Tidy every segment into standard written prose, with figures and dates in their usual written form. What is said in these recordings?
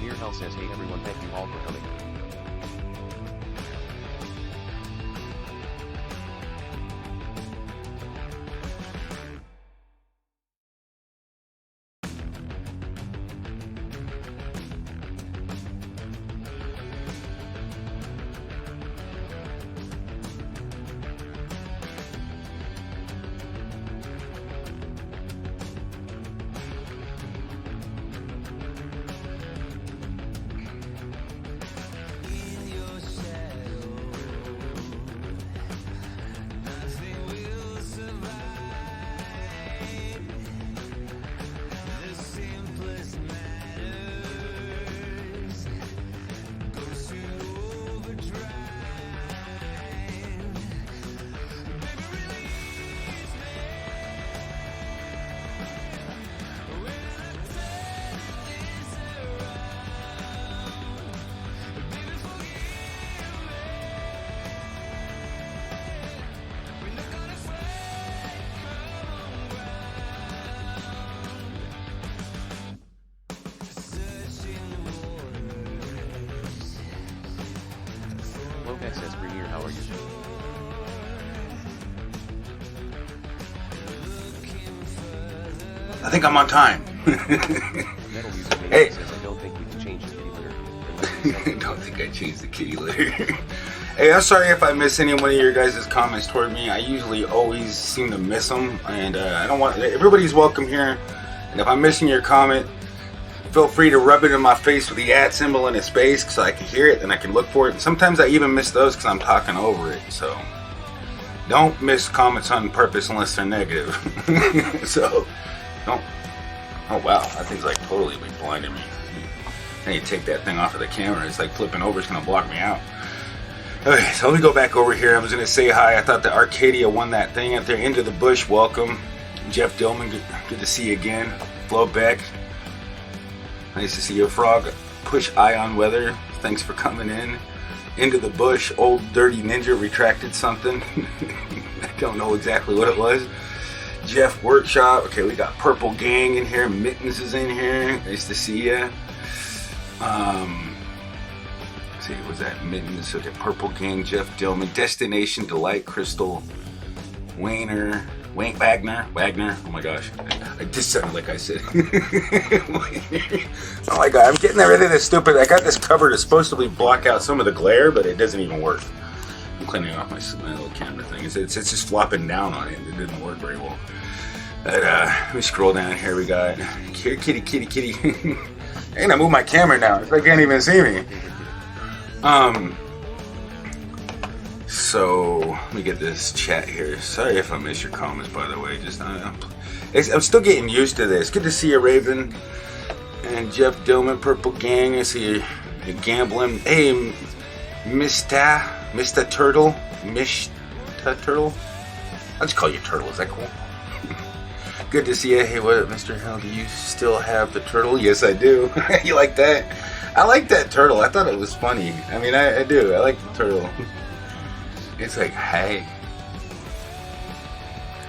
Premier Hell says, hey everyone, thank you all for coming. Lopez says, Premier, how are you? I think I'm on time. Metal Music Hey. says, I don't think we can change the kitty litter. Don't think I changed the kitty litter. Hey, I'm sorry if I miss any one of your guys' comments toward me. I usually always seem to miss them, and I don't want. Everybody's welcome here, and if I'm missing your comment, feel free to rub it in my face with the @ symbol in a space so I can hear it and I can look for it. And sometimes I even miss those because I'm talking over it. So don't miss comments on purpose unless they're negative. So don't. Oh wow, that thing's like totally like blinding me. I need to take that thing off of the camera. It's like flipping over. It's gonna block me out. Okay, so let me go back over here. I was gonna say hi. I thought the Arcadia won that thing at their End of the Bush. Welcome, Jeff Dillman. Good to see you again. Flo Beck. Nice to see you, Frog. Push Ion Weather. Thanks for coming in. Into the Bush. Old Dirty Ninja retracted something. I don't know exactly what it was. Jeff Workshop. Okay, we got Purple Gang in here. Mittens is in here. Nice to see you. Let's see, was that Mittens? Okay, Purple Gang. Jeff Dillman. Destination Delight. Crystal. Wagner. Oh my gosh. I just sounded like I said. Oh my god, I'm getting everything that's stupid. I got this cover to supposedly block out some of the glare, but it doesn't even work. I'm cleaning off my little camera thing. It's just flopping down on it. It didn't work very well. But, let me scroll down here. We got kitty. And I move my camera now. It's like they can't even see me. So let me get this chat here. Sorry if I miss your comments, by the way. I'm still getting used to this. Good to see you, Raven and Jeff Dillman, Purple Gang. I see you gambling. Hey, Mr. Turtle. I'll just call you Turtle. Is that cool? Good to see you. Hey, what, Mr. Hell? Do you still have the turtle? Yes, I do. You like that? I like that turtle. I thought it was funny. I mean, I do. I like the turtle. It's like, hey,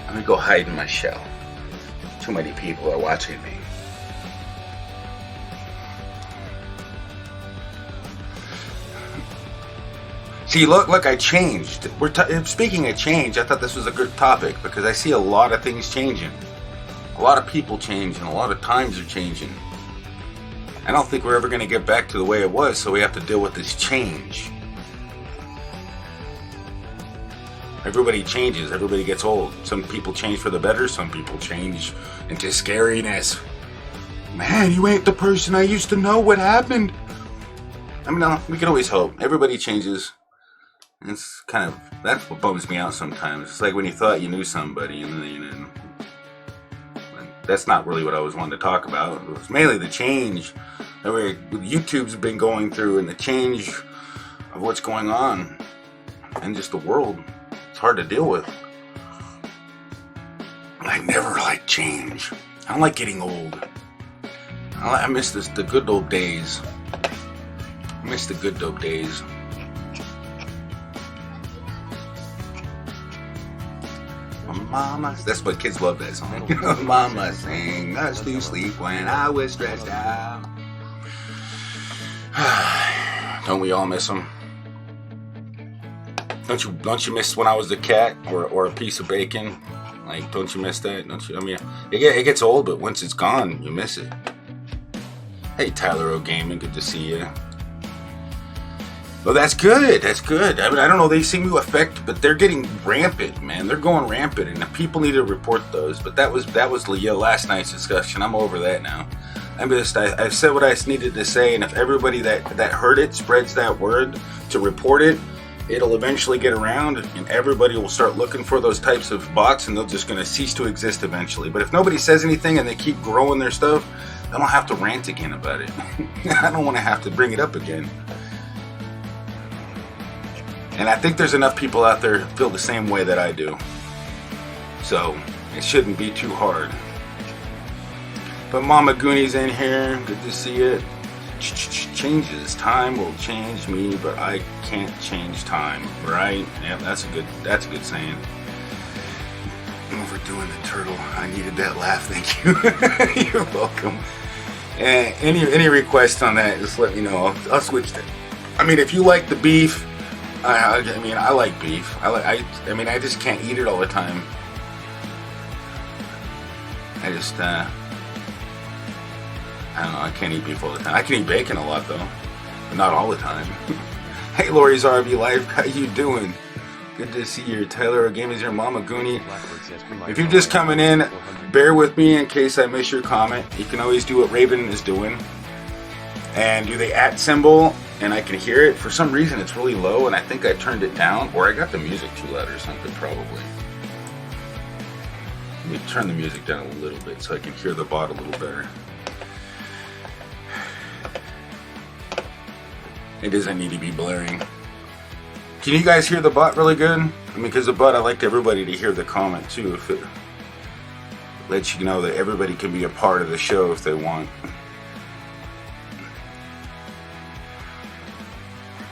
I'm gonna go hide in my shell. Too many people are watching me. See, look, I changed. Speaking of change, I thought this was a good topic because I see a lot of things changing. A lot of people changing, a lot of times are changing. I don't think we're ever gonna get back to the way it was, so we have to deal with this change. Everybody changes, everybody gets old. Some people change for the better, some people change into scariness. Man, you ain't the person I used to know. What happened? I mean, no, we can always hope. Everybody changes. It's kind of, that's what bums me out sometimes. It's like when you thought you knew somebody and then you didn't. That's not really what I was wanting to talk about. It was mainly the change that YouTube's been going through and the change of what's going on and just the world. It's hard to deal with. I never like change. I don't like getting old. I miss the good old days. I miss the good dope days. Mama, that's what kids love that song. Mama sang us to sleep when I was stressed out. Don't we all miss them? Don't you miss when I was a cat or a piece of bacon? Like, don't you miss that? Don't you? I mean, it gets old, but once it's gone, you miss it. Hey, Tyler O Gaming, good to see you. Well, that's good. That's good. I mean, I don't know. They seem to affect, but they're getting rampant, man. They're going rampant, and the people need to report those. But that was last night's discussion. I'm over that now. I've said what I needed to say, and if everybody that heard it spreads that word to report it, it'll eventually get around, and everybody will start looking for those types of bots, and they're just going to cease to exist eventually. But if nobody says anything and they keep growing their stuff, I don't have to rant again about it. I don't want to have to bring it up again. And I think there's enough people out there who feel the same way that I do. So it shouldn't be too hard. But Mama Gooni's in here. Good to see it. Changes. Time will change me, but I can't change time. Right? Yeah, that's a good saying. Overdoing the turtle. I needed that laugh. Thank you. You're welcome. And any requests on that, just let me know. I'll switch that. I mean, if you like the beef, I mean, I like beef. I mean, I just can't eat it all the time. I just, I don't know, I can't eat beef all the time. I can eat bacon a lot, though. But not all the time. Hey, Lori's RV Life, how you doing? Good to see you. Tyler Game is your Mama Goonie. If you're just coming in, bear with me in case I miss your comment. You can always do what Raven is doing. And do the @ symbol, and I can hear it. For some reason, it's really low, and I think I turned it down, or I got the music too loud or something, probably. Let me turn the music down a little bit so I can hear the bot a little better. It doesn't need to be blaring. Can you guys hear the bot really good? I mean, because the bot, I like everybody to hear the comment, too, if it lets you know that everybody can be a part of the show if they want.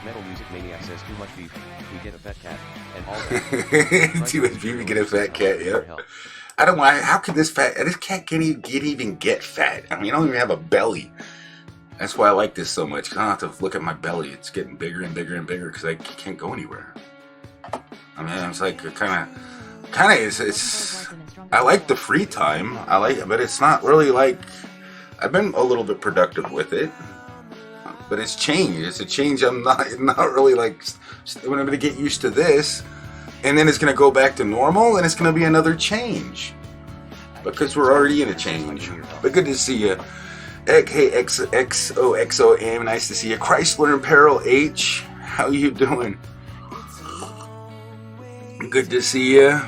Metal Music Maniac says too much beef. We get a fat cat and all that. Too much beef. We get a fat cat. Yep. I don't want. How could this cat can't even get fat? I mean, I don't even have a belly. That's why I like this so much. 'Cause I don't have to look at my belly. It's getting bigger and bigger and bigger because I can't go anywhere. I mean, it's like kind of. It's. I like the free time. I like it, but it's not really like. I've been a little bit productive with it. But it's changed. It's a change. I'm not really like. When I'm going to get used to this, and then it's going to go back to normal, and it's going to be another change. Because we're already in a change. But good to see you. Hey, XOXOAM, nice to see you. Chrysler Imperial H, how you doing? Good to see you.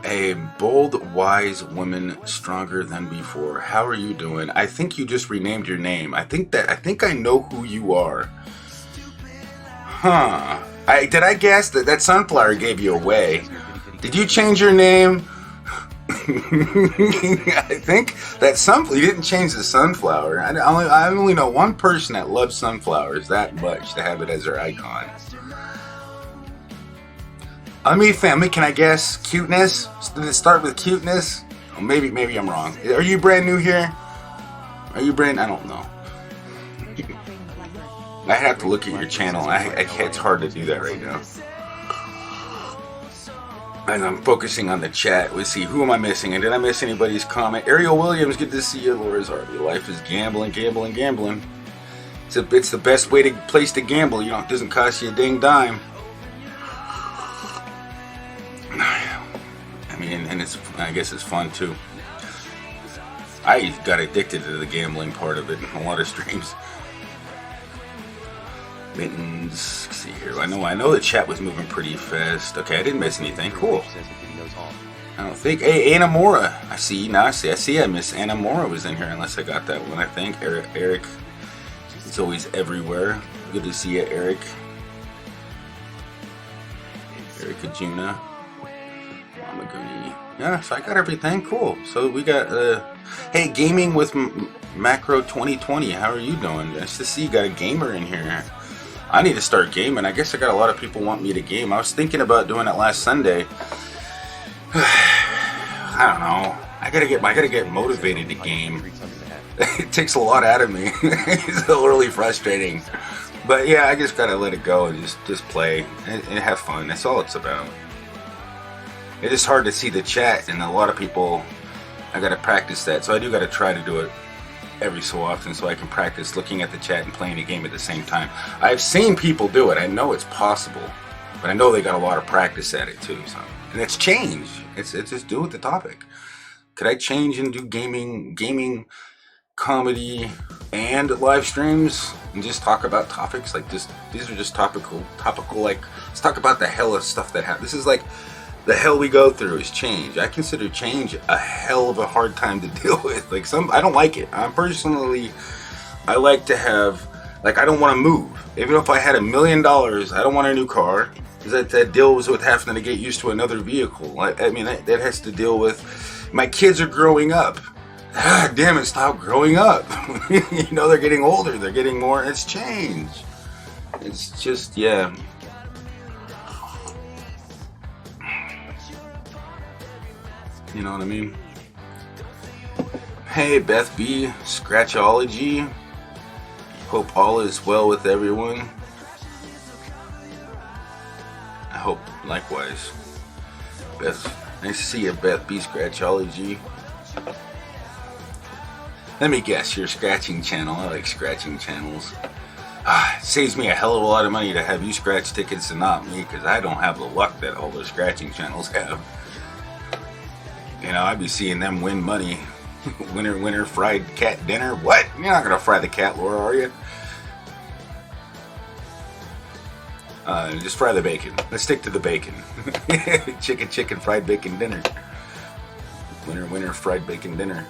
A bold, wise woman, stronger than before. How are you doing? I think you just renamed your name. I think I know who you are. Huh. Did I guess that sunflower gave you away? Did you change your name? I think that you didn't change the sunflower. I only know one person that loves sunflowers that much to have it as their icon. Family, can I guess? Cuteness? Did it start with cuteness? Oh, maybe I'm wrong. Are you brand new here? I don't know. I have to look at your channel. It's hard to do that right now. And I'm focusing on the chat. Let's see, who am I missing? And did I miss anybody's comment? Ariel Williams, good to see you. Laura's RV Life is gambling. It's the best place to gamble. You know, it doesn't cost you a dang dime. I mean, and I guess it's fun too. I got addicted to the gambling part of it in a lot of streams. Mittens, let's see here. I know the chat was moving pretty fast. Okay, I didn't miss anything. Cool. I don't think. Hey, Anna Mora. I see. I miss Anna Mora was in here unless I got that one. I think Eric. He's always everywhere. Good to see you, Eric. Erica Juna. Mama Goonie. Yeah, so I got everything. Cool. So we got. Hey, gaming with Macro 2020. How are you doing? Nice to see you got a gamer in here. I need to start gaming. I guess I got a lot of people want me to game. I was thinking about doing it last Sunday. I don't know. I gotta get motivated to game. Treats under the hat. It takes a lot out of me. It's really frustrating. But yeah, I just gotta let it go and just play and have fun. That's all it's about. It is hard to see the chat, and a lot of people, I gotta practice that. So I do gotta try to do it every so often so I can practice looking at the chat and playing the game at the same time. I've seen people do it. I know it's possible, but I know they got a lot of practice at it too. So, and it's change. It's just do with the topic. Could I change and do gaming, comedy, and live streams and just talk about topics like this? These are just topical. Like, let's talk about the hell of stuff that happens. This is like the hell we go through is change. I consider change a hell of a hard time to deal with. Like I don't like it. I like to have, like, I don't want to move. Even if I had $1 million, I don't want a new car. Because that deals with having to get used to another vehicle. I mean, that has to deal with, my kids are growing up. Ah, damn it, stop growing up. You know, they're getting older. They're getting more. It's change. It's just, yeah. You know what I mean? Hey, Beth B, Scratchology. Hope all is well with everyone. I hope likewise. Beth, nice to see you, Beth B, Scratchology. Let me guess, your scratching channel. I like scratching channels. It saves me a hell of a lot of money to have you scratch tickets and not me, because I don't have the luck that all the scratching channels have. You know, I'd be seeing them win money. Winner fried cat dinner. What? You're not gonna fry the cat, Laura, are you? Just fry the bacon. Let's stick to the bacon. Chicken fried bacon dinner. Winner fried bacon dinner.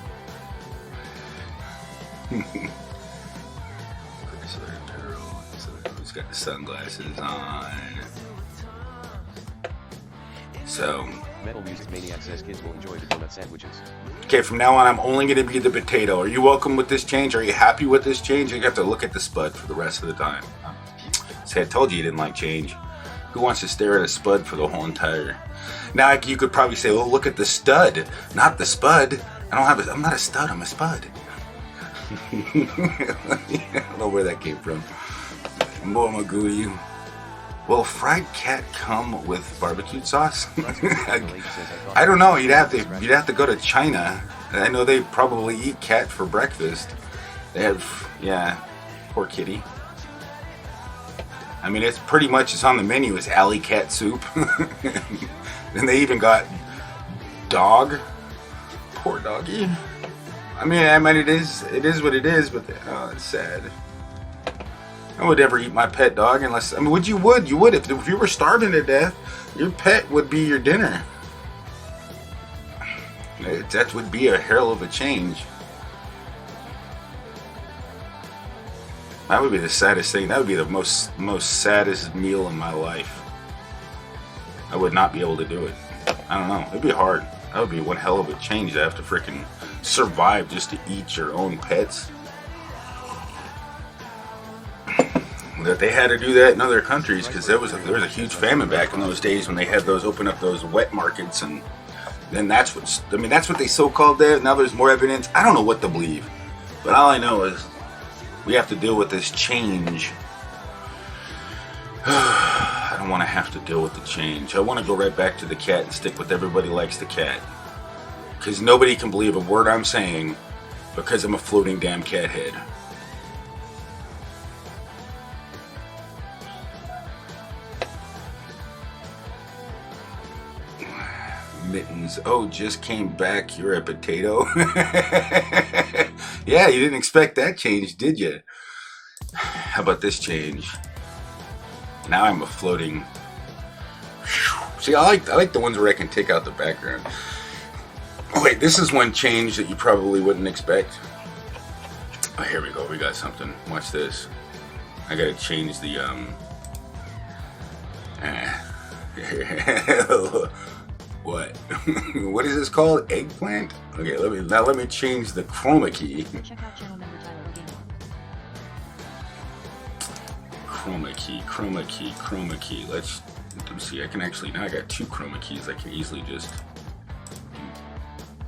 Who's got the sunglasses on? So. Metal Music Maniac says kids will enjoy the donut sandwiches. Okay, from now on, I'm only going to be the potato. Are you welcome with this change? Are you happy with this change? You have to look at the spud for the rest of the time. See, I told you didn't like change. Who wants to stare at a spud for the whole entire? Now you could probably say, "Well, look at the stud, not the spud." I'm not a stud. I'm a spud. I don't know where that came from. Momagooey. Will fried cat come with barbecue sauce? I don't know. You'd have to go to China. I know they probably eat cat for breakfast. They have, yeah, poor kitty. I mean, it's pretty much, it's on the menu, is alley cat soup. And they even got dog. Poor doggy. I mean, it is what it is, but oh, it's sad. I would never eat my pet dog unless, I mean, you would if you were starving to death, your pet would be your dinner. That would be a hell of a change. That would be the saddest thing. That would be the most saddest meal in my life. I would not be able to do it. I don't know. It'd be hard. That would be one hell of a change to have to freaking survive just to eat your own pets. That they had to do that in other countries because there was a huge famine back in those days when they had those open up those wet markets, and then that's what they so-called that. Now there's more evidence. I don't know what to believe, but all I know is we have to deal with this change. I don't want to have to deal with the change. I want to go right back to the cat and stick with everybody likes the cat, because nobody can believe a word I'm saying because I'm a floating damn cat head. Mittens. Oh, just came back. You're a potato. Yeah, you didn't expect that change, did you? How about this change? Now I'm a floating. See, I like the ones where I can take out the background. Oh, wait, this is one change that you probably wouldn't expect. Oh, here we go. We got something. Watch this. I gotta change the What? What is this called? Eggplant? Okay, let me change the chroma key. Check out channel member Tyler O'Game. Chroma key. Let me see. I can actually, now I got two chroma keys. I can easily just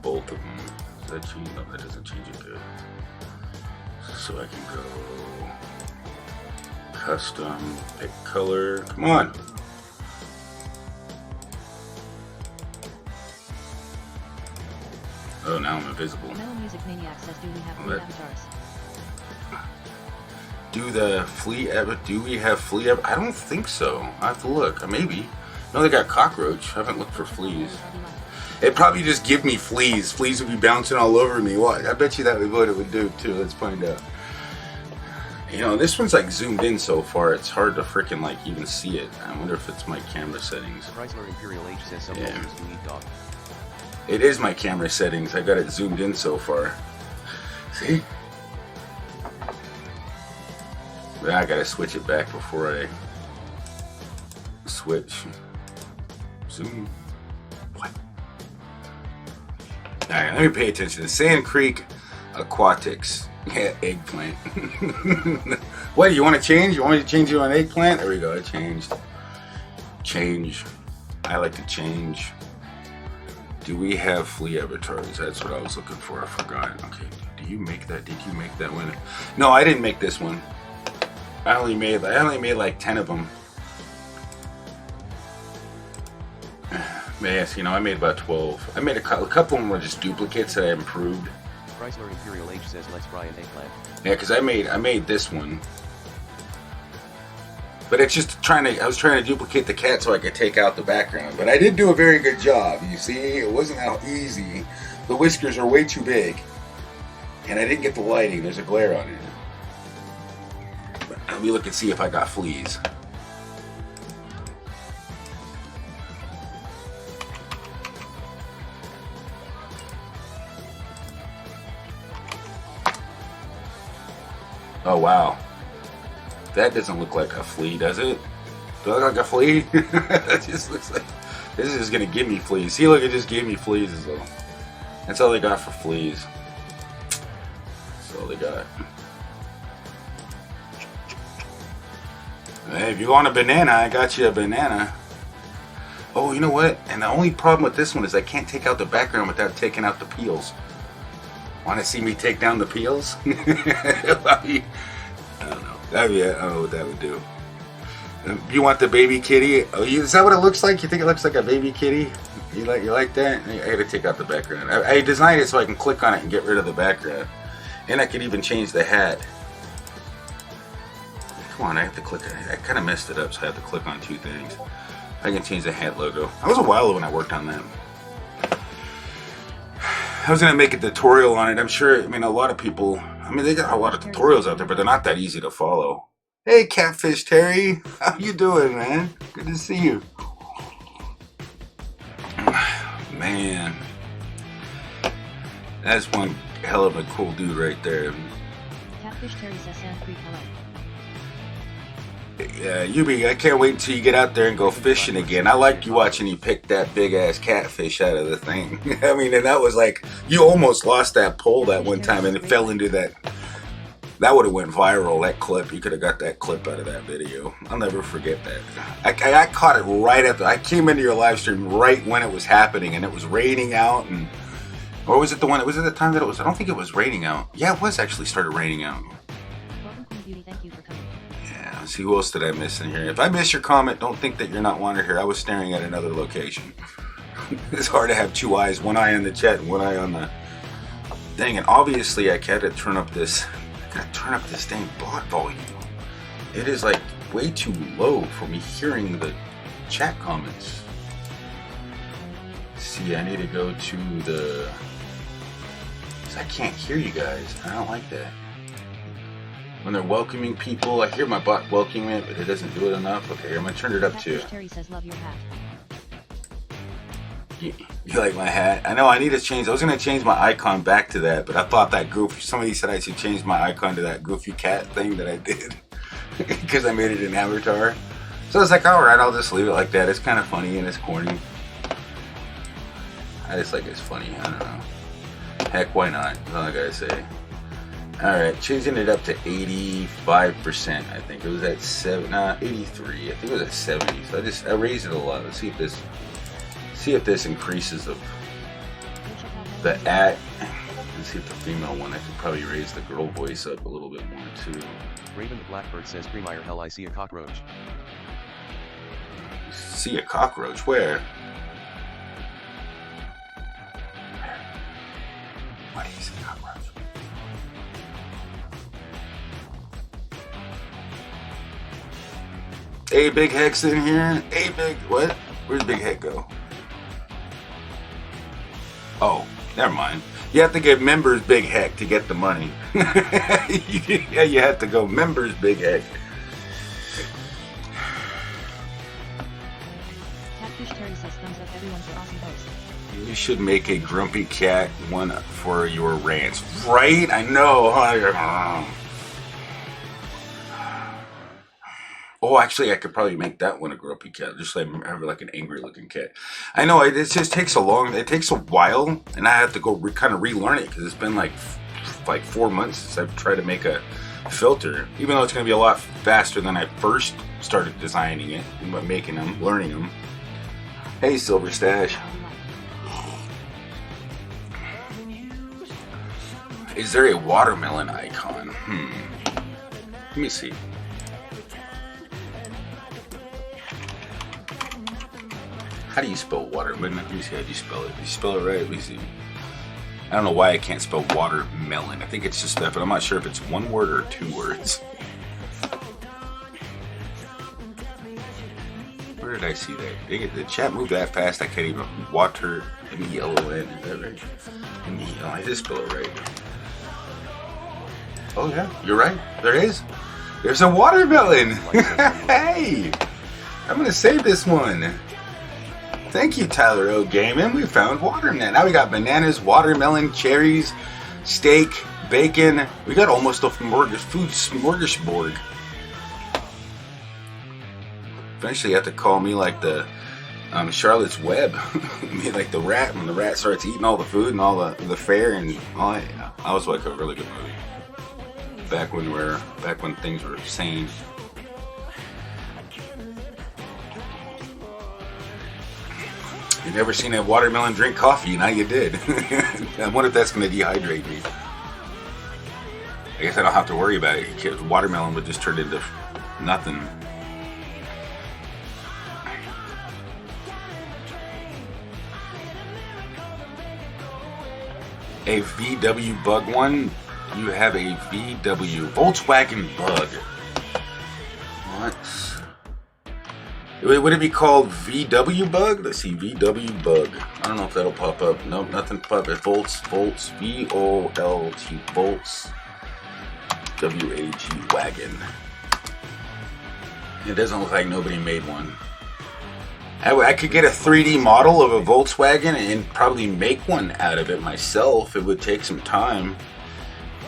both of them. Does that change? No, that doesn't change it good. So I can go custom, pick color. Come on. Oh, now I'm invisible. Metal Music Maniac says, do we have Let- avatars? Do the flea ever? Do we have flea ever? I don't think so. I have to look. Maybe. No, they got cockroach. I haven't looked for fleas. It'd probably just give me fleas. Fleas would be bouncing all over me. What? I bet you that would what it would do too. Let's find out. You know, this one's like zoomed in so far. It's hard to freaking like even see it. I wonder if it's my camera settings. Chrysler Imperial H says some Yeah. owners need dog. It is my camera settings. I got it zoomed in so far. See? But I gotta switch it back before I switch. Zoom. What? Alright, let me pay attention to Sand Creek Aquatics. Yeah, eggplant. What, you want to change? You want me to change you on eggplant? There we go, I changed. Change. I like to change. Do we have flea avatars? That's what I was looking for. I forgot. Okay, do you make that? Did you make that one? No, I didn't make this one. I only made like 10 of them. Yes, you know, I made about 12. I made a couple of them were just duplicates that I improved. Chrysler Imperial H says let's try an eggplant. Yeah, because I made this one. But it's just I was trying to duplicate the cat so I could take out the background. But I did do a very good job, you see? It wasn't that easy. The whiskers are way too big. And I didn't get the lighting, there's a glare on it. But let me look and see if I got fleas. Oh wow. That doesn't look like a flea, does it? Do I look like a flea? It just looks like this is just gonna give me fleas. See, look, it just gave me fleas as well. That's all they got for fleas. That's all they got. Hey, if you want a banana, I got you a banana. Oh, you know what? And the only problem with this one is I can't take out the background without taking out the peels. Want to see me take down the peels? I don't know. I don't know what that would do. You want the baby kitty? Oh, is that what it looks like? You think it looks like a baby kitty? You like that? I gotta take out the background. I designed it so I can click on it and get rid of the background, and I could even change the hat. Come on, I have to click. I kind of messed it up, so I have to click on two things. I can change the hat logo. That was a while when I worked on that. I was gonna make a tutorial on it. I'm sure. I mean, a lot of people. I mean, they got a lot of tutorials out there, but they're not that easy to follow. Hey, Catfish Terry, how you doing, man? Good to see you. Man, that's one hell of a cool dude right there. Catfish Terry says, Sand Creek, hello. Yeah, Yubi, I can't wait until you get out there and go fishing again. I like you watching you pick that big ass catfish out of the thing. I mean, and that was like, you almost lost that pole that one time and it fell into that. That would have went viral, that clip. You could have got that clip out of that video. I'll never forget that. I caught it right after. I came into your live stream right when it was happening and it was raining out. And or was it the one, was it the time that it was, I don't think it was raining out. Yeah, it was actually started raining out. Welcome, Queen Beauty, thank you for coming. Yeah, see who else did I miss in here? If I miss your comment, don't think that you're not wanted here. I was staring at another location. It's hard to have two eyes, one eye on the chat and one eye on the thing. And obviously I had to turn up this dang bot volume. It is like way too low for me hearing the chat comments. See, I need to go to the... I can't hear you guys. I don't like that. When they're welcoming people, I hear my bot welcoming it, but it doesn't do it enough. Okay, I'm gonna turn it up too. Catfish Terry says, love your hat. You like my hat? I know I need to change. I was gonna change my icon back to that, but I thought that goofy. Somebody said I should change my icon to that goofy cat thing that I did because I made it an avatar. So I was like, all right, I'll just leave it like that. It's kind of funny and it's corny. I just like it's funny. I don't know. Heck, why not? That's all I gotta say. All right, changing it up to 85%. I think it was at 83. I think it was at 70. So I raised it a lot. Let's see if this increases of the at. Let's see if the female one, I could probably raise the girl voice up a little bit more too. Raven the Blackbird says Cremeyer, hell I see a cockroach. See a cockroach? Where? What do you see a cockroach? Hey, Big Heck's in here. Hey, Big, what? Where'd Big Heck go? Oh, never mind. You have to get members Big Heck to get the money. Yeah, you have to go members Big Heck. Catfish Terry says thumbs up everyone for awesome post. You should make a Grumpy Cat one for your rants. Right? I know. Oh, actually, I could probably make that one a Grumpy Cat. Just like have like an angry looking cat. I know, it just takes it takes a while, and I have to go kind of relearn it because it's been like 4 months since I've tried to make a filter. Even though it's going to be a lot faster than I first started designing it, making them, learning them. Hey, Silver Stash. Is there a watermelon icon? Let me see. How do you spell watermelon? Let me see how you spell it. You spell it right? Let me see. I don't know why I can't spell watermelon. I think it's just that, but I'm not sure if it's one word or 2 words. Where did I see that? Dang it, the chat moved that fast I can't even water M-E-L-O-N. Is that right? M-E-L. I did spell it right. Oh yeah, you're right. There is. There's a watermelon. Hey, I'm gonna save this one. Thank you, Tyler O Gaming. We found watermelon. Now we got bananas, watermelon, cherries, steak, bacon. We got almost a food smorgasbord. Eventually, you have to call me like the Charlotte's Web, me like the rat when the rat starts eating all the food and all the fare and all that. Yeah, that was like a really good movie. Back when things were sane. You've never seen a watermelon drink coffee, now you did. I wonder if that's going to dehydrate me. I guess I don't have to worry about it. Watermelon would just turn into nothing. A VW Bug one? You have a VW Volkswagen Bug. What? Would it be called VW Bug? Let's see, VW Bug. I don't know if that'll pop up. Nope, nothing pop up. Volts, V-O-L-T, Volts, W-A-G, wagon. It doesn't look like nobody made one. I could get a 3D model of a Volkswagen and probably make one out of it myself. It would take some time.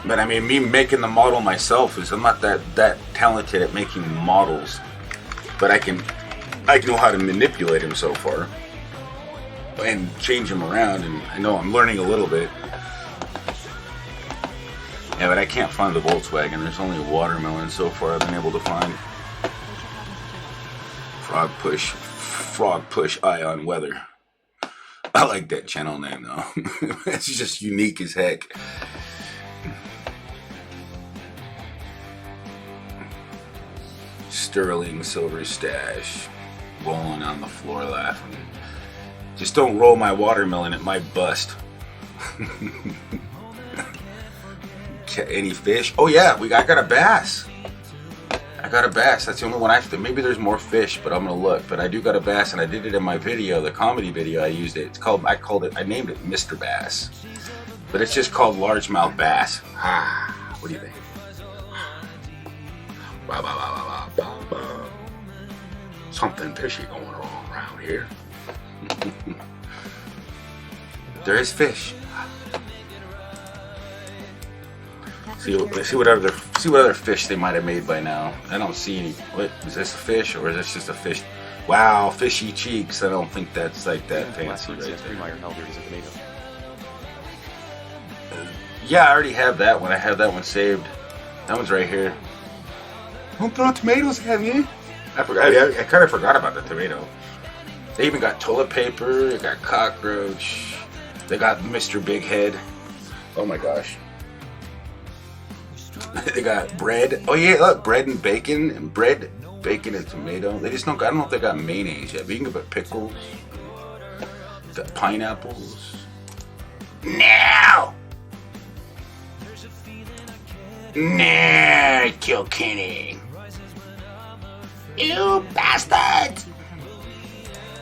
But I mean, me making the model myself I'm not that talented at making models. But I know how to manipulate him so far and change him around, and I know I'm learning a little bit. Yeah, but I can't find the Volkswagen. There's only a watermelon so far I've been able to find. Frog push ion weather. I like that channel name though. It's just unique as heck. Sterling Silver Stash, rolling on the floor laughing. Just don't roll my watermelon, it might bust. Any fish? Oh yeah, I got a bass. That's the only one maybe there's more fish, but I'm gonna look. But I do got a bass, and I did it in my video, the comedy video. I used it. I named it Mr. Bass, but it's just called largemouth bass. What do you think? Something fishy going on around here. There is fish. Let's see what other fish they might have made by now. I don't see any. What is this, a fish or is this just a fish? Wow, fishy cheeks. I don't think that's like that fancy right there. Cremeyer, hell there is a tomato. Yeah, I already have that one. I have that one saved. That one's right here. Don't throw tomatoes, have you? I kind of forgot about the tomato. They even got toilet paper. They got cockroach. They got Mr. Big Head. Oh my gosh. They got bread. Oh yeah, look, bread and bacon, and bread, bacon and tomato. They just don't. I don't know if they got mayonnaise yet. But you can put pickles. Got pineapples. Now. Nah, kill Kenny. You bastards!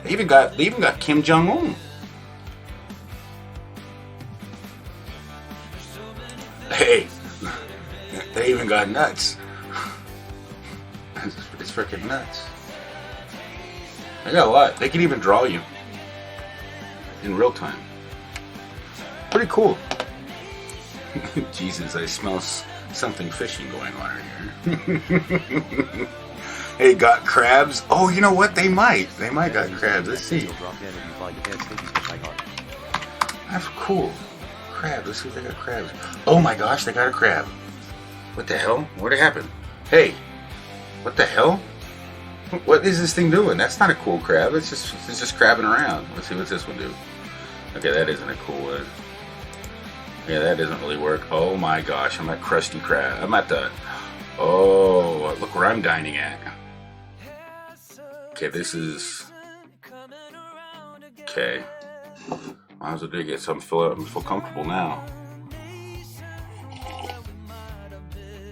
They even got Kim Jong Un. Hey, they even got nuts. It's freaking nuts. They got a lot. They can even draw you in real time. Pretty cool. Jesus, I smell something fishy going on in here. Hey, got crabs? Oh, you know what? They might. They might got crabs. Let's see. You'll drop dead if you find a dead stinky fish I got. That's cool. Crabs. Let's see if they got crabs. Oh my gosh, they got a crab. What the hell? What'd it happen? Hey, what the hell? What is this thing doing? That's not a cool crab. It's just crabbing around. Let's see what's this one do. Okay, that isn't a cool one. Yeah, that doesn't really work. Oh my gosh, I'm at Krusty Krab. I'm at the... Oh, look where I'm dining at. Okay, this is... Okay. Might as well do get something feel comfortable now.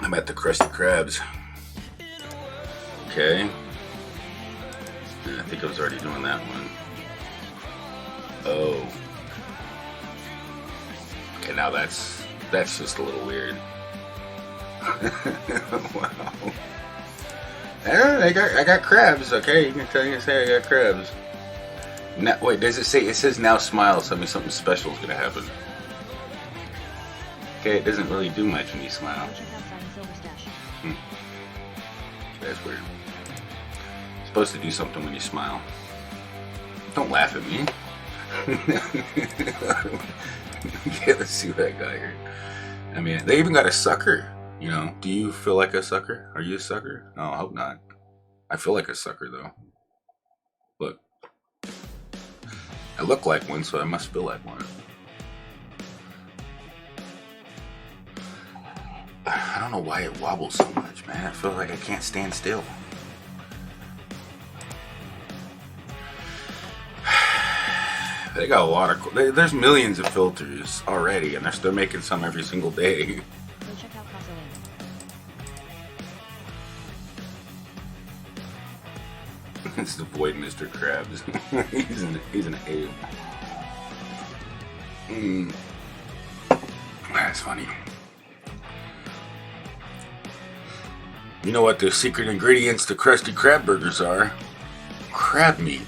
I'm at the Krusty Krabs. Okay. Yeah, I think I was already doing that one. Oh. Okay, now that's just a little weird. Wow. Yeah, I got crabs. Okay, you can say I got crabs. Now, wait, does it say? It says now smile. So maybe something special is gonna happen. Okay, it doesn't really do much when you smile. That's weird. It's supposed to do something when you smile. Don't laugh at me. Okay, let's see what I got here. I mean, they even got a sucker. You know, do you feel like a sucker? Are you a sucker? No, I hope not. I feel like a sucker though. Look. I look like one, so I must feel like one. I don't know why it wobbles so much, man. I feel like I can't stand still. They got a lot of... There's millions of filters already, and they're still making some every single day. Go check out Castlevania. It's the Void Mr. Krabs. he's an ape. That's funny. You know what the secret ingredients to Krusty Krab burgers are? Crab meat.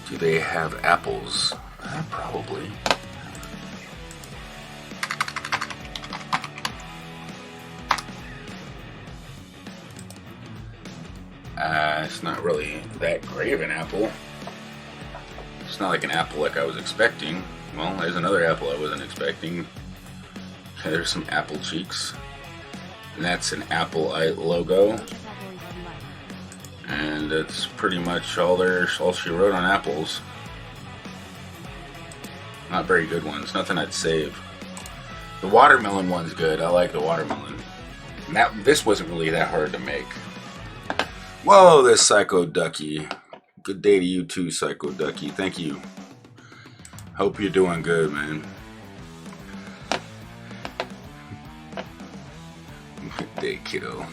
Do they have apples? Probably. It's not really that great of an apple. It's not like an apple like I was expecting. Well, there's another apple I wasn't expecting. Okay, there's some apple cheeks. And that's an Apple logo. Go check out Lori's RV Life. And that's pretty much all she wrote on apples. Not very good ones. Nothing I'd save. The watermelon one's good. I like the watermelon. This wasn't really that hard to make. Whoa, this Psycho Ducky. Good day to you too, Psycho Ducky. Thank you. Hope you're doing good, man. Good day, kiddo.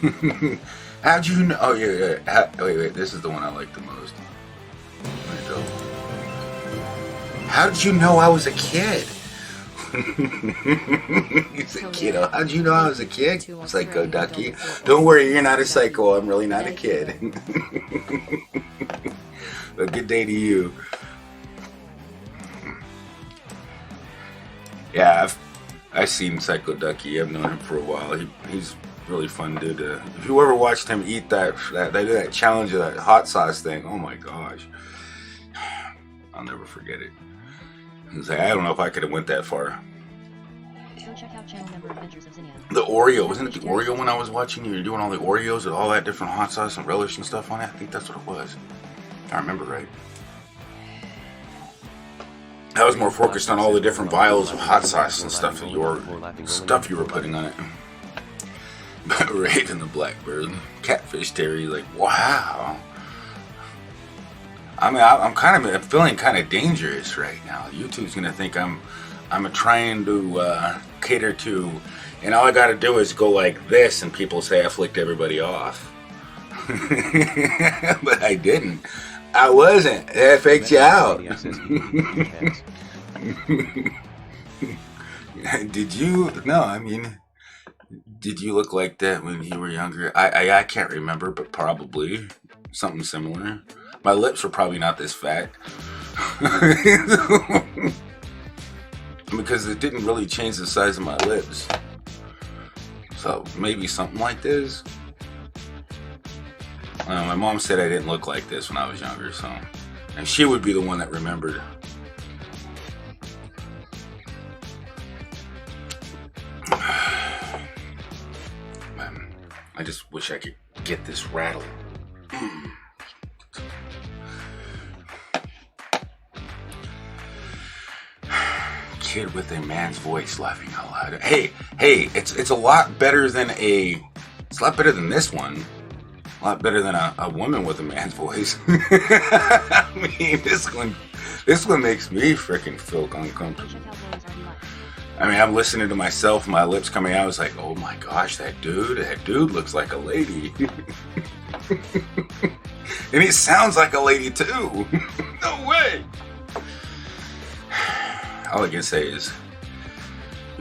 How'd you know? Oh, yeah. Wait. This is the one I like the most. There you go. How did you know I was a kid? He's a kiddo. How'd you know I was a kid? Psycho Ducky. Don't worry, you're not a psycho. I'm really not a kid. But good day to you. Yeah, I've seen Psycho Ducky. I've known him for a while. He's really fun dude. If you ever watched him eat that they do that challenge of that hot sauce thing, oh my gosh, I'll never forget it. He's like, I don't know if I could have went that far. Go check out channel member Adventures of Zinnia. The Oreo, wasn't it the Oreo when I was watching? You were doing all the Oreos with all that different hot sauce and relish and stuff on it. I think that's what it was. If I remember right. I was more focused on all the different vials of hot sauce and stuff that you were putting on it. Raven the Blackbird, Catfish Terry, like, wow. I mean, I'm feeling kind of dangerous right now. YouTube's gonna think I'm trying to cater to, and all I gotta do is go like this, and people say I flicked everybody off. But I didn't. I wasn't. That faked you out. Did you? No, I mean, did you look like that when you were younger? I can't remember, but probably something similar. My lips were probably not this fat. Because it didn't really change the size of my lips. So maybe something like this. My mom said I didn't look like this when I was younger, so. And she would be the one that remembered. I just wish I could get this rattle. Kid with a man's voice laughing out loud. Hey, it's a lot better than it's a lot better than this one. A lot better than a woman with a man's voice. I mean, this one makes me freaking feel uncomfortable. I mean, I'm listening to myself, my lips coming out. I was like, oh my gosh, that dude looks like a lady. And he sounds like a lady too. No way. All I can say is,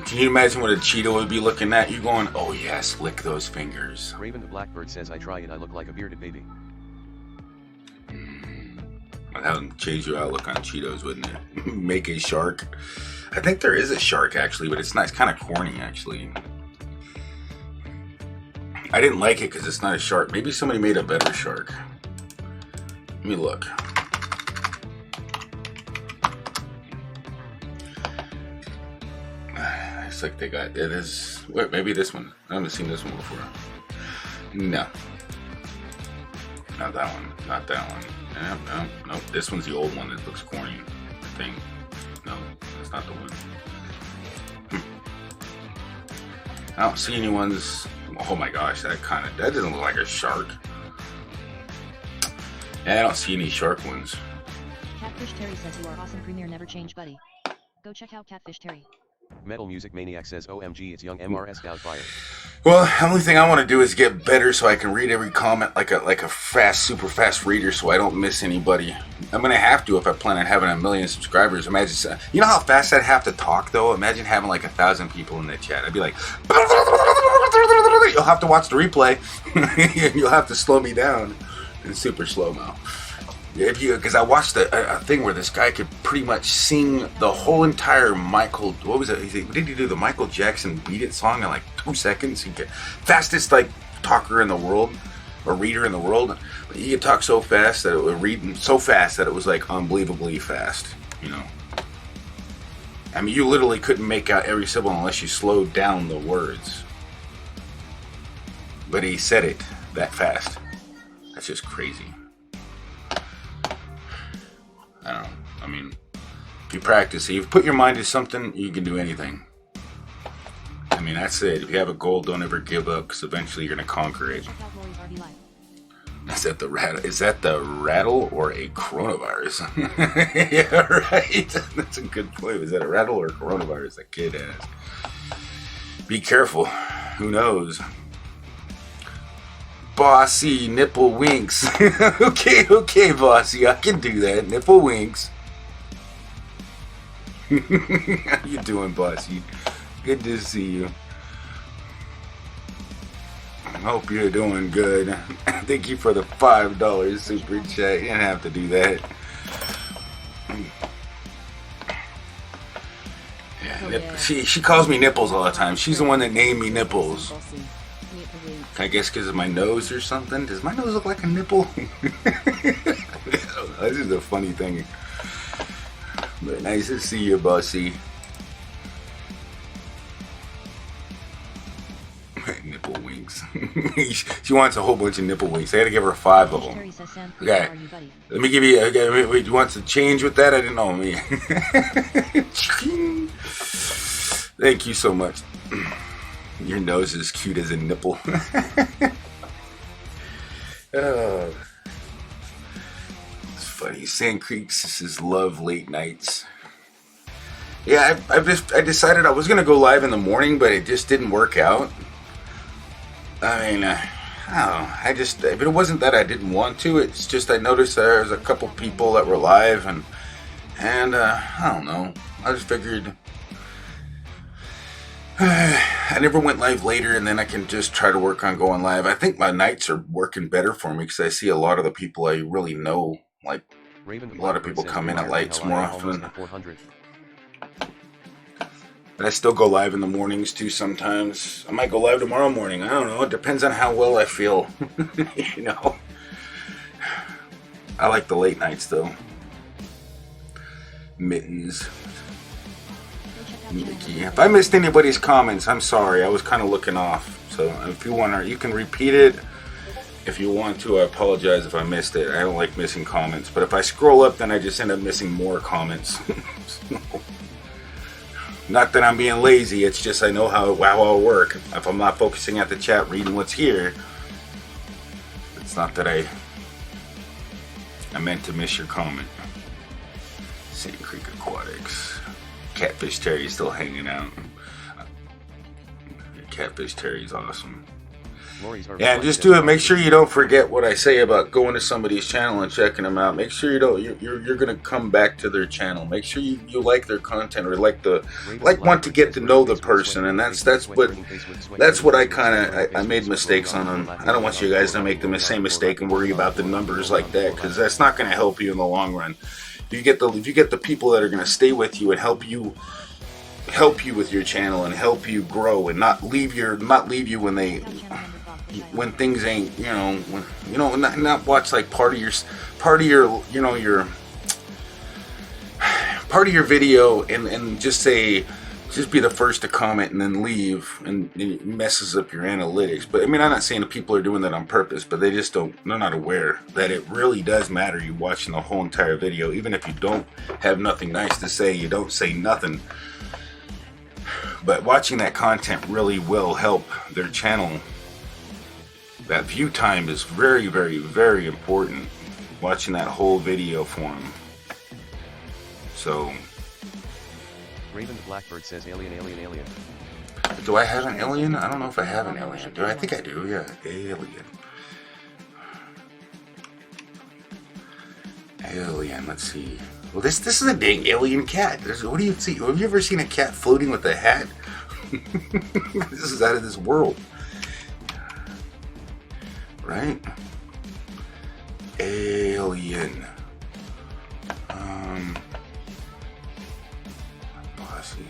can you imagine what a Cheeto would be looking at? You going, oh yes, lick those fingers. Raven the Blackbird says, I try it, I look like a bearded baby. That would change your outlook on Cheetos, wouldn't it? Make a shark. I think there is a shark actually, but it's not. It's kind of corny actually. I didn't like it because it's not a shark. Maybe somebody made a better shark. Let me look. It's like they got it is. Wait, maybe this one. I haven't seen this one before. No, not that one. Not that one. No. This one's the old one that looks corny. I think. No, that's not the one. I don't see any ones. Oh my gosh, that doesn't look like a shark. Yeah, I don't see any shark ones. Catfish Terry says you are awesome. Premiere never change, buddy. Go check out Catfish Terry. Metal Music Maniac says, OMG, it's young MRS Doubtfire. Well, the only thing I want to do is get better so I can read every comment like a super fast reader so I don't miss anybody. I'm going to have to if I plan on having 1 million subscribers. Imagine, you know how fast I'd have to talk though? Imagine having like 1,000 people in the chat. I'd be like, you'll have to watch the replay. You'll have to slow me down in super slow-mo. Because I watched a thing where this guy could pretty much sing the whole entire what was it? What did he do? The Michael Jackson Beat It song in like 2 seconds. Fastest like talker in the world, or reader in the world. But he could talk so fast that it would read so fast that it was like unbelievably fast. You know. I mean, you literally couldn't make out every syllable unless you slowed down the words. But he said it that fast. That's just crazy. I don't know. I mean, if you practice, if you put your mind to something, you can do anything. I mean, that's it. If you have a goal, don't ever give up, because eventually you're going to conquer it. Is that the rattle? Is that the rattle or a coronavirus? Yeah, right. That's a good point. Is that a rattle or a coronavirus that kid has? Be careful. Who knows? Bossy, nipple winks. Okay, Bossy, I can do that. Nipple winks. How you doing, Bossy? Good to see you. I hope you're doing good. Thank you for the $5 super chat. You didn't have to do that. Yeah, she calls me Nipples all the time. She's the one that named me Nipples. I guess because of my nose or something. Does my nose look like a nipple? This is a funny thing. But nice to see you, Bossy. Nipple wings. wings. She wants a whole bunch of nipple wings. I gotta give her 5 of Fish them. Terry says Sam, Okay. how are you, buddy? Let me give you. Okay, wait, you want to change with that? I didn't know me. Thank you so much. Your nose is cute as a nipple. Oh, it's funny. Sand Creeks, this is love late nights. Yeah, I decided I was gonna go live in the morning, but it just didn't work out. I mean, I don't know. If it wasn't that I didn't want to, it's just I noticed there was a couple people that were live, and I don't know. I just figured I never went live later, and then I can just try to work on going live. I think my nights are working better for me because I see a lot of the people I really know. Like Raven a lot of people come in at lights more often. 400. But I still go live in the mornings too sometimes. I might go live tomorrow morning. I don't know. It depends on how well I feel. You know. I like the late nights though. Mittens. Go check out Mickey. channel If I missed anybody's comments, I'm sorry. I was kind of looking off. So if you want to, you can repeat it. If you want to, I apologize if I missed it. I don't like missing comments. But if I scroll up, then I just end up missing more comments. So, not that I'm being lazy. It's just I know how I'll work. If I'm not focusing at the chat, reading what's here, it's not that I meant to miss your comment. Sand Creek Aquatics. Catfish Terry's still hanging out. Catfish Terry's awesome. Yeah, just do it. Make sure you don't forget what I say about going to somebody's channel and checking them out. Make sure you don't. You're gonna come back to their channel. Make sure you like their content or want to get to know the person, and that's what I made mistakes on. I don't want you guys to make the same mistake and worry about the numbers like that, because that's not gonna help you in the long run. If you get the people that are gonna stay with you and help you with your channel and help you grow and not leave you when things ain't, not watch like part of your video and just be the first to comment and then leave, and it messes up your analytics. But I mean, I'm not saying that people are doing that on purpose, but they're not aware that it really does matter. You watching the whole entire video, even if you don't have nothing nice to say, you don't say nothing. But watching that content really will help their channel. That view time is very, very, very important. Watching that whole video for them. So, Raven the Blackbird says alien. do I have an alien? I don't know if I have an alien. Do I? I think I do. Yeah, alien. Alien. Let's see. Well, this is a dang alien cat. What do you see? Have you ever seen a cat floating with a hat? This is out of this world. Right? Alien. Bossy.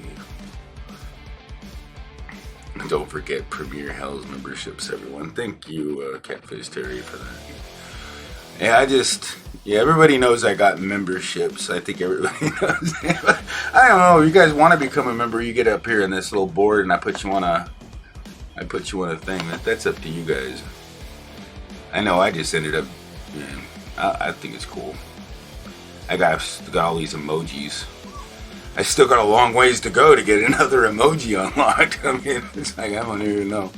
Don't forget Premier Hell's memberships, everyone. Thank you, Catfish Terry, for that. Yeah, everybody knows I got memberships. I think everybody knows. I don't know. If you guys want to become a member, you get up here in this little board, and I put you on a thing. That's up to you guys. I know. I just ended up. Yeah, I think it's cool. I got all these emojis. I still got a long ways to go to get another emoji unlocked. I mean, it's like I don't even know.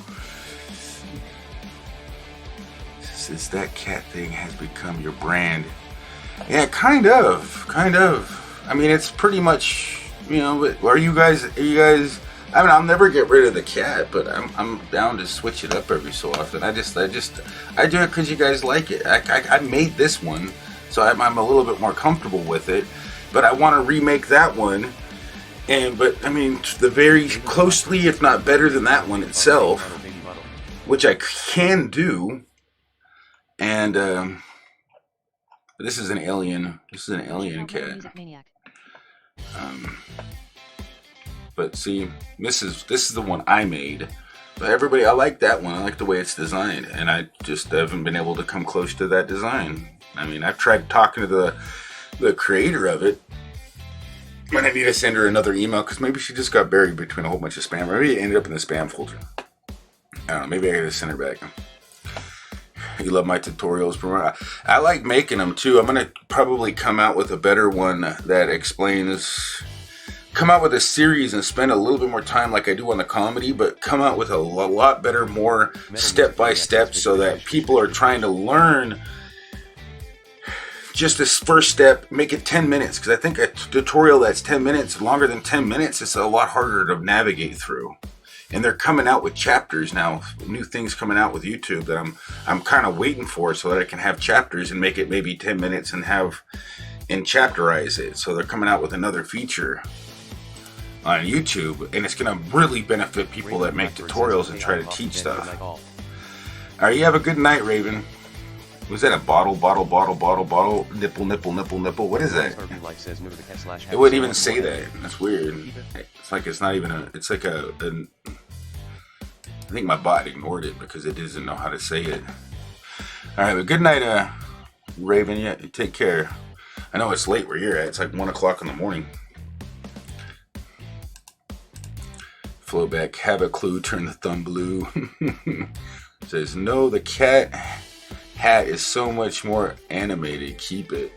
Since that cat thing has become your brand. Yeah, kind of. I mean, it's pretty much, but are you guys, I mean, I'll never get rid of the cat, but I'm down to switch it up every so often. I do it because you guys like it. I made this one, so I'm a little bit more comfortable with it, but I want to remake that one, but I mean, the very closely, if not better than that one itself, which I can do. And this is an alien. This is an alien cat. But see, this is the one I made. But everybody, I like that one. I like the way it's designed, and I just haven't been able to come close to that design. I mean, I've tried talking to the creator of it. But I need to send her another email because maybe she just got buried between a whole bunch of spam. Maybe it ended up in the spam folder. I don't know, maybe I gotta send her back. You love my tutorials, bro. I like making them too. I'm gonna probably come out with a better one that explains, come out with a series and spend a little bit more time like I do on the comedy, but come out with a lot better, more step-by-step, so that people are trying to learn just this first step, make it 10 minutes. Because I think a tutorial that's 10 minutes, longer than 10 minutes, is a lot harder to navigate through. And they're coming out with chapters now, new things coming out with YouTube that I'm kind of waiting for, so that I can have chapters and make it maybe 10 minutes and chapterize it. So they're coming out with another feature on YouTube, and it's going to really benefit people that make tutorials and try to teach stuff. All right, you have a good night, Raven. Was that a bottle, nipple? What is that? It wouldn't even say that. That's weird. It's like it's not even it's like I think my bot ignored it because it doesn't know how to say it. All right, but good night, Raven. Yeah, take care. I know it's late where you're at. It's like 1 o'clock in the morning. Flow back, have a clue, turn the thumb blue. Says, no, the cat hat is so much more animated. Keep it.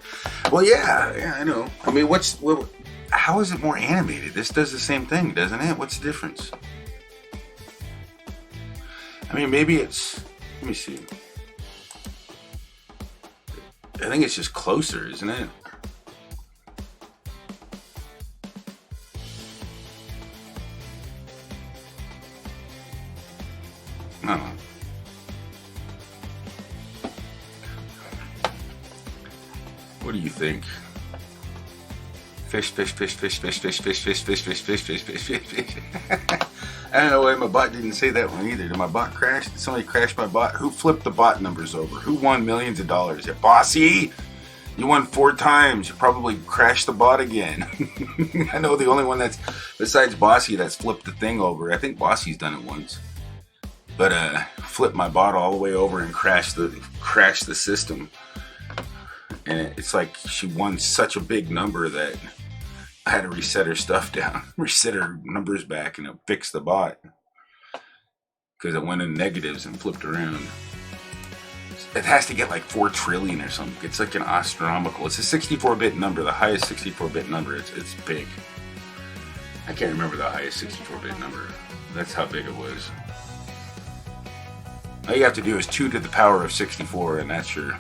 Well, yeah, I know. I mean, how is it more animated? This does the same thing, doesn't it? What's the difference? I mean, maybe it's, let me see. I think it's just closer, isn't it? I don't know. What do you think? Fish. I don't know why my bot didn't say that one either. Did my bot crash? Did somebody crash my bot? Who flipped the bot numbers over? Who won millions of dollars? Yeah, Bossy! You won 4 times. You probably crashed the bot again. I know the only one that's, besides Bossy, that's flipped the thing over. I think Bossy's done it once. But flipped my bot all the way over and crashed the system. And it's like she won such a big number that I had to reset her stuff down, reset her numbers back, and it fixed the bot because it went in negatives and flipped around. It has to get like 4 trillion or something. It's like an astronomical. It's a 64-bit number, the highest 64-bit number. It's big. I can't remember the highest 64-bit number. That's how big it was. All you have to do is 2 to the power of 64, and that's your.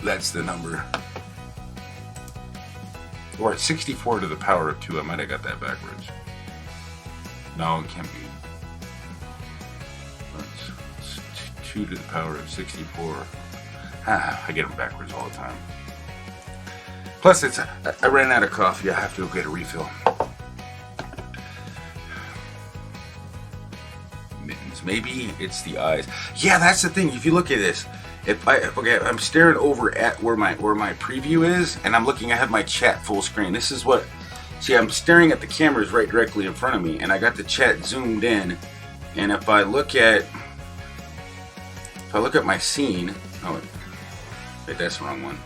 That's the number. Or it's 64 to the power of 2. I might have got that backwards. No, it can't be. It's 2 to the power of 64. I get them backwards all the time. Plus, I ran out of coffee. I have to go get a refill. Mittens. Maybe it's the eyes. Yeah, that's the thing. If you look at this. I'm staring over at where my preview is, and I'm looking. I have my chat full screen. This is what. See, I'm staring at the cameras right directly in front of me, and I got the chat zoomed in. And if I look at my scene, wait, that's the wrong one.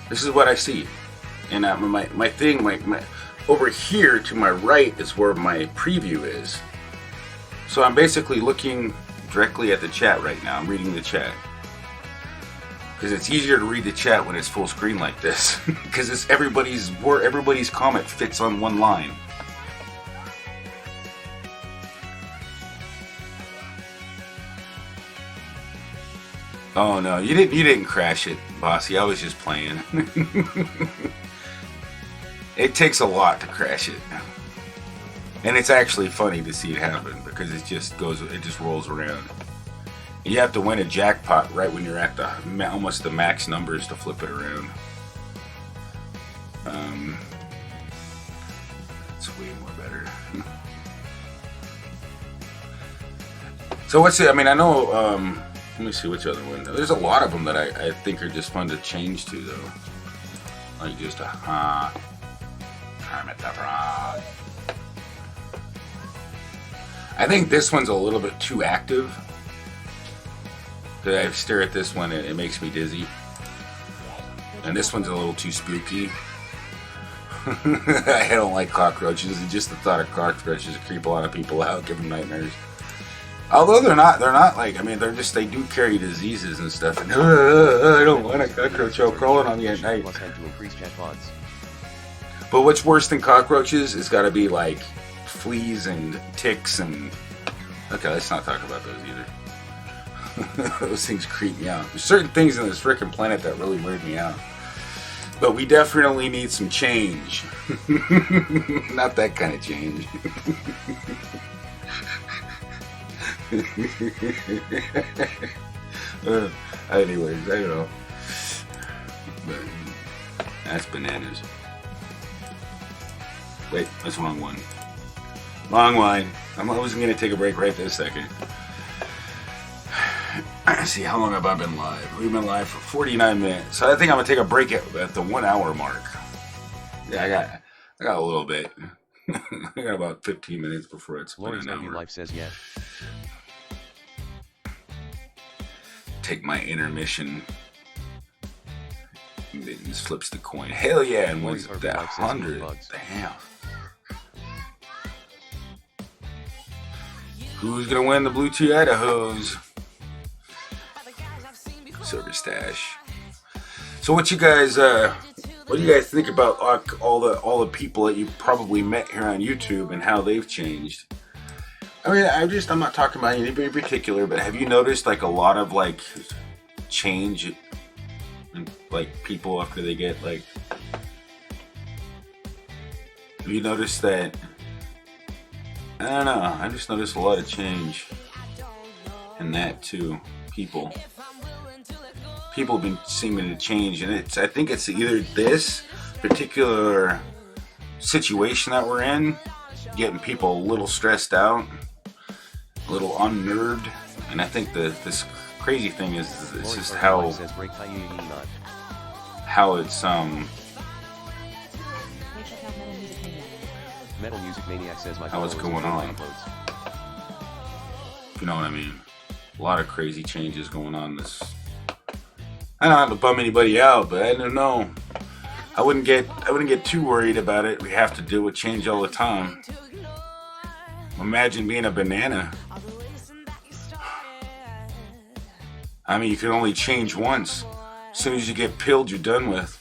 This is what I see, and my thing, over here to my right is where my preview is. So I'm basically looking directly at the chat right now. I'm reading the chat. Because it's easier to read the chat when it's full screen like this. Because it's everybody's comment fits on one line. Oh no, you didn't crash it, Bossy. I was just playing. It takes a lot to crash it. And it's actually funny to see it happen because it just rolls around. You have to win a jackpot right when you're at almost the max numbers to flip it around. It's way more better. So what's it? I mean, I know. Let me see which other one. There's a lot of them that I think are just fun to change to though. Like just Kermit the Frog. I think this one's a little bit too active. I stare at this one and it makes me dizzy. And this one's a little too spooky. I don't like cockroaches. Just the thought of cockroaches creep a lot of people out, give them nightmares. Although they're not like, I mean, they do carry diseases and stuff. And, I don't want a cockroach crawling on me at night. Plus tend to increase chat pods. But what's worse than cockroaches is got to be like fleas and ticks and. Okay, let's not talk about those either. Those things creep me out. There's certain things in this frickin' planet that really weird me out. But we definitely need some change. Not that kind of change. Anyways, I don't know. But that's bananas. Wait, that's the wrong one. Long line. I wasn't going to take a break right this second. See, how long have I been live? We've been live for 49 minutes. So I think I'm going to take a break at the 1 hour mark. Yeah, I got a little bit. I got about 15 minutes before it's Lori's an hour. Life says yeah. Take my intermission. Mittens flips the coin. Hell yeah, and wins that 100. Damn. Who's gonna win the Blue Chew Idahos? Silver Stash. So what do you guys think about all the people that you probably met here on YouTube and how they've changed? I mean, I'm not talking about anybody in particular, but have you noticed like a lot of like change in like people after they get like? Have you noticed that? I don't know. I just noticed a lot of change in that too. People have been seeming to change, and I think it's either this particular situation that we're in, getting people a little stressed out, a little unnerved, and I think this crazy thing is it's just how it's Wait, check out Metal Music Maniac. Metal Music Maniac says my How it's followers going enjoy on. my uploads. if you know what I mean. A lot of crazy changes going on this. I don't have to bum anybody out, but I don't know. I wouldn't get too worried about it. We have to deal with change all the time. Imagine being a banana. I mean, you can only change once. As soon as you get peeled, you're done with.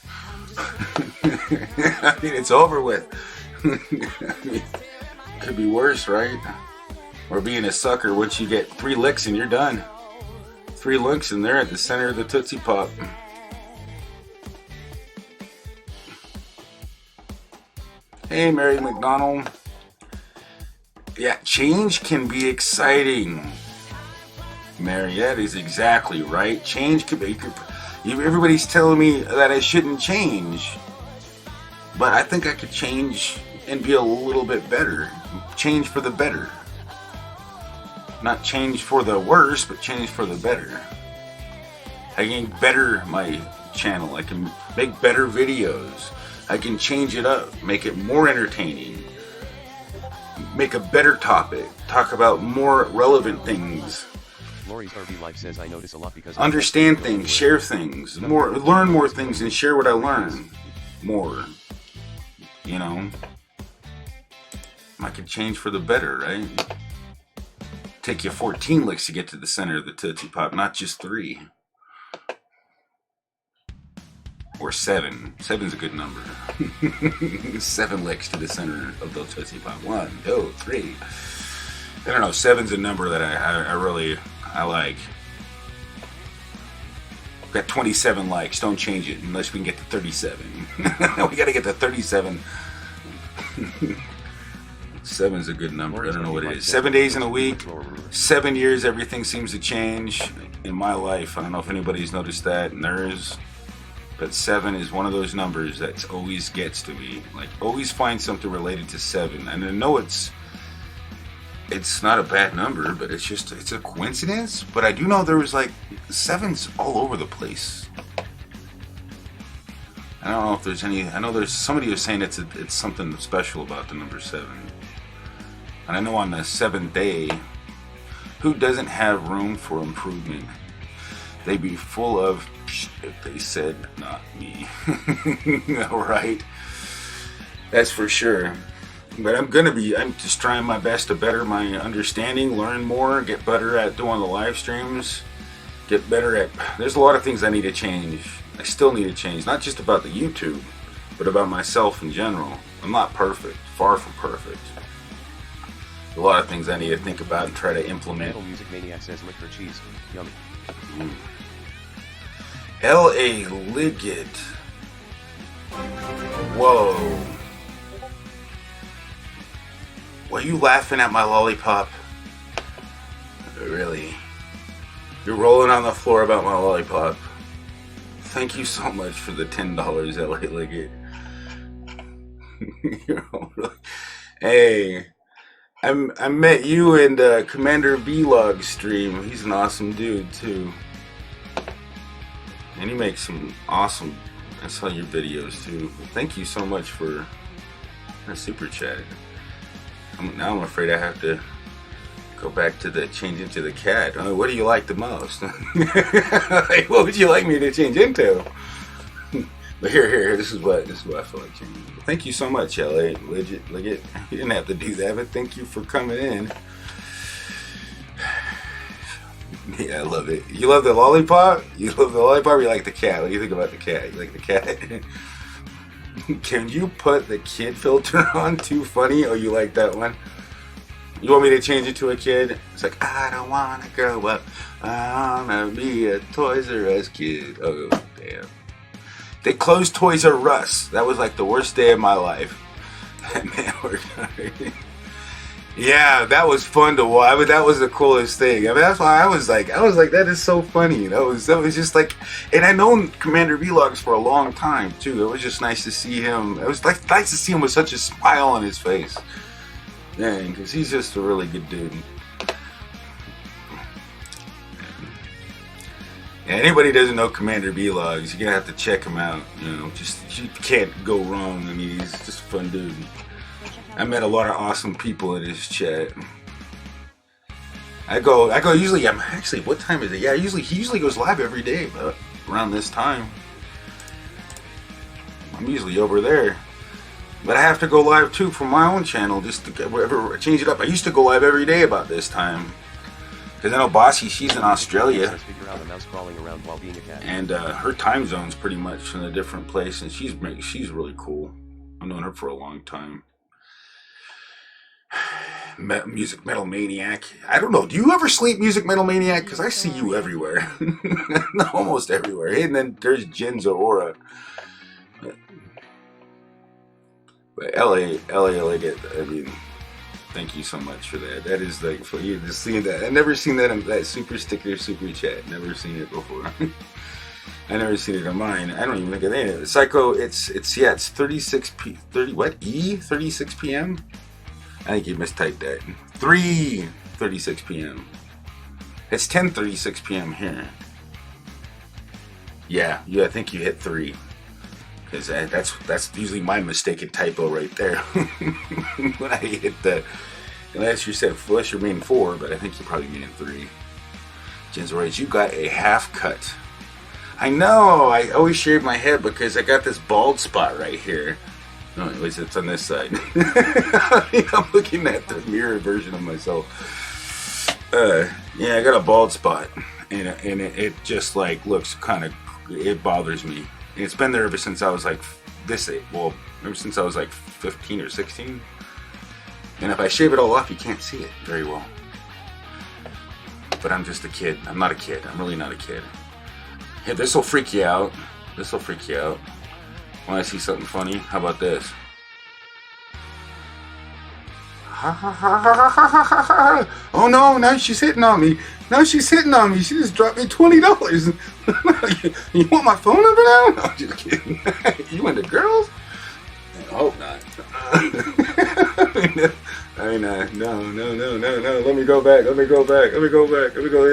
I mean, it's over with. I mean, could be worse, right? Or being a sucker, once you get 3 licks and you're done. 3 licks and they're at the center of the Tootsie Pop. Hey, Mary McDonald. Yeah, change can be exciting. Mary, that is exactly right. Change can be... Everybody's telling me that I shouldn't change. But I think I could change and be a little bit better. Change for the better. Not change for the worse, but change for the better. I can better my channel. I can make better videos. I can change it up, make it more entertaining. Make a better topic. Talk about more relevant things. Lori's RV Life says I notice a lot because Understand things, share things, learn more things, and share what I learn more. You know, I could change for the better, right? Take you 14 licks to get to the center of the Tootsie Pop, not just 3. Or 7. 7's a good number. 7 licks to the center of the Tootsie Pop. 1, 2, 3. I don't know, 7's a number that I really like. Got 27 likes. Don't change it unless we can get to 37. We gotta get to 37. 7's a good number. I don't know what it is. 7 days in a week. 7 years, everything seems to change in my life. I don't know if anybody's noticed that in theirs. But 7 is one of those numbers that always gets to me. Like, always find something related to 7. And I know it's not a bad number, but it's a coincidence. But I do know there was like 7's all over the place. I don't know if there's any. I know there's somebody who's saying it's something special about the number 7. And I know on the 7th day, who doesn't have room for improvement? They be full of shit, they said, not me. Alright? That's for sure. But I'm just trying my best to better my understanding, learn more, get better at doing the live streams, get better at, there's a lot of things I need to change. I still need to change, not just about the YouTube, but about myself in general. I'm not perfect, far from perfect. A lot of things I need to think about and try to implement. Metal Music Maniac says lick for cheese. Yummy. L.A. Liggett. Whoa. Were you laughing at my lollipop? Really? You're rolling on the floor about my lollipop. Thank you so much for the $10, L.A. Liggett. Hey, I met you in Commander Vlog stream. He's an awesome dude too. And he makes some awesome, I saw your videos too. Thank you so much for that super chat. Now I'm afraid I have to go back to the change into the cat. What do you like the most? Like, what would you like me to change into? But here, this is what I feel like changing. Thank you so much, LA Liggett. You didn't have to do that, but thank you for coming in. Yeah, I love it. You love the lollipop? You love the lollipop or you like the cat? What do you think about the cat? You like the cat? Can you put the kid filter on? Too funny? Oh, you like that one? You want me to change it to a kid? It's like, I don't want to grow up. I want to be a Toys R Us kid. Oh, damn. They closed Toys R Us. That was like the worst day of my life. Man, yeah, that was fun to watch. I mean, that was the coolest thing. I mean, that's why I was like, that is so funny. That was just like, and I known Commander Vlogs for a long time too. It was just nice to see him. It was like nice to see him with such a smile on his face. Dang, because he's just a really good dude. Yeah, anybody who doesn't know Commander Vlogs, you're gonna have to check him out. You know, you can't go wrong. I mean, he's just a fun dude. I met a lot of awesome people in his chat. I go usually, what time is it? Yeah, he usually goes live every day, but around this time. I'm usually over there. But I have to go live too from my own channel, just to change it up. I used to go live every day about this time. Because I know Bossy, she's in Australia. Figure out a mouse crawling around while being a cat. And her time zone's pretty much in a different place, and she's really cool. I've known her for a long time. Music Metal Maniac. I don't know. Do you ever sleep, Music Metal Maniac? Because I see you everywhere. Almost everywhere. And then there's Jinza Aura. But LA Liggett, I mean, thank you so much for that. That is like, for you just seeing that. I've never seen that in that super sticker, super chat. Never seen it before. I never seen it on mine. I don't even think of it. Psycho, it's 36 p.m. I think you mistyped that. 3:36 p.m. It's 10:36 p.m. here. Yeah, I think you hit 3. Because that's usually my mistaken typo right there. When I hit the, unless you said flush, you mean 4, but I think you probably mean 3. Jen's right. You got a half cut. I know. I always shave my head because I got this bald spot right here. No, at least it's on this side. I'm looking at the mirror version of myself. Yeah, I got a bald spot, and it just like looks kind of. It bothers me. And it's been there ever since I was like ever since I was like 15 or 16. And if I shave it all off, you can't see it very well. But I'm just a kid. I'm not a kid. I'm really not a kid. Hey, this will freak you out. Want to see something funny? How about this? Oh no, now she's hitting on me. She just dropped me $20. You want my phone number now? No, I'm just kidding. You into girls? I hope not. No. Let me go back. Let me go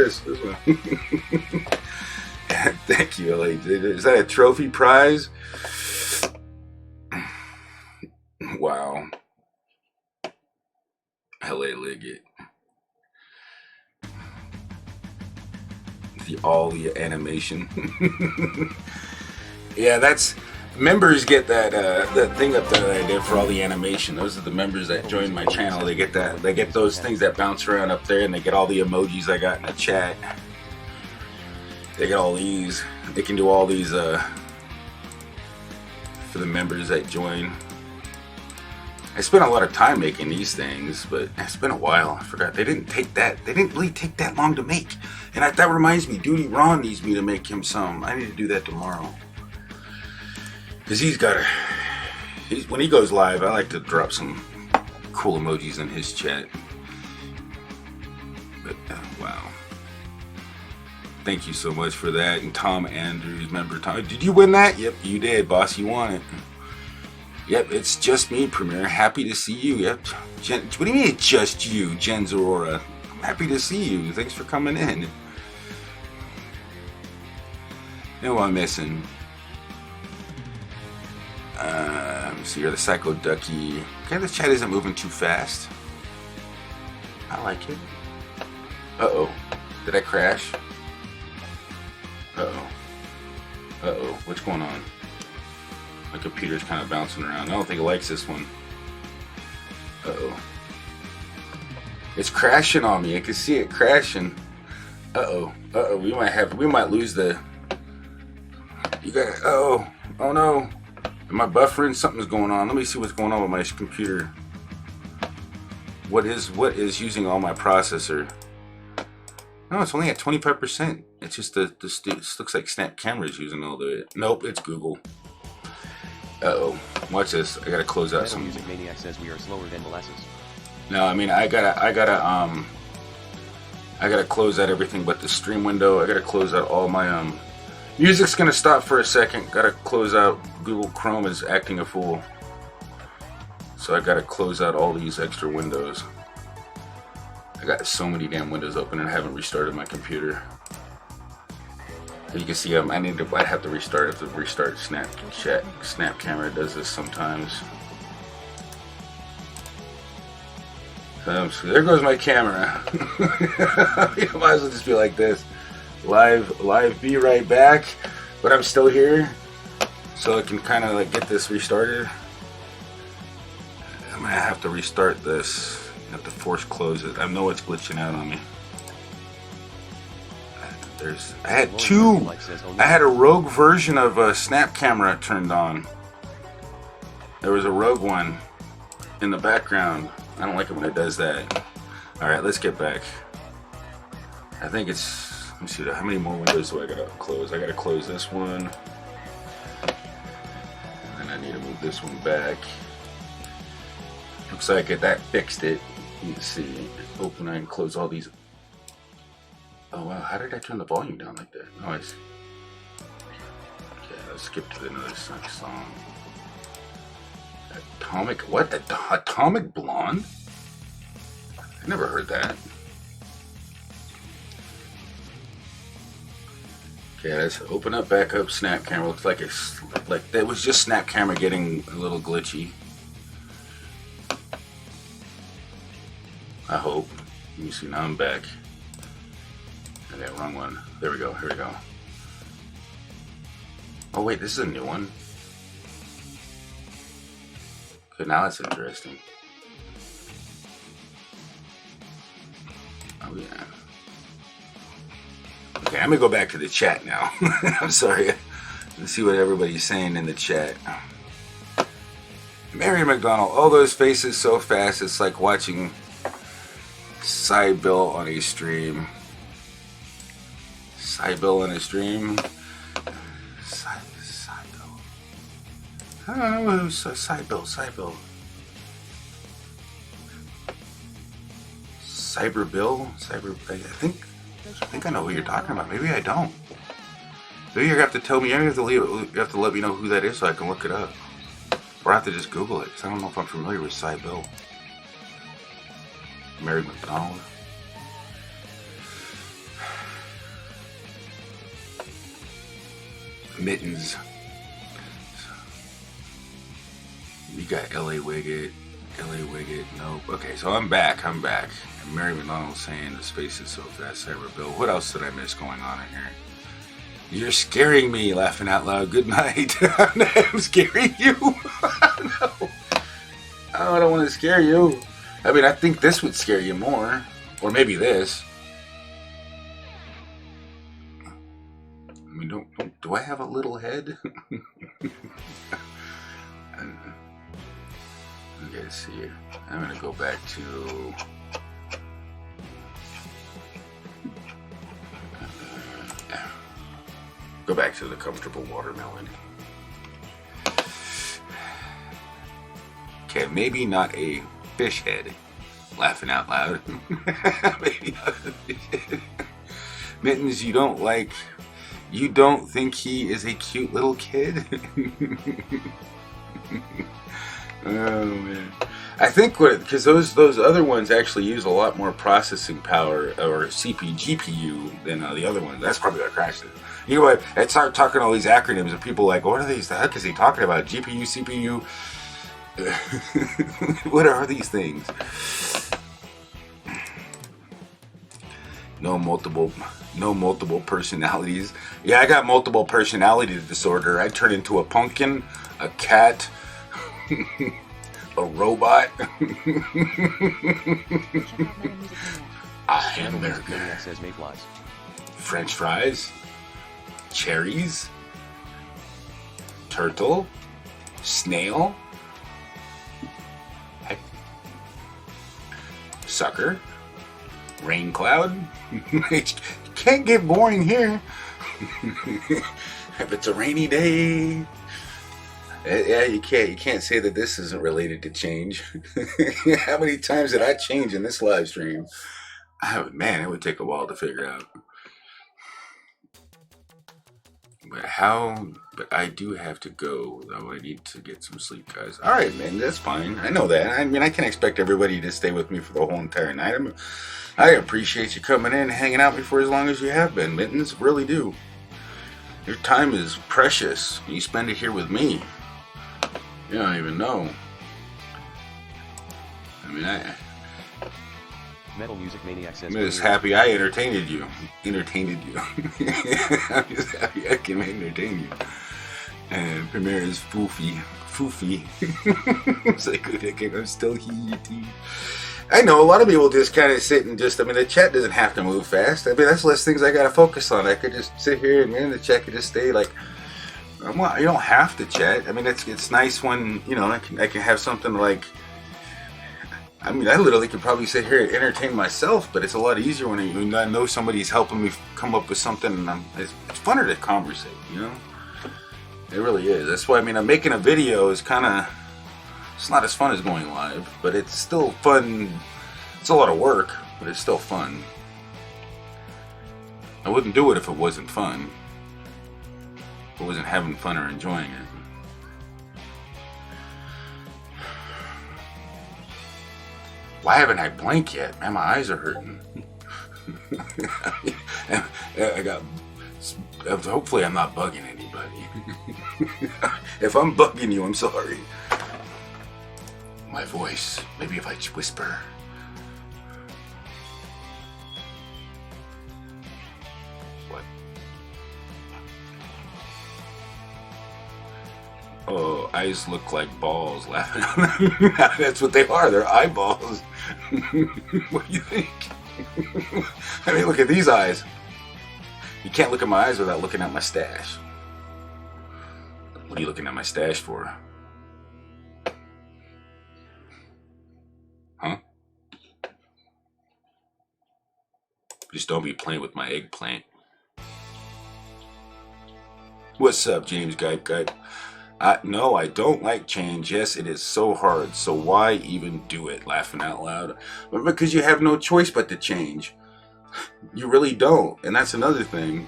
this one. Thank you, LA. Is that a trophy prize? Wow. LA Liggett. All the animation. Yeah, that's members get that thing up there that I did for all the animation. Those are the members that join my channel. They get that. They get those things that bounce around up there, and they get all the emojis I got in the chat. They get all these. They can do all these for the members that join. I spent a lot of time making these things, but it's been a while. I forgot they didn't take that. They didn't really take that long to make. And that reminds me, Duty Ron needs me to make him some. I need to do that tomorrow. Cause when he goes live, I like to drop some cool emojis in his chat. But wow, thank you so much for that. And Tom Andrews, remember Tom? Did you win that? Yep, you did, boss. You won it. Yep, it's just me, Premier. Happy to see you. Yep. Jen, what do you mean it's just you, Jen Zorora? I'm happy to see you. Thanks for coming in. No, I'm missing. So you're the Psycho Ducky. Okay, this chat isn't moving too fast. I like it. Uh-oh. Did I crash? Uh-oh. Uh-oh. What's going on? My computer's kind of bouncing around. I don't think it likes this one. Uh-oh. It's crashing on me. I can see it crashing. Uh-oh. Uh-oh. We might lose the... You got... Uh-oh. Oh, no. Am I buffering? Something's going on. Let me see what's going on with my computer. What is using all my processor? No, it's only at 25%. It's just this looks like Snap Camera is using all the... Nope, it's Google. Uh-oh. Watch this. I gotta close out some... Music Maniac says we are slower than molasses. No, I mean, I gotta close out everything but the stream window. I gotta close out all my, music's gonna stop for a second. Gotta close out. Google Chrome is acting a fool. So I gotta close out all these extra windows. I got so many damn windows open and I haven't restarted my computer. You can see I have to restart. I have to restart Snapchat. Snap Camera does this sometimes. So there goes my camera. You might as well just be like this. Live, be right back. But I'm still here, so I can kind of like get this restarted. I'm gonna have to restart this. I have to force close it. I know it's glitching out on me. I had a rogue version of Snap Camera turned on. There was a rogue one in the background. I don't like it when it does that. Alright, let's get back. I think it's... Let me see, how many more windows do I gotta close? I gotta close this one. And then I need to move this one back. Looks like that fixed it. You can see. Open and close all these. Oh wow, how did I turn the volume down like that? Oh, I see. Okay, let's skip to another song. Atomic, what? Atomic Blonde? I never heard that. Okay, let's open up, back up Snap Camera. Looks like it's like that was just Snap Camera getting a little glitchy. I hope. Let me see, now I'm back. Okay, wrong one. There we go, here we go. Oh wait, this is a new one. Okay, now that's interesting. Oh yeah. Okay, I'm gonna go back to the chat now. I'm sorry. Let's see what everybody's saying in the chat. Mary McDonald, all those faces so fast, it's like watching Cybill on a stream. Cybill on a stream. Cybill. I don't know who's Cybill. Cyberbill? I think I know who you're talking about. Maybe I don't. Maybe you have to tell me. You have to let me know who that is so I can look it up. Or I have to just Google it, because I don't know if I'm familiar with Cybill. Mary McDonald. Mittens. You got LA Wiggett. Nope. Okay, so I'm back. And Mary McDonald saying the space is so fast. Cyberbill. What else did I miss going on in here? You're scaring me, laughing out loud. Good night. I'm scaring you. No. Oh, I don't want to scare you. I mean, I think this would scare you more. Or maybe this. I mean, do I have a little head? Let's see. I'm going to go back to... Go back to the comfortable watermelon. Okay, maybe not a fish head. Laughing out loud. Maybe not a fish head. Mittens, you don't think he is a cute little kid? Oh man. I think because those other ones actually use a lot more processing power or GPU than the other ones. That's probably what crashed it. You know what? I start talking all these acronyms and people are like, what are these? The heck is he talking about? GPU, CPU? What are these things? No multiple personalities. Yeah, I got multiple personality disorder. I turn into a pumpkin, a cat, a robot. Check out Meta Music Maniac. A Metal Music hamburger. Maniac says Mayflies. French fries. Cherries. Turtle. Snail. Sucker. Rain cloud. It can't get boring here. If it's a rainy day. Yeah, you can't say that this isn't related to change. How many times did I change in this live stream? Man, it would take a while to figure out. But I do have to go, though. I need to get some sleep, guys. All right, man, that's fine. I know that. I mean, I can't expect everybody to stay with me for the whole entire night. I appreciate you coming in and hanging out with me for as long as you have been, Mittens. Really do. Your time is precious. You spend it here with me. You don't even know. I mean, Metal Music Maniac says I'm just happy I entertained you. I'm just happy I can entertain you. And Premiere is foofy. It's like, I'm still here. I know a lot of people just kind of sit and the chat doesn't have to move fast. I mean, that's less things I gotta focus on. I could just sit here and the chat could just stay like. You don't have to chat. I mean, it's nice when I can have something like. I mean, I literally could probably sit here and entertain myself, but it's a lot easier when I know somebody's helping me come up with something, and it's funner to conversate. It really is. That's why I'm making a video is kind of. It's not as fun as going live, but it's still fun. It's a lot of work, but it's still fun. I wouldn't do it if it wasn't fun. If I wasn't having fun or enjoying it. Why haven't I blinked yet? Man, my eyes are hurting. Hopefully I'm not bugging anybody. If I'm bugging you, I'm sorry. My voice. Maybe if I whisper. What? Oh, eyes look like balls. Laughing. That's what they are. They're eyeballs. What do you think? I mean, look at these eyes. You can't look at my eyes without looking at my stash. What are you looking at my stash for? Huh? Just don't be playing with my eggplant. What's up, James Guy? No, I don't like change. Yes, it is so hard. So why even do it? Laughing out loud. But because you have no choice but to change. You really don't. And that's another thing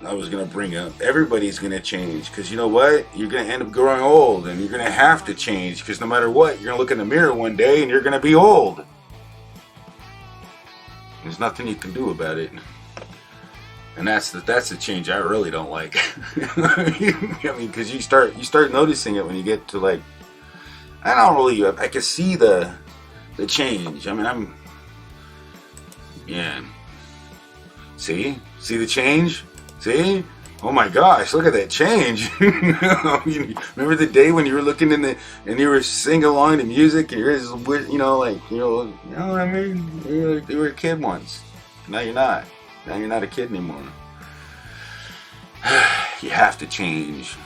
I was going to bring up. Everybody's going to change. Because you know what? You're going to end up growing old. And you're going to have to change. Because no matter what, you're going to look in the mirror one day and you're going to be old. There's nothing you can do about it. And that's the change I really don't like. I mean, because you start noticing it when you get to like, I can see the change. I mean, yeah. See the change? See? Oh my gosh, look at that change. I mean, remember the day when you were looking in the, and you were singing along to music and you're just, you know, like, you know what I mean? You were a kid once. Now you're not. Now you're not a kid anymore. You have to change.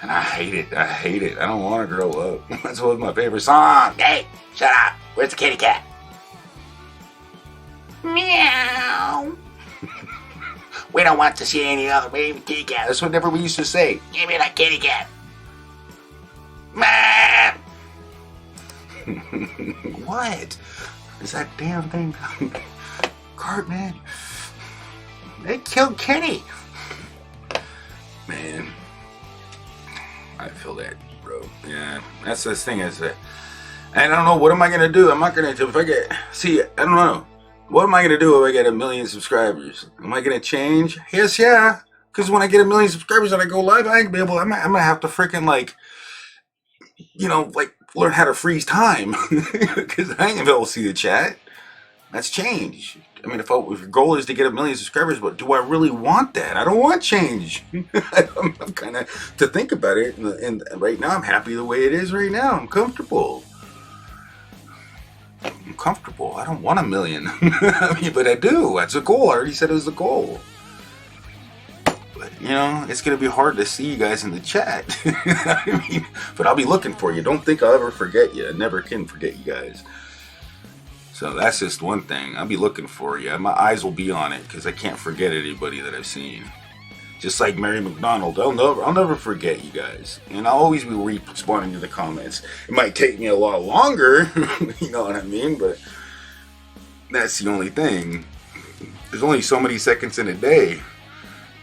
And I hate it. I hate it. I don't want to grow up. That's what was my favorite song. Hey, shut up. Where's the kitty cat? Meow. We don't want to see any other baby kitty cat. That's whatever we used to say. Give me that kitty cat. Man. What? Is that damn thing? Cartman. They killed Kenny. Man. I feel that, bro. Yeah. That's the thing is that. And I don't know, what am I going to do? I'm not going to, if I get, see, I don't know. What am I going to do if I get 1 million subscribers? Am I going to change? Yes, yeah. Because when I get 1 million subscribers and I go live, I ain't be able, I'm going to have to freaking, like, you know, like, learn how to freeze time. Because I ain't going to be able to see the chat. That's change. I mean, if your goal is to get 1 million subscribers, but do I really want that? I don't want change. I'm kind of, to think about it, and right now I'm happy the way it is right now. I'm comfortable. I'm comfortable. I don't want 1 million. I mean, but I do. That's a goal. I already said it was a goal. But, you know, it's going to be hard to see you guys in the chat. I mean, but I'll be looking for you. Don't think I'll ever forget you. I never can forget you guys. So that's just one thing. I'll be looking for you. My eyes will be on it because I can't forget anybody that I've seen. Just like Mary McDonald, I'll never forget you guys. And I'll always be responding to the comments. It might take me a lot longer, you know what I mean? But that's the only thing. There's only so many seconds in a day.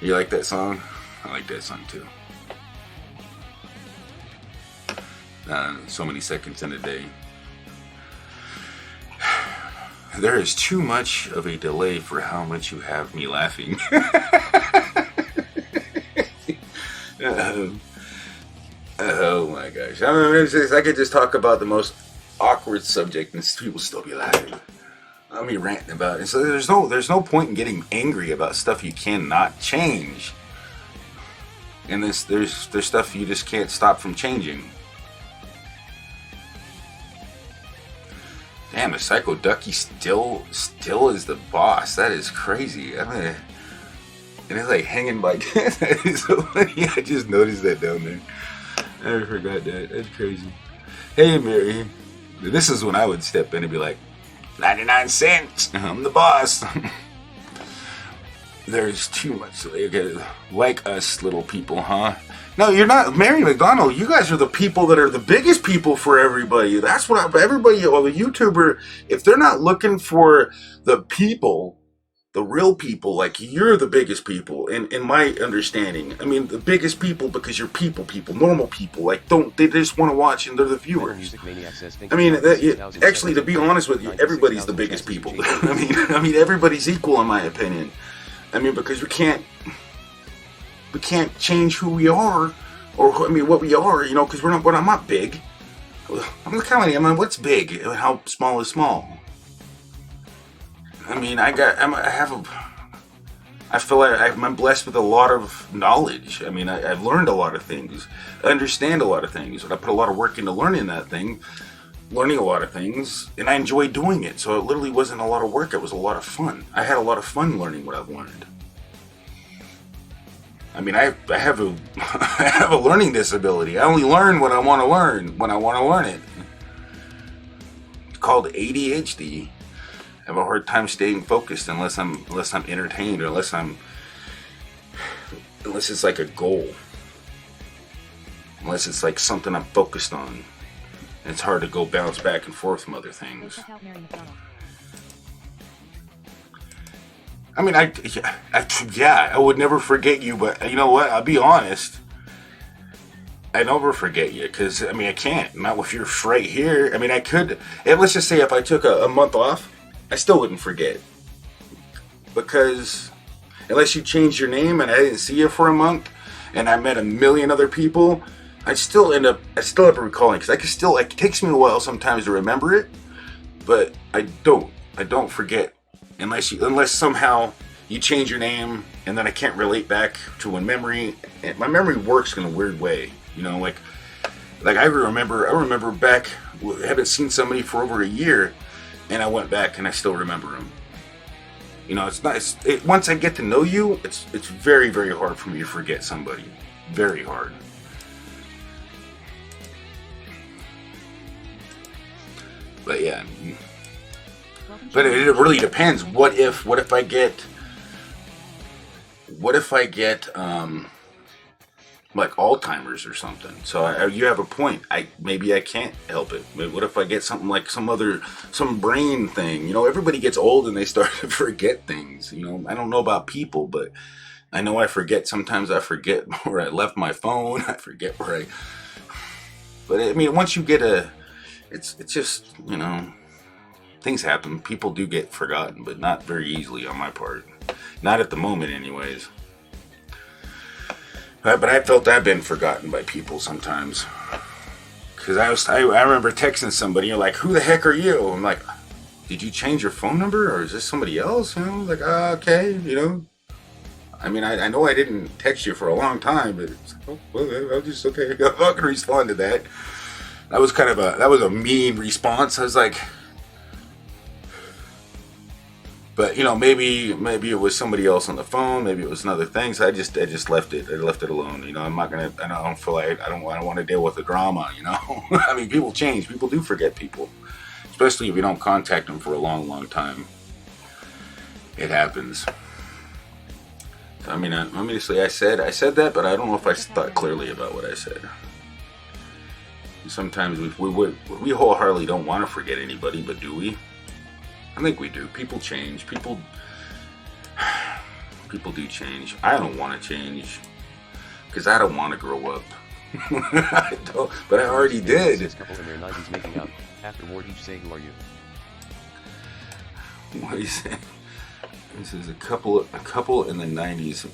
You like that song? I like that song too. So many seconds in a day. There is too much of a delay for how much you have me laughing. Oh my gosh. I mean, I could just talk about the most awkward subject and people still be laughing. I'll be ranting about it. So there's no point in getting angry about stuff you cannot change. And there's stuff you just can't stop from changing. Damn, the Psycho Ducky still is the boss. That is crazy. I mean, and it's like hanging by. That is so funny. I just noticed that down there. I forgot that. That's crazy. Hey, Mary. This is when I would step in and be like, 99 cents. I'm the boss. There's too much. Like us little people, huh? No, you're not. Mary McDonald, you guys are the people that are the biggest people for everybody. That's what everybody, well, the YouTuber, if they're not looking for the people, the real people, like you're the biggest people in my understanding. I mean, the biggest people because you're people, normal people. Like, they just want to watch and they're the viewers. I mean, actually, to be honest with you, everybody's the biggest people. I mean, everybody's equal in my opinion. I mean, because we can't change who we are, or I mean, what we are, you know, because I'm not big. I'm kind of, I mean, what's big? How small is small? I mean, I feel like I'm blessed with a lot of knowledge. I mean, I've learned a lot of things. I understand a lot of things. And I put a lot of work into learning a lot of things, and I enjoy doing it. So it literally wasn't a lot of work. It was a lot of fun. I had a lot of fun learning what I've learned. I mean, I have a learning disability. I only learn what I want to learn when I want to learn it. It's called ADHD. I have a hard time staying focused unless I'm entertained, or unless it's like a goal. Unless it's like something I'm focused on. And it's hard to go bounce back and forth from other things. I mean, I would never forget you, but you know what? I'll be honest. I never forget you, because, I mean, I can't. Not if you're right here. I mean, I could. Let's just say if I took a month off, I still wouldn't forget. Because unless you changed your name and I didn't see you for a month, and I met 1 million other people, I still end up recalling, because it takes me a while sometimes to remember it, but I don't forget unless somehow you change your name and then I can't relate back to when my memory works in a weird way, you know, like I remember back, I haven't seen somebody for over a year, and I went back and I still remember them. You know, once I get to know you, it's very, very hard for me to forget somebody. Very hard. But yeah. But it really depends. What if I get like Alzheimer's or something? So you have a point. Maybe I can't help it. But what if I get something like some brain thing? You know, everybody gets old and they start to forget things. You know, I don't know about people, but I know I forget. Sometimes I forget where I left my phone. I forget where But I mean, once you get it's just, you know, things happen. People do get forgotten, but not very easily on my part. Not at the moment, anyways. But I felt I've been forgotten by people sometimes. Because I remember texting somebody, you're like, who the heck are you? I'm like, did you change your phone number? Or is this somebody else? You know, like, okay, you know. I mean, I know I didn't text you for a long time, but it's, oh, well, I'll just, okay, I can respond to that. That was a mean response. I was like, but you know, maybe it was somebody else on the phone. Maybe it was another thing. So I just left it. I left it alone. You know, I don't feel like I don't want to deal with the drama. You know, I mean, people change. People do forget people, especially if you don't contact them for a long, long time. It happens. I mean, obviously, I said that, but I don't know if I thought clearly about what I said. Sometimes we wholeheartedly don't want to forget anybody, but do we? I think we do. People change. People do change. I don't want to change because I don't want to grow up. I don't, but I already did. This couple in their 90s making out. Afterward, each say, "Who are you?" What do you say? This is a couple in the 90s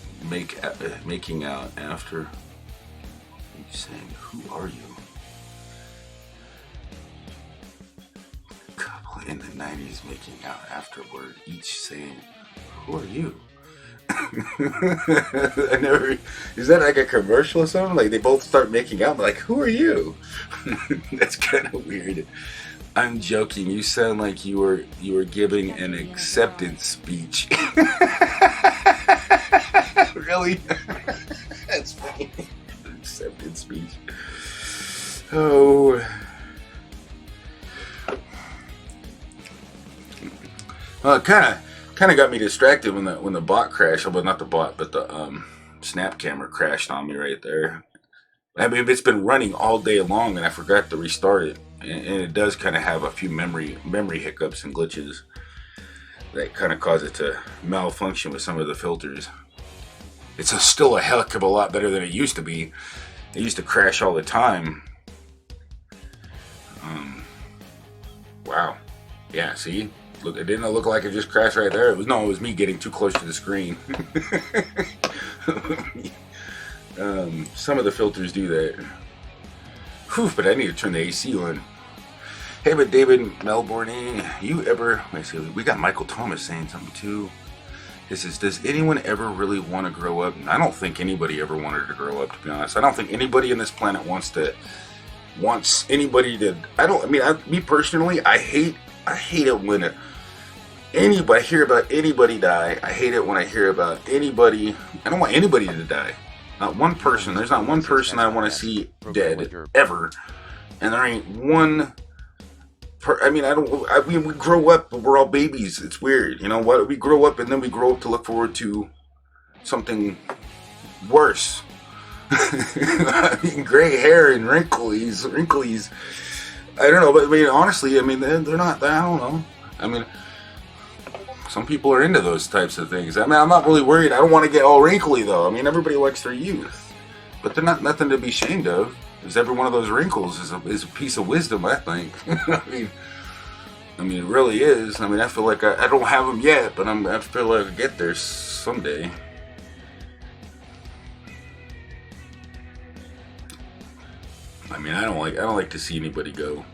making out after. Each saying, "Who are you?" In the 90s making out afterward, each saying, "Who are you?" Is that like a commercial or something? Like they both start making out, like, "Who are you?" That's kind of weird. I'm joking. You sound like you were giving an acceptance speech. Really? That's funny. Acceptance speech. Oh. Well, it kind of got me distracted when the bot crashed. Well, not the bot, but the snap camera crashed on me right there. I mean, it's been running all day long, and I forgot to restart it, and it does kind of have a few memory hiccups and glitches that kind of cause it to malfunction with some of the filters. It's still a heck of a lot better than it used to be. It used to crash all the time. Wow. Yeah. See. Look, it didn't look like it just crashed right there. It was me getting too close to the screen. Some of the filters do that. Whew, but I need to turn the AC on. Hey, but David Melbourne, we got Michael Thomas saying something too. This is, does anyone ever really want to grow up? I don't think anybody ever wanted to grow up, to be honest. I don't think anybody on this planet wants anybody to, me personally, I hate it when I hear about anybody die. I hate it when I hear about anybody. I don't want anybody to die. Not one person. There's not one person I want to see dead ever. And there ain't one. We grow up, but we're all babies. It's weird, you know what? We grow up and then we grow up to look forward to something worse. I mean, gray hair and wrinkles. I don't know, but I mean, honestly, I mean, they're not. I don't know. I mean, some people are into those types of things. I mean, I'm not really worried. I don't want to get all wrinkly though. I mean, everybody likes their youth, but they're not nothing to be ashamed of. Because every one of those wrinkles is a piece of wisdom, I think. I mean, it really is. I mean, I feel like I don't have them yet, but I feel like I'll get there someday. I mean, I don't like to see anybody go,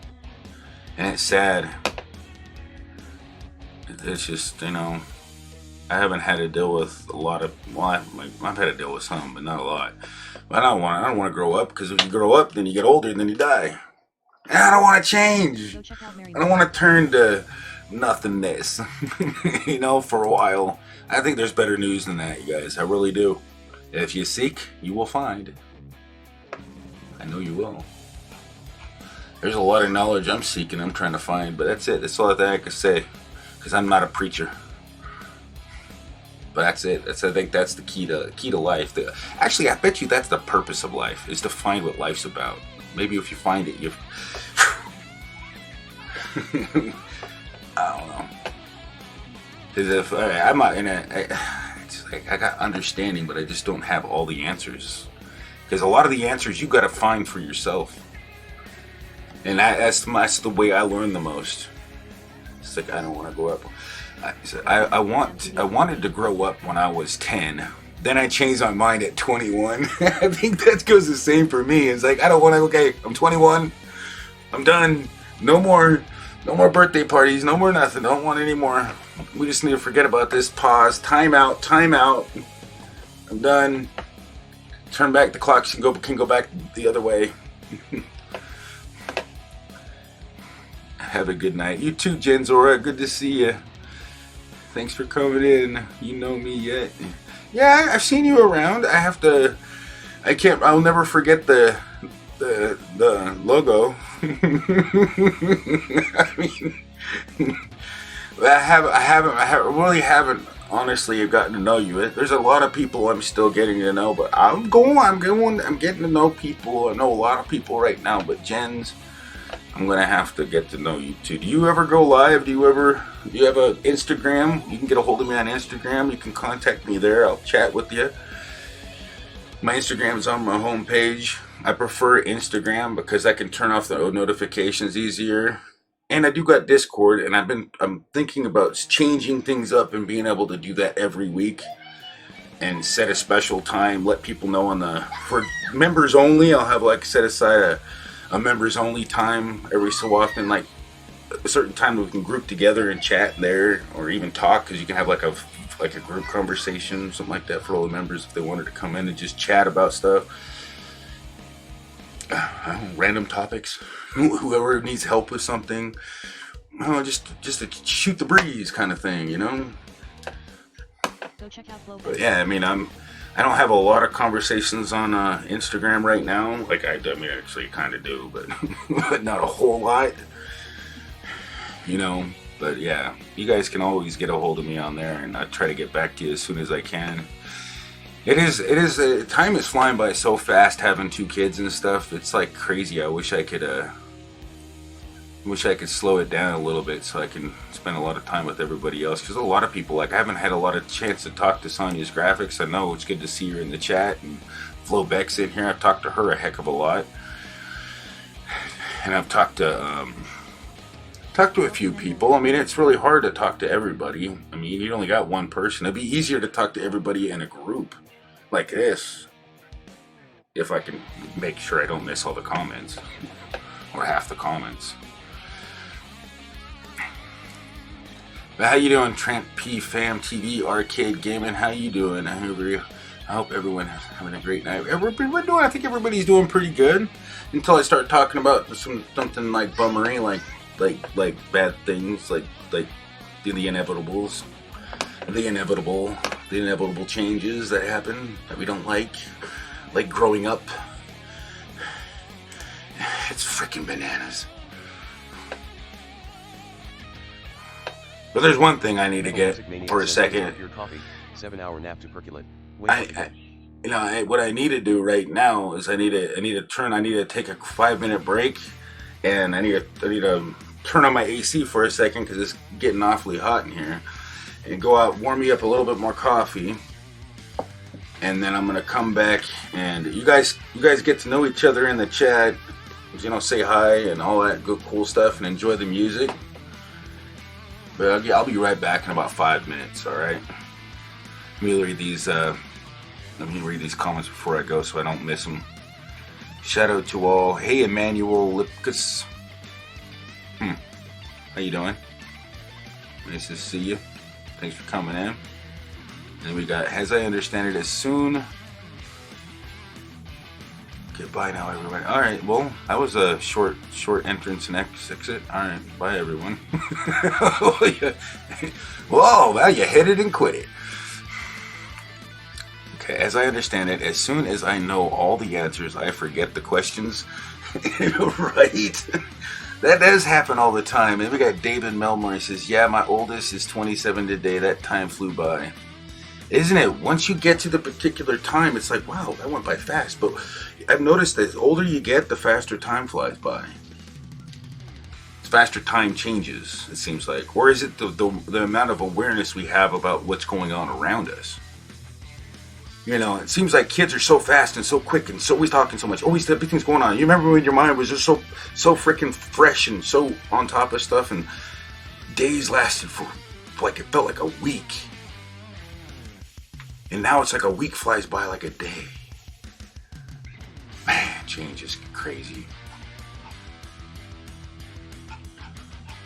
and it's sad. It's just, you know, I haven't had to deal with a lot of. Well, I've had to deal with some, but not a lot. But I don't want to grow up, because if you grow up, then you get older, and then you die. And I don't want to change. Go check out Mary I don't want to turn to nothingness, for a while. I think there's better news than that, you guys. I really do. If you seek, you will find. I know you will. There's a lot of knowledge I'm seeking, I'm trying to find, but that's it. That's all that I can say, because I'm not a preacher. But that's it. I think that's the key to life. Actually, I bet you that's the purpose of life, is to find what life's about. Maybe if you find it, I don't know. Because if I'm not in it's like I got understanding, but I just don't have all the answers. Because a lot of the answers you got to find for yourself, and that's the way I learn the most. It's like I don't want to grow up. I wanted to grow up when I was 10. Then I changed my mind at 21. I think that goes the same for me. It's like I don't want to. Okay, I'm 21. I'm done. No more birthday parties. No more nothing. Don't want any more. We just need to forget about this. Pause. Time out. Time out. I'm done. Turn back the clocks and can go back the other way. Have a good night. You too, Jenzora. Good to see you. Thanks for coming in. You know me yet? Yeah, I've seen you around. I'll never forget the logo. I really haven't honestly gotten to know you. There's a lot of people I'm still getting to know, but I'm getting to know people. I know a lot of people right now, but Jens, I'm gonna have to get to know you too. Do you ever go live? Do you have an Instagram? You can get a hold of me on Instagram. You can contact me there. I'll chat with you. My Instagram is on my homepage. I prefer Instagram because I can turn off the notifications easier. And I do got Discord, and I'm thinking about changing things up and being able to do that every week and set a special time. Let people know for members only. I'll have set aside a members only time every so often, like a certain time we can group together and chat there, or even talk, because you can have like a group conversation, something like that, for all the members if they wanted to come in and just chat about stuff. Random topics. Whoever needs help with something, just to shoot the breeze kind of thing, Go check out Flow. But yeah, I don't have a lot of conversations on Instagram right now. Actually kind of do, but but not a whole lot. But yeah, you guys can always get a hold of me on there, and I try to get back to you as soon as I can. It is. Time is flying by so fast having 2 kids and stuff. It's like crazy. I wish I could slow it down a little bit so I can spend a lot of time with everybody else. Because a lot of people, I haven't had a lot of chance to talk to Sonia's Graphics. I know it's good to see her in the chat, and Flo Beck's in here. I've talked to her a heck of a lot, and I've talked to a few people. It's really hard to talk to everybody. You only got one person. It'd be easier to talk to everybody in a group like this, if I can make sure I don't miss all the comments, or half the comments. But how you doing, Trent P Fam TV Arcade Gaming? How you doing? I hope everyone is having a great night. I think everybody's doing pretty good, until I start talking about something like bummery, like bad things, like the inevitables, the inevitable changes that happen that we don't like growing up. It's freaking bananas. But there's one thing I need to get for a second. Your coffee, 7-hour nap to percolate. What I need to do right now is I need to take a 5-minute break, and I need to turn on my AC for a second, because it's getting awfully hot in here, and go out, warm me up a little bit more coffee, and then I'm gonna come back, and you guys get to know each other in the chat, say hi and all that good cool stuff, and enjoy the music. But I'll be right back in about 5 minutes. All right. Let me read these comments before I go, so I don't miss them. Shout out to all. Hey, Emmanuel Lipkus. How you doing? Nice to see you. Thanks for coming in. And we got, as I understand it, as soon. Okay, bye now, everybody. All right, well, that was a short entrance and exit. All right, bye, everyone. Whoa, well, you hit it and quit it. Okay, as I understand it, as soon as I know all the answers, I forget the questions. Right? That does happen all the time. And we got David Melmore. He says, yeah, my oldest is 27 today. That time flew by. Isn't it? Once you get to the particular time, it's like, wow, that went by fast. But I've noticed that the older you get, the faster time flies by. Faster time changes, it seems like. Or is it the amount of awareness we have about what's going on around us? You know, it seems like kids are so fast and so quick and so always talking so much. Always everything's going on. You remember when your mind was just so freaking fresh and so on top of stuff, and days lasted for, like, it felt like a week. And now it's like a week flies by like a day. Man, change is crazy.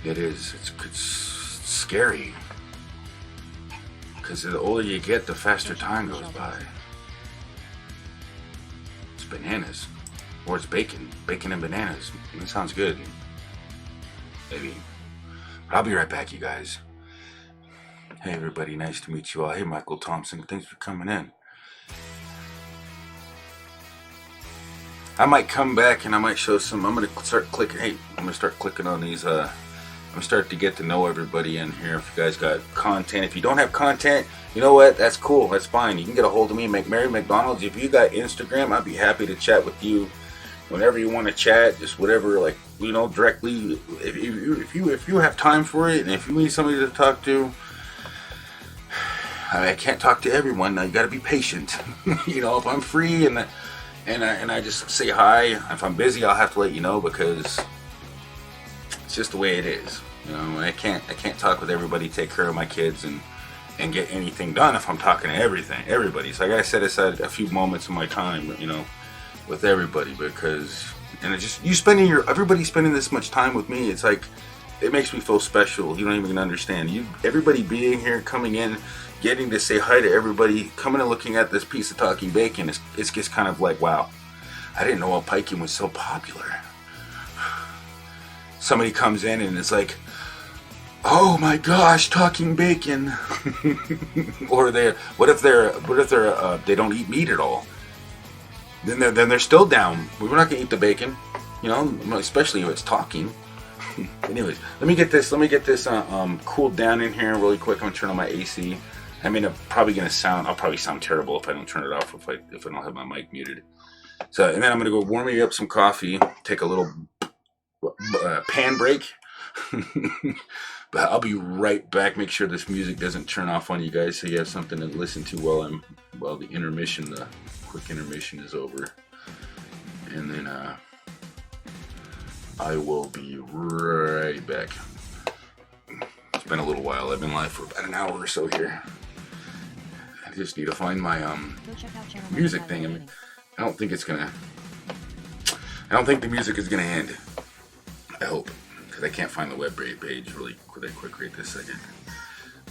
It is. It's scary. Because the older you get, the faster time goes by. It's bananas. Or it's bacon. Bacon and bananas. That sounds good. Maybe. But I'll be right back, you guys. Hey everybody, nice to meet you all. Hey Michael Thompson, thanks for coming in. I might come back and I might show some. I'm gonna start clicking. Hey, I'm gonna start clicking on these. I'm gonna start to get to know everybody in here. If you guys got content, if you don't have content, you know what? That's cool. That's fine. You can get a hold of me, Mary McDonald's. If you got Instagram, I'd be happy to chat with you whenever you want to chat. Just whatever, like, you know, directly. If you have time for it, and if you need somebody to talk to. I can't talk to everyone. Now you got to be patient. You know, if I'm free and I just say hi. If I'm busy, I'll have to let you know, because it's just the way it is. You know, I can't talk with everybody, take care of my kids, and get anything done if I'm talking to everybody. So I gotta set aside a few moments of my time, you know, with everybody, because everybody spending this much time with me. It's like, it makes me feel special. You don't even understand. Everybody being here, coming in, getting to say hi to everybody, coming and looking at this piece of talking bacon, it's just kind of like, wow, I didn't know Alpaikin was so popular. Somebody comes in and it's like, oh my gosh, talking bacon. Or what if they don't eat meat at all? Then they're still down. We're not gonna eat the bacon, you know, especially if it's talking. Anyways, let me get this cooled down in here really quick. I'm gonna turn on my AC. I mean, I'll probably sound terrible if I don't turn it off, if I don't have my mic muted. So, and then I'm gonna go warm me up some coffee, take a little pan break. But I'll be right back. Make sure this music doesn't turn off on you guys, so you have something to listen to while the quick intermission is over. And then I will be right back. It's been a little while. I've been live for about an hour or so here. I just need to find my music thing. I mean, I don't think the music is gonna end. I hope, because I can't find the web page really quick right this second.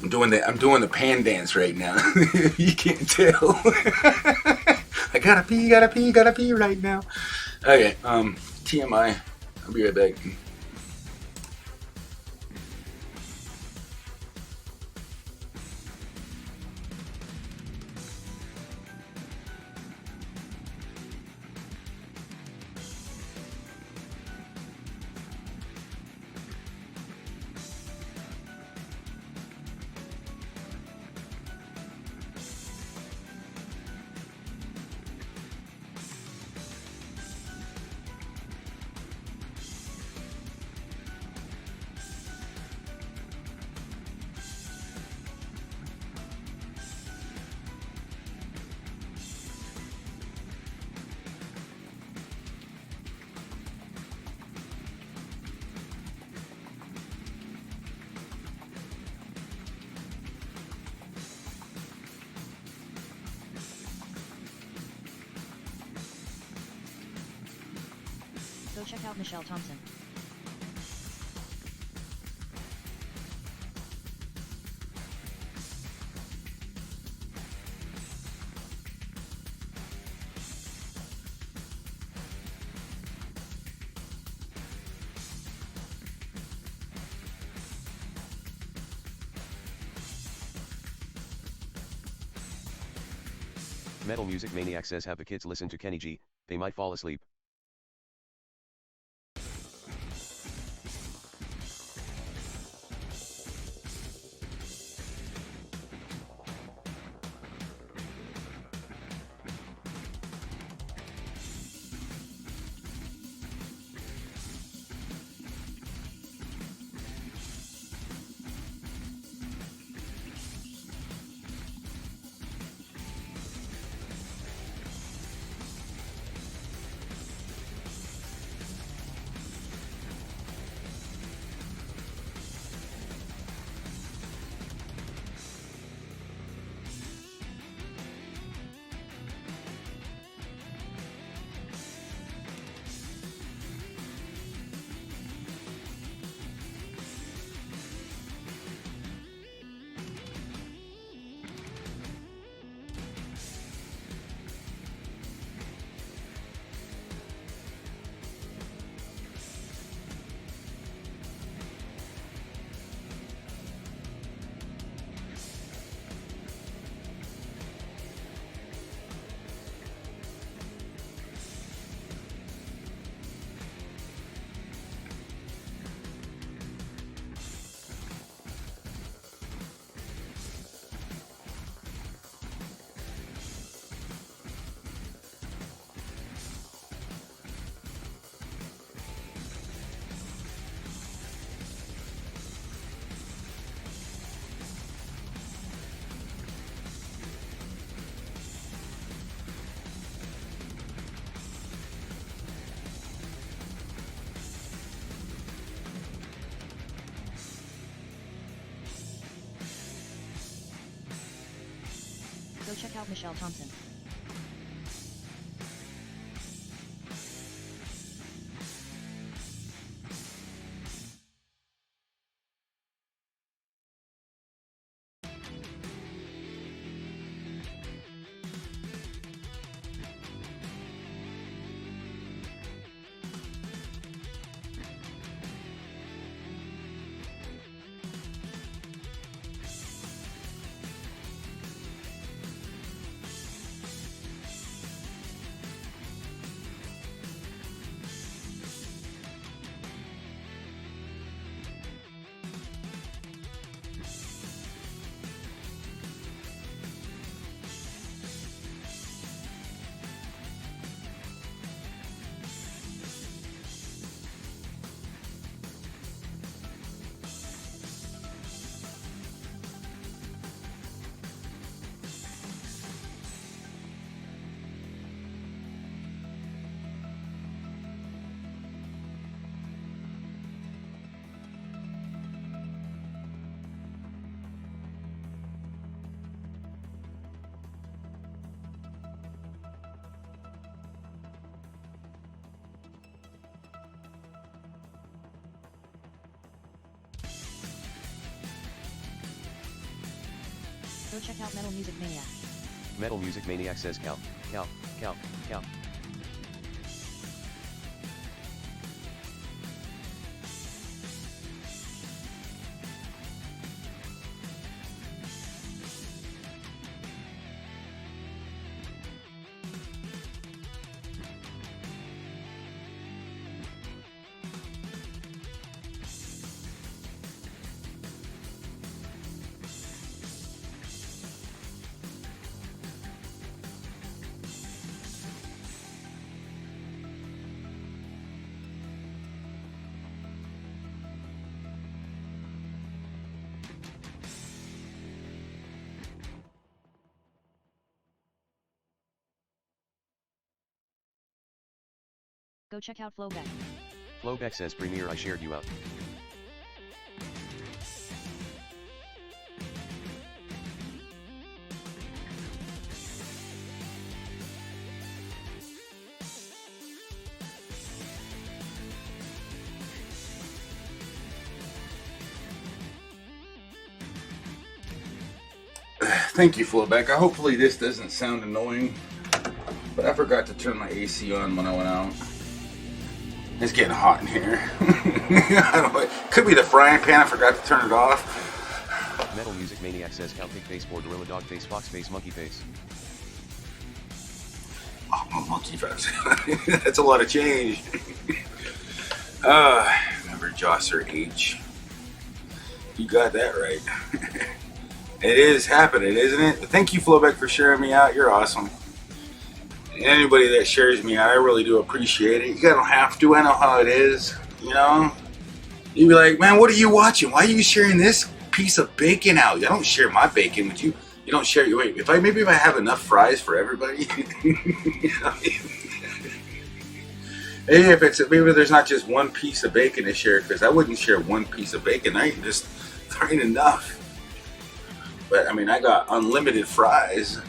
I'm doing the pan dance right now. You can't tell. I gotta pee right now. Okay, TMI. I'll be right back. Go check out Michelle Thompson. Metal Music Maniac says have the kids listen to Kenny G, they might fall asleep. Go check out Michelle Thompson. Go check out Metal Music Maniac. Metal Music Maniac says cow, cow, cow, cow. Go check out Flowback. Flowback says Premier I shared you out. Thank you, Flowback. Hopefully this doesn't sound annoying, but I forgot to turn my AC on when I went out. It's getting hot in here. I don't know, it could be the frying pan. I forgot to turn it off. Metal Music Maniac says cow pig face, boar gorilla dog face, fox face, monkey face. multifaceted. That's a lot of change. Remember Josser H. You got that right. It is happening, isn't it? Thank you, Flowback, for sharing me out. You're awesome. Anybody that shares me out, I really do appreciate it. You don't have to. I know how it is. You know? You'd be like, man, what are you watching? Why are you sharing this piece of bacon out? I don't share my bacon with you. You don't share. Wait, if I have enough fries for everybody. You know? Hey, maybe there's not just one piece of bacon to share, because I wouldn't share one piece of bacon. There ain't enough. But I mean, I got unlimited fries,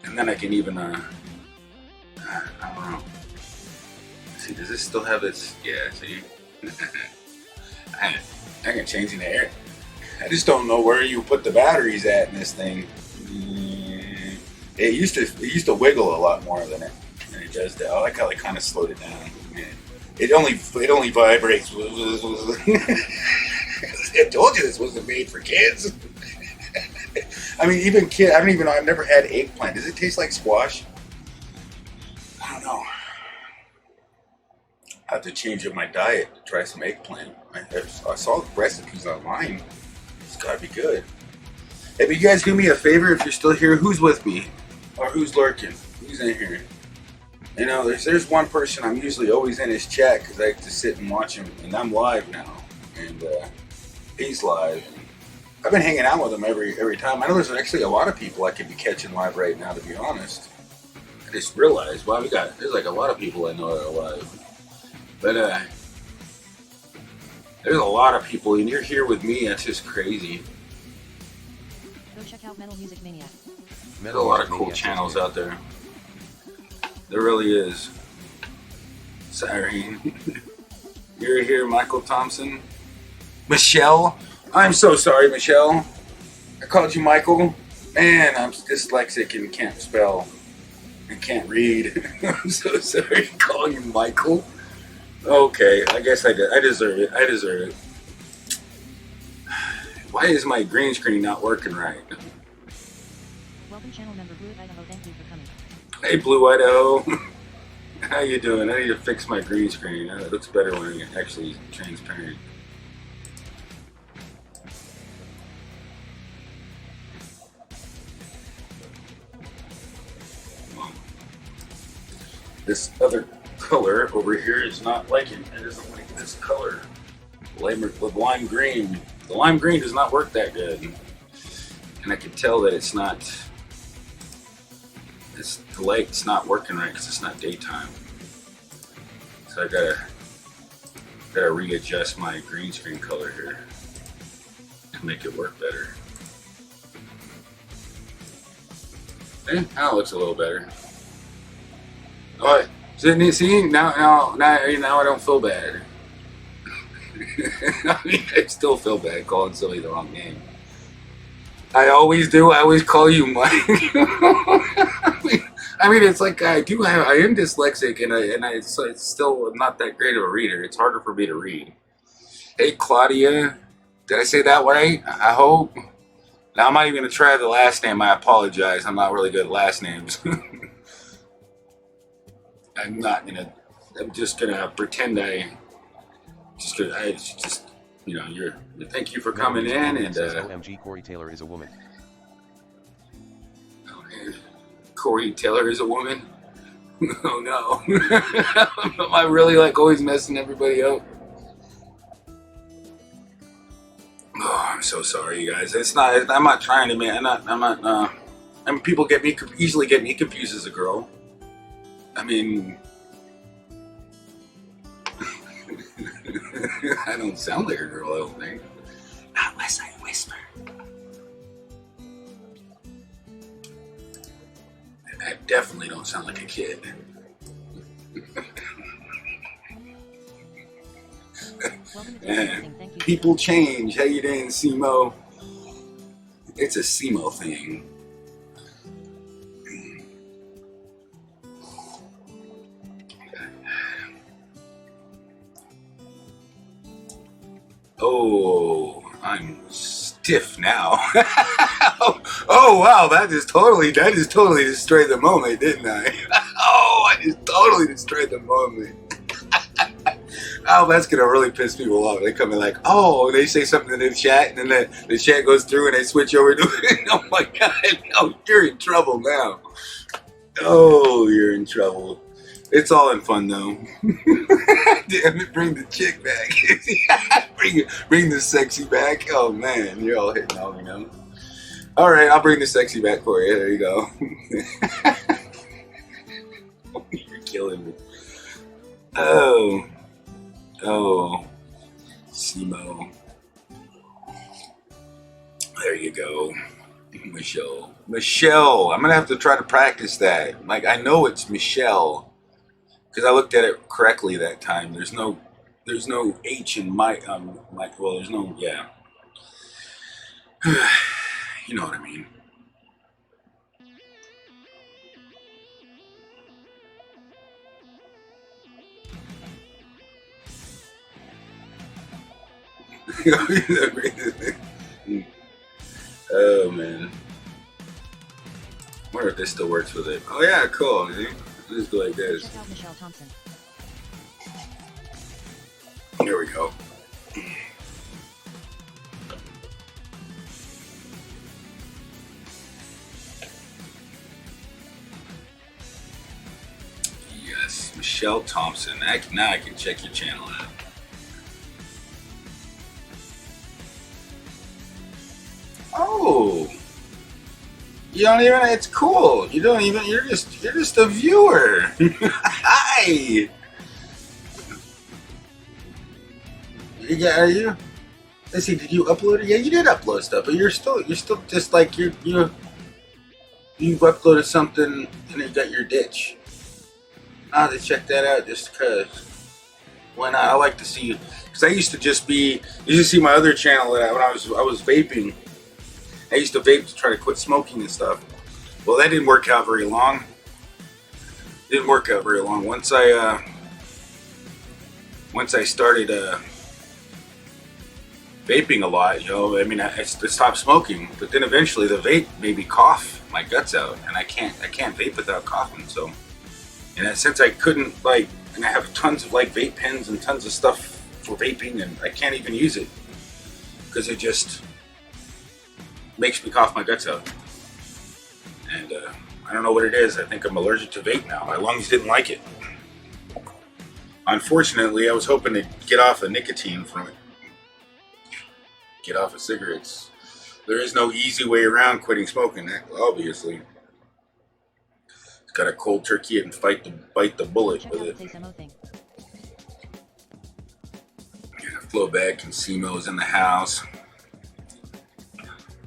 and then I can even I don't know. See, does this still have its? Yeah. See, I can change in the air. I just don't know where you put the batteries at in this thing. It used to wiggle a lot more than it does now. I like how they kind of slowed it down. It only vibrates. I told you this wasn't made for kids. I mean, even kid. I don't even know. I've never had eggplant. Does it taste like squash? I don't know. I have to change up my diet to try some eggplant. I saw the recipes online. It's gotta be good. Hey, but you guys do me a favor if you're still here. Who's with me? Or who's lurking? Who's in here? You know, there's one person I'm usually always in his chat because I like to sit and watch him, and I'm live now, and he's live. I've been hanging out with him every time. I know there's actually a lot of people I could be catching live right now, to be honest. I just realized, wow, there's like a lot of people I know that are live. But there's a lot of people, and you're here with me. That's just crazy. Go check out Metal Music Maniac. There's a lot of cool channels out there. There really is. Sorry. You're here, Michael Thompson. Michelle. I'm so sorry, Michelle. I called you Michael. Man, I'm dyslexic and can't spell and can't read. I'm so sorry to call you Michael. Okay, I guess I did. I deserve it. Why is my green screen not working right? Welcome channel member Blue Idaho. Thank you for coming. Hey, Blue Idaho. How you doing? I need to fix my green screen. It looks better when it's actually transparent. This other color over here is not liking. It doesn't like this color. The lime green. The lime green does not work that good, and I can tell that it's not. The light's not working right because it's not daytime. So I gotta readjust my green screen color here to make it work better. Now it looks a little better. Oh, see, now I don't feel bad. I mean, I still feel bad calling somebody the wrong name. I always do. I always call you Mike. I mean, it's like I am dyslexic, and it's still not that great of a reader. It's harder for me to read. Hey, Claudia, did I say that right? I hope. Now I'm not even gonna try the last name. I apologize. I'm not really good at last names. I'm just gonna pretend thank you for coming in, and OMG, Corey Taylor is a woman. Corey Taylor is a woman? Oh no. Am I really always messing everybody up? Oh, I'm so sorry, you guys. I'm not trying to, man. I mean, people easily get me confused as a girl. I mean, I don't sound like a girl, I don't think. Not unless I whisper. I definitely don't sound like a kid. And people change. How you doing, Simo? It's a Simo thing. Oh, I'm Tiff now. Oh wow, that just totally destroyed the moment, didn't I? Oh, I just totally destroyed the moment. Oh, that's gonna really piss people off. They come in like, oh, they say something in the chat, and then the chat goes through, and they switch over to it. Oh my god, oh, you're in trouble now. Oh, you're in trouble. It's all in fun though. Damn it, bring the chick back. bring the sexy back. Oh man, you're all hitting on me now. All right, I'll bring the sexy back for you. There you go. You're killing me. Oh, Simo. There you go. Michelle. I'm gonna have to try to practice that. Like, I know it's Michelle because I looked at it correctly that time. There's no H in my well, there's no, yeah. You know what I mean. Oh man. I wonder if this still works with it. Oh yeah, cool. Let's do like this. Check out Michelle Thompson. Here we go. Yes, Michelle Thompson. Now I can check your channel out. Oh, you don't even. It's cool. You don't even. You're just a viewer. Hi. Yeah, are you? Let's see. Did you upload it? Yeah, you did upload stuff, but you're still just like you've uploaded something and you got your ditch. I'll have to check that out just because. Why not? I like to see, because I used to just be. You see my other channel that when I was vaping. I used to vape to try to quit smoking and stuff. Well, that didn't work out very long. Once I started vaping a lot, you know, I mean, I stopped smoking, but then eventually the vape made me cough my guts out, and I can't vape without coughing. So, and since I couldn't, like, and I have tons of like vape pens and tons of stuff for vaping, and I can't even use it because it just makes me cough my guts out. And I don't know what it is. I think I'm allergic to vape now. My lungs didn't like it. Unfortunately, I was hoping to get off of nicotine from it. Get off of cigarettes. There is no easy way around quitting smoking, obviously. It's got a cold turkey and bite the bullet Check with out it. the Samo thing. Flowback and Simo's in the house.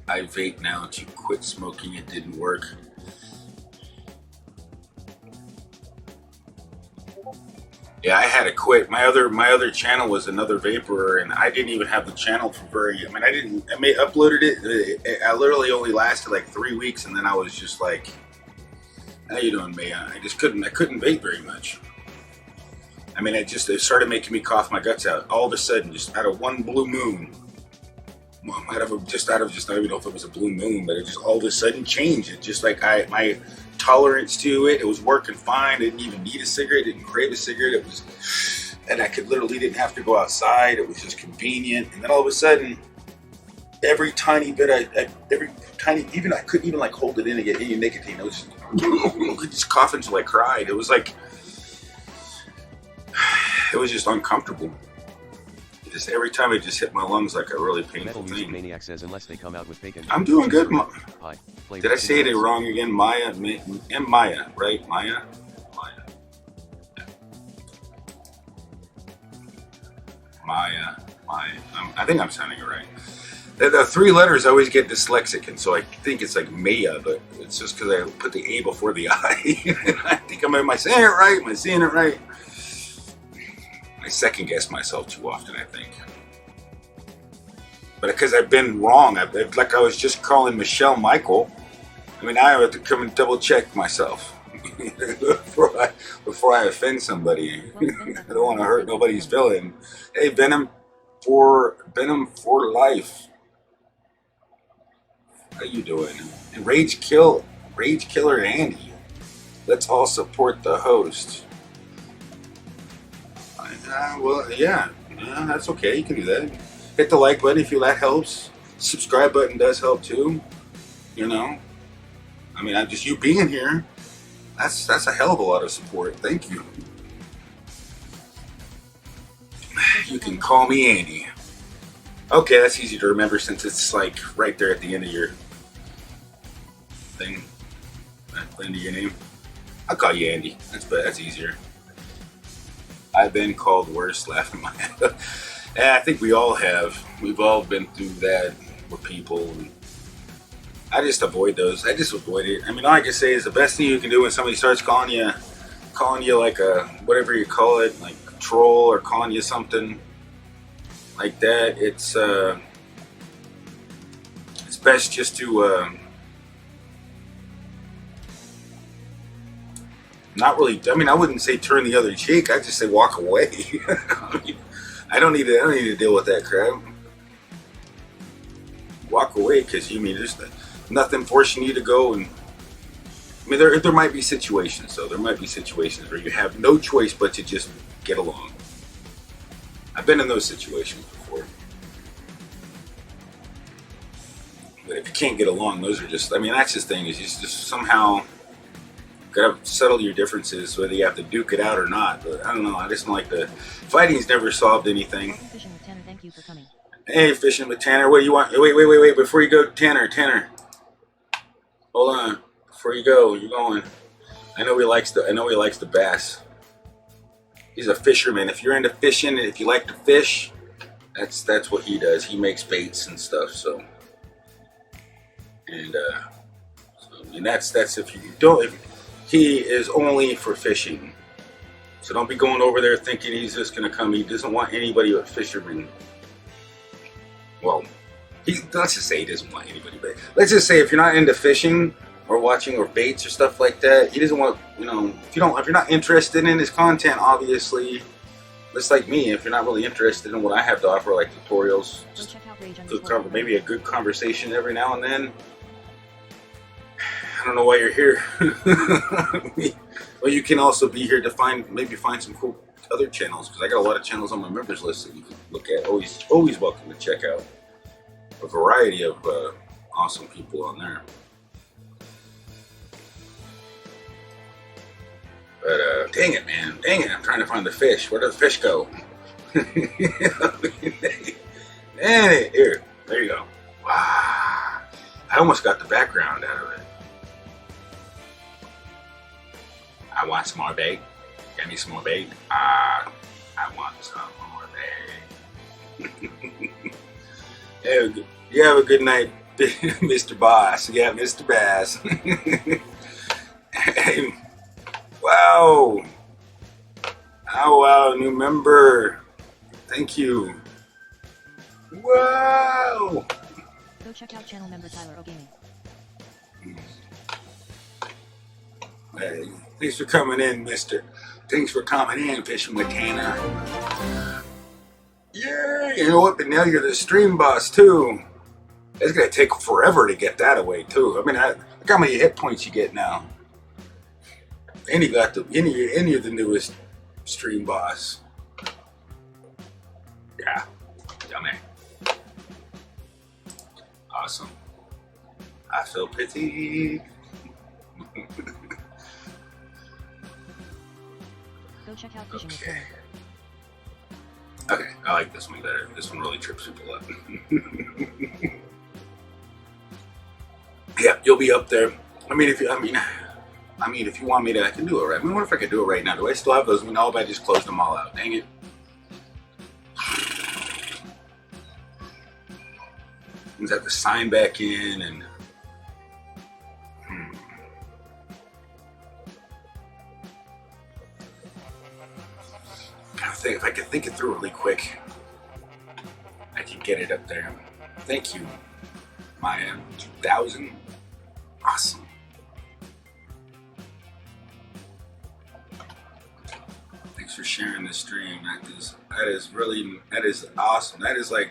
I vape now to quit smoking. It didn't work. Yeah, I had to quit. My other channel was another vapor, and I didn't even have the channel for very. I mean, I uploaded it. I literally only lasted like 3 weeks, and then I was just like, "How you doing, Maya?" I couldn't vape very much. I mean, it started making me cough my guts out all of a sudden, just out of one blue moon. I don't even know if it was a blue moon, but it just all of a sudden changed. It just like my tolerance to it was working fine. I didn't even need a cigarette, didn't crave a cigarette. And I didn't have to go outside. It was just convenient. And then all of a sudden, every tiny bit, I couldn't even like hold it in and get any nicotine. I was just coughing until I cried. It was just uncomfortable. Just every time it just hit my lungs like a really painful Metal Music thing. Maniac says unless they come out with bacon. I'm doing good. Pie. Did I say it wrong again? Maya, Maya, right? Maya. I think I'm sounding it right. The 3 letters I always get dyslexic, and so I think it's like Maya, but it's just because I put the A before the I. I think am I saying it right? Am I seeing it right? I second guess myself too often, I think. But because I've been wrong, like I was just calling Michelle Michael. I mean, I have to come and double check myself before I offend somebody. I don't want to hurt nobody's feeling. Hey, Venom for life. How you doing? And Rage Killer Andy. Let's all support the host. Well, yeah, that's okay. You can do that. Hit the like button if you that helps. Subscribe button does help too. You know, I mean, I'm just you being here. That's a hell of a lot of support. Thank you. You can call me Andy. Okay, that's easy to remember since it's like right there at the end of your thing. At the end of your name. I'll call you Andy. That's easier. I've been called worse, laughing my head off. Yeah, I think we all have. We've all been through that with people. And I just avoid those. I just avoid it. I mean, all I can say is the best thing you can do when somebody starts calling you like a, whatever you call it, like a troll or calling you something like that, it's best just to not really. I mean, I wouldn't say turn the other cheek. I'd just say walk away. I don't need to deal with that crap. Walk away, because you mean there's nothing forcing you to go. And I mean, there might be situations. So there might be situations where you have no choice but to just get along. I've been in those situations before. But if you can't get along, those are just, I mean, that's the thing, is you just somehow gotta settle your differences, whether you have to duke it out or not. But I don't know, I just don't like the fighting's never solved anything. Fishing with Tanner, thank you for coming. Hey, Fishing with Tanner, what do you want? Wait, before you go, Tanner. Hold on. Before you go, you're going. I know he likes the bass. He's a fisherman. If you're into fishing and if you like to fish, that's what he does. He makes baits and stuff. So, and that's if you don't. He is only for fishing. So don't be going over there thinking he's just gonna come. He doesn't want anybody but fishermen. Well, let's just say he doesn't want anybody. But let's just say if you're not into fishing or watching or baits or stuff like that, he doesn't want, if you're not interested in his content, obviously, just like me, if you're not really interested in what I have to offer, like tutorials, just maybe a good conversation every now and then, I don't know why you're here. Well, you can also be here to maybe find some cool other channels, because I got a lot of channels on my members list that you can look at. Always welcome to check out a variety of awesome people on there. But dang it, I'm trying to find the fish. Where did the fish go? Dang it, here, there you go. Wow, I almost got the background out of it. I want some more bait. Get me some more bait. I want some more bait. You have a good night, Mr. Boss. Yeah, Mr. Bass. Hey, wow. Oh, wow, new member. Thank you. Wow. Go check out channel member Tyler O Gaming. Hey, thanks for coming in, mister. Thanks for coming in, Fishing with Tanner. Yeah, you know what? But now you're the stream boss, too. It's going to take forever to get that away, too. I mean, look how many hit points you get now. And you got any of the newest stream boss. Yeah, yummy. Awesome. I feel pity. Go check out Fishing with Okay. Tanner. Okay, I like this one better. This one really trips people up. Yeah, you'll be up there. If you want me to, I can do it right. I mean, what if I could do it right now? Do I still have those? I mean, I just closed them all out. Dang it. I have to sign back in and. If I could think it through really quick, I could get it up there. Thank you, Maya 2000. Awesome. Thanks for sharing the stream. That is awesome. That is like,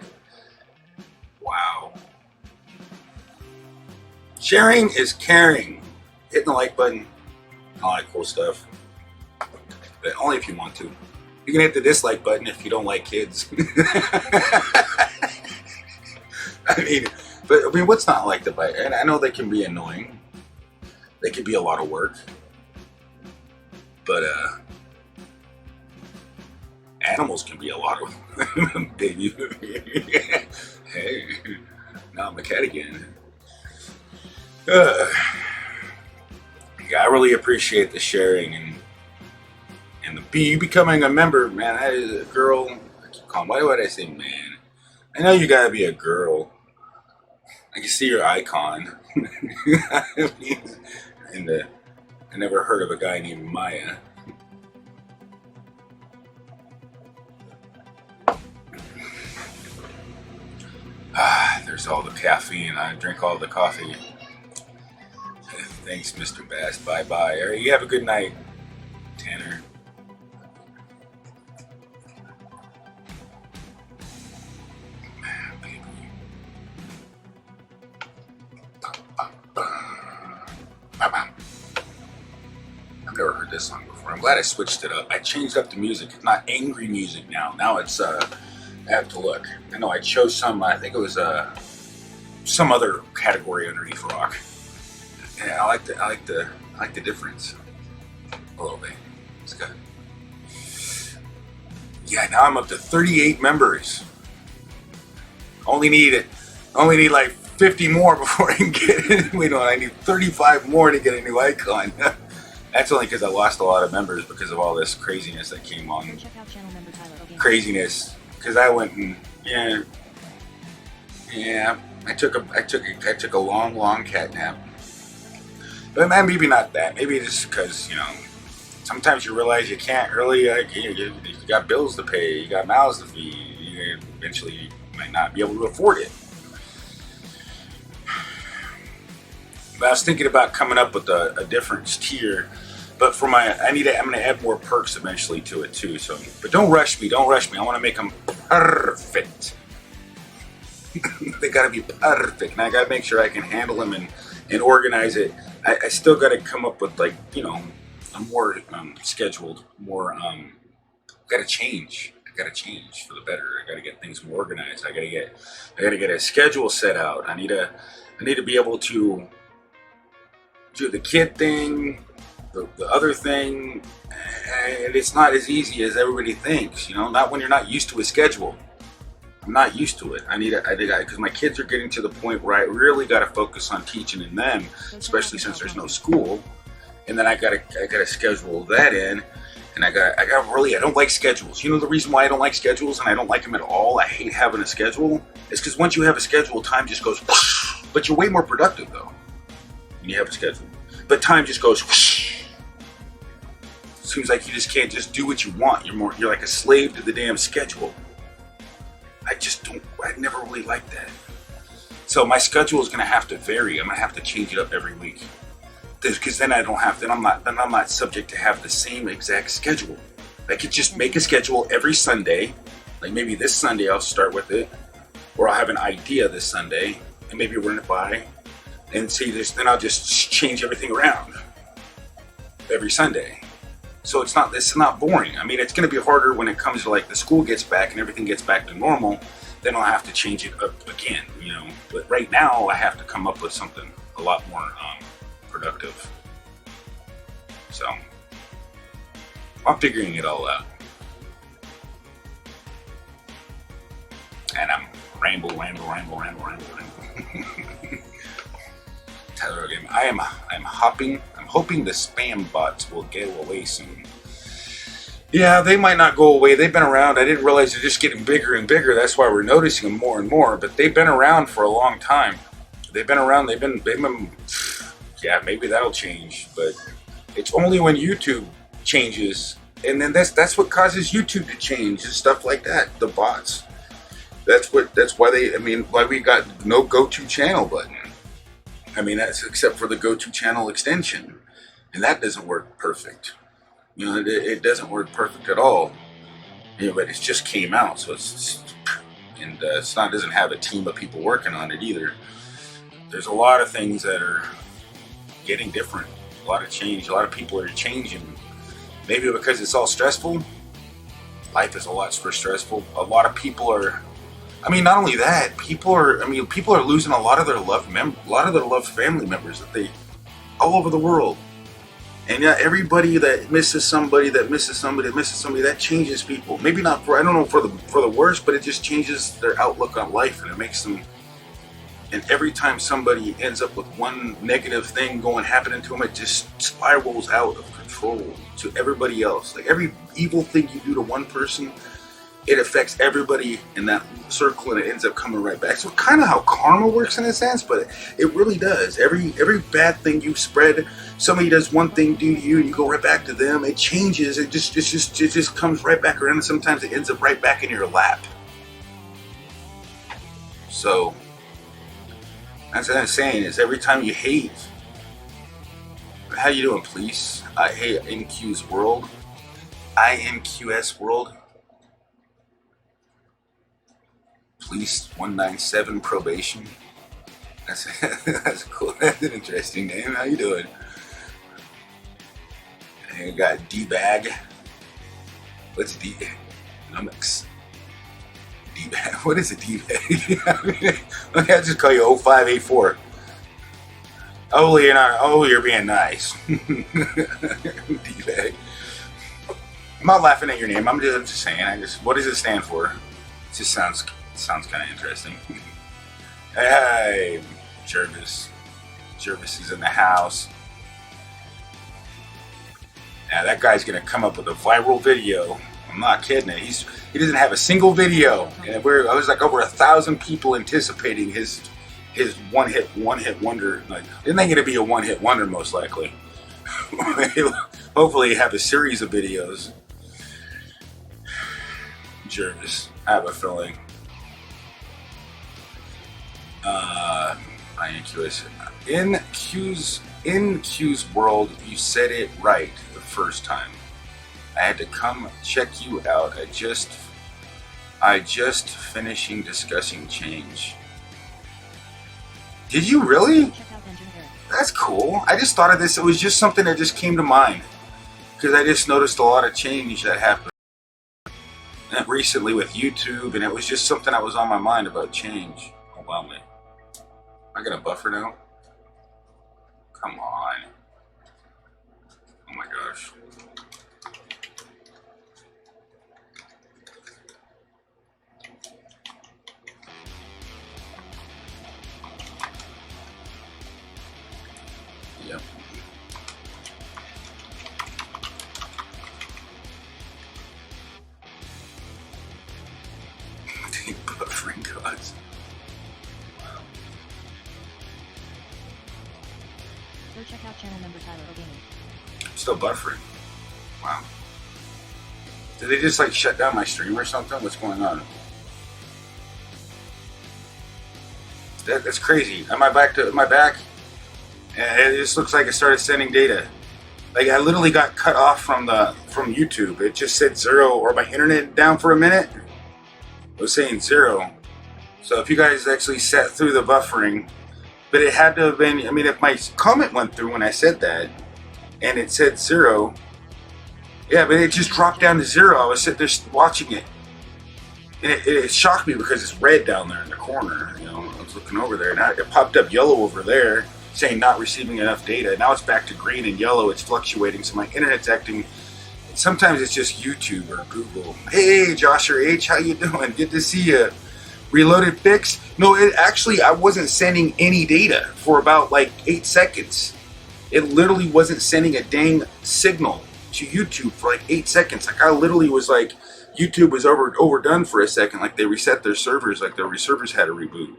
wow. Sharing is caring. Hitting the like button, all that cool stuff. But only if you want to. You can hit the dislike button if you don't like kids. I mean, what's not like the bite? And I know they can be annoying. They can be a lot of work. But animals can be a lot of baby. Hey, now I'm a cat again. Yeah, I really appreciate the sharing and you becoming a member, man. That is a girl. I keep calling. Why would I say man? I know you gotta be a girl. I can see your icon. And I never heard of a guy named Maya. There's all the caffeine. I drink all the coffee. Thanks, Mr. Bass. Bye-bye. All right, you have a good night, Tanner. I've never heard this song before. I'm glad I switched it up. I changed up the music. It's not angry music now. Now it's I have to look. I know I chose some. I think it was some other category underneath rock. And I like the difference a little bit. It's good. Yeah, now I'm up to 38 members. Only need like 50 more before I can get it. Wait, no, I need 35 more to get a new icon. That's only because I lost a lot of members because of all this craziness that came on. Check out channel member Tyler O'Game. Craziness, because I went and I took a long cat nap. But maybe not that. Maybe just because sometimes you realize you can't really. You got bills to pay. You got mouths to feed. Eventually, you might not be able to afford it. But I was thinking about coming up with a different tier. But for I'm going to add more perks eventually to it too. So, but don't rush me. I want to make them perfect. They got to be perfect, and I got to make sure I can handle them and organize it. I still got to come up with a more scheduled, more. Got to change. I got to change for the better. I got to get things more organized. I got to get a schedule set out. I need to be able to do the kid thing, the other thing, and it's not as easy as everybody thinks. Not when you're not used to a schedule. I'm not used to it. I because my kids are getting to the point where I really got to focus on teaching them, especially since there's no school. And then I got to schedule that in, and I don't like schedules. The reason why I don't like schedules, and I don't like them at all. I hate having a schedule. Is because once you have a schedule, time just goes. But you're way more productive though when you have a schedule. But time just goes. Seems like you just can't just do what you want. You're like a slave to the damn schedule. I never really liked that. So my schedule is going to have to vary. I'm going to have to change it up every week. Because then I'm not subject to have the same exact schedule. I could just make a schedule every Sunday. Like maybe this Sunday I'll start with it. Or I'll have an idea this Sunday and maybe run it by and see this. Then I'll just change everything around every Sunday. So it's not boring. I mean, it's going to be harder when it comes to the school gets back and everything gets back to normal. Then I'll have to change it up again, But right now I have to come up with something a lot more productive. So I'm figuring it all out. And I'm ramble. Tyler O'Game. I'm hoping the spam bots will go away soon. Yeah, they might not go away. They've been around. I didn't realize they're just getting bigger and bigger. That's why we're noticing them more and more. But they've been around for a long time. They've been around. They've been. Yeah, maybe that'll change. But it's only when YouTube changes, and then that's what causes YouTube to change and stuff like that. The bots. That's why we got no go-to channel button. I mean, that's except for the go-to channel extension, and that doesn't work perfect. It doesn't work perfect at all. But it just came out, so it doesn't have a team of people working on it either. there's a lot of things that are getting different. A lot of change. A lot of people are changing. Maybe because it's all stressful. Life is a lot more stressful. A lot of people are. I mean, not only that, people are losing a lot of their loved family members that they all over the world. And yeah, everybody that misses somebody, that changes people. Maybe not for, I don't know, for the worse, but it just changes their outlook on life, and it makes them. And every time somebody ends up with one negative thing happening to them, it just spirals out of control to everybody else. Like every evil thing you do to one person, it affects everybody in that circle, and it ends up coming right back. So kind of how karma works in a sense, but it really does. Every bad thing you spread, somebody does one thing to you, and you go right back to them. It changes. It just comes right back around, and sometimes it ends up right back in your lap. So that's what I'm saying, is every time you hate. How you doing, police? I hate NQ's world. INQS world. Police 197 probation. That's cool. That's an interesting name. How you doing? And you got D-Bag. What's D? Numix. D-Bag. What is a D-Bag? Okay, I'll just call you 0584. Oh, you're not. Oh, you're being nice. D-Bag. I'm not laughing at your name. I'm just saying. What does it stand for? It just sounds kind of interesting. Hey, Jervis. Jervis is in the house. Now that guy's gonna come up with a viral video. I'm not kidding it. He doesn't have a single video, and I was like over 1,000 people anticipating his one hit wonder. Like, isn't gonna be a one hit wonder most likely? Hopefully, have a series of videos. Jervis, I have a feeling. In Q's world, you said it right the first time. I had to come check you out. I just finishing discussing change. Did you really? That's cool. I just thought of this. It was just something that just came to mind because I just noticed a lot of change that happened recently with YouTube, and it was just something that was on my mind about change. Oh wow, man. I got a buffer now? Come on. Oh my gosh. Yep. Buffering gods. Go check out channel member Tyler O'Gaming. I'm still buffering. Wow. Did they just like shut down my stream or something? What's going on? That's crazy. Am I back? And it just looks like it started sending data. Like I literally got cut off from YouTube. It just said 0, or my internet down for a minute. It was saying 0. So if you guys actually sat through the buffering, but it had to have been, I mean, if my comment went through when I said that, and it said 0, yeah, but it just dropped down to 0. I was sitting there watching it. And it shocked me because it's red down there in the corner. You know, I was looking over there, and it popped up yellow over there, saying not receiving enough data. Now it's back to green and yellow. It's fluctuating, so my internet's acting. Sometimes it's just YouTube or Google. Hey, Joshua H, how you doing? Good to see you. Reloaded fix? No, it actually, I wasn't sending any data for about like 8 seconds. It literally wasn't sending a dang signal to YouTube for like 8 seconds. Like I literally was like, YouTube was overdone for a second. Like they reset their servers, like their servers had to reboot.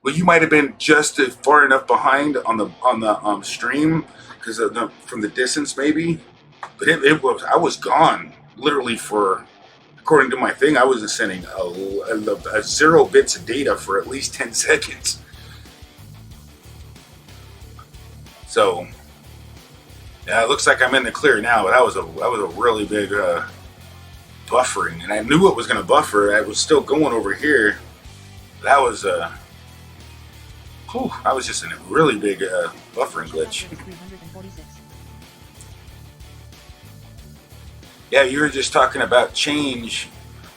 Well, you might have been just far enough behind on the stream because from the distance maybe, but I was gone literally for. According to my thing, I wasn't sending a 0 bits of data for at least 10 seconds. So, yeah, it looks like I'm in the clear now, but that was a really big buffering, and I knew it was going to buffer. I was still going over here. That was Whew, I was just in a really big buffering glitch. 346. Yeah, you were just talking about change.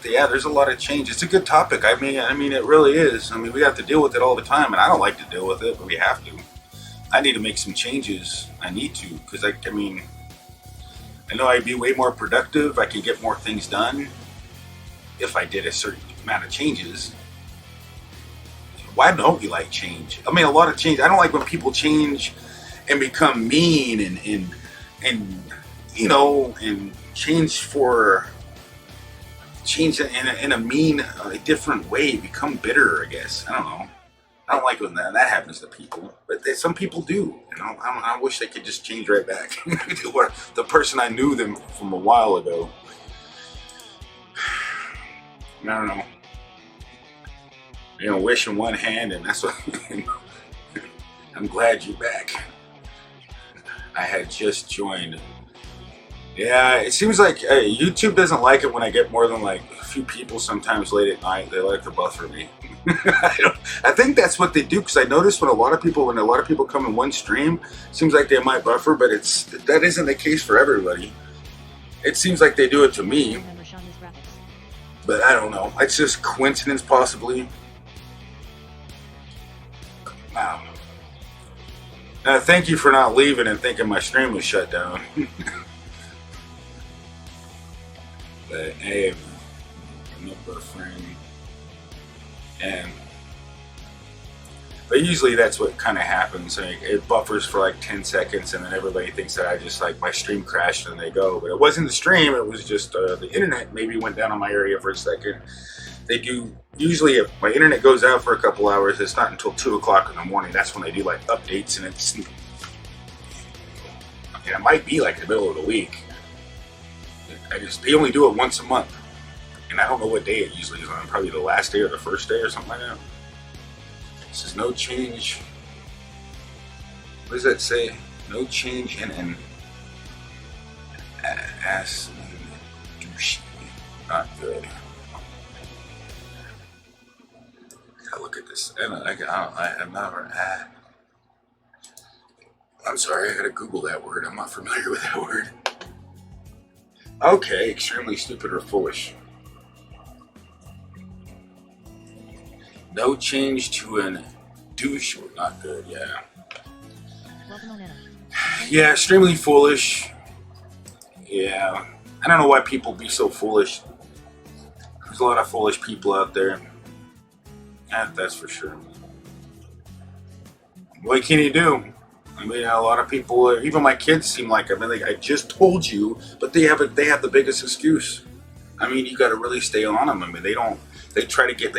Yeah, there's a lot of change. It's a good topic. I mean, it really is. I mean, we have to deal with it all the time, and I don't like to deal with it, but we have to. I need to make some changes. I need to, because I mean, I know I'd be way more productive. I could get more things done if I did a certain amount of changes. Why don't we like change? I mean, a lot of change. I don't like when people change and become mean and you know, and change in a mean, different way, become bitter, I guess. I don't know. I don't like when that happens to people, but some people do. You know, I wish they could just change right back to the person I knew them from a while ago. I don't know. You know, wish in one hand, and that's what. I'm glad you're back. I had just joined. Yeah, it seems like YouTube doesn't like it when I get more than like a few people sometimes late at night. They like to buffer me. I think that's what they do, because I noticed when a lot of people come in one stream, it seems like they might buffer, but that isn't the case for everybody. It seems like they do it to me, Remember Shawnee's graphics. but I don't know. It's just coincidence, possibly. Wow. Thank you for not leaving and thinking my stream was shut down. But hey, I'm not buffering. But usually that's what kind of happens. Like, it buffers for like 10 seconds, and then everybody thinks that I just like my stream crashed and they go. But it wasn't the stream, it was just the internet maybe went down on my area for a second. They do, usually if my internet goes out for a couple hours, it's not until 2 o'clock in the morning. That's when they do like updates, and it might be like the middle of the week. They only do it once a month. And I don't know what day it usually is on. Probably the last day or the first day or something like that. This is no change. What does that say? No change in an ass douche. Not good. Look at this. I'm never. I'm sorry, I gotta Google that word. I'm not familiar with that word. Okay, extremely stupid or foolish. No change to an douche. Not good, yeah. Welcome, Onana. Yeah, extremely foolish. Yeah. I don't know why people be so foolish. There's a lot of foolish people out there. Yeah, that's for sure. What can you do? I mean, a lot of people, even my kids seem like, I just told you, but they have the biggest excuse. I mean, you got to really stay on them. I mean, they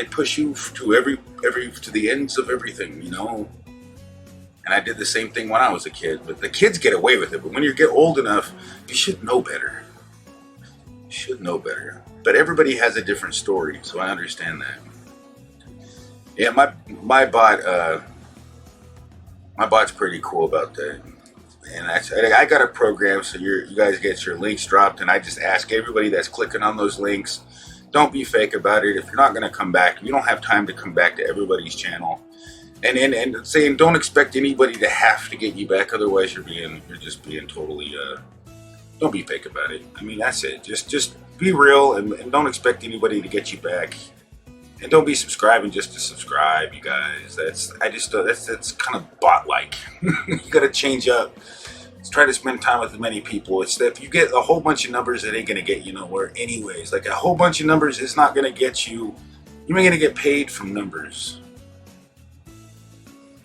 push you to the ends of everything, you know? And I did the same thing when I was a kid, but the kids get away with it. But when you get old enough, you should know better. You should know better. But everybody has a different story, so I understand that. Yeah, my bot's pretty cool about that. And I got a program so you guys get your links dropped, and I just ask everybody that's clicking on those links, don't be fake about it. If you're not going to come back, you don't have time to come back to everybody's channel. And saying don't expect anybody to have to get you back, otherwise you're just being totally don't be fake about it. I mean, that's it. Just be real and don't expect anybody to get you back. And don't be subscribing just to subscribe, you guys. That's kind of bot-like. You gotta change up. Let's try to spend time with as many people. It's that if you get a whole bunch of numbers, it ain't gonna get you nowhere anyways. Like a whole bunch of numbers is not gonna get you. You ain't gonna get paid from numbers.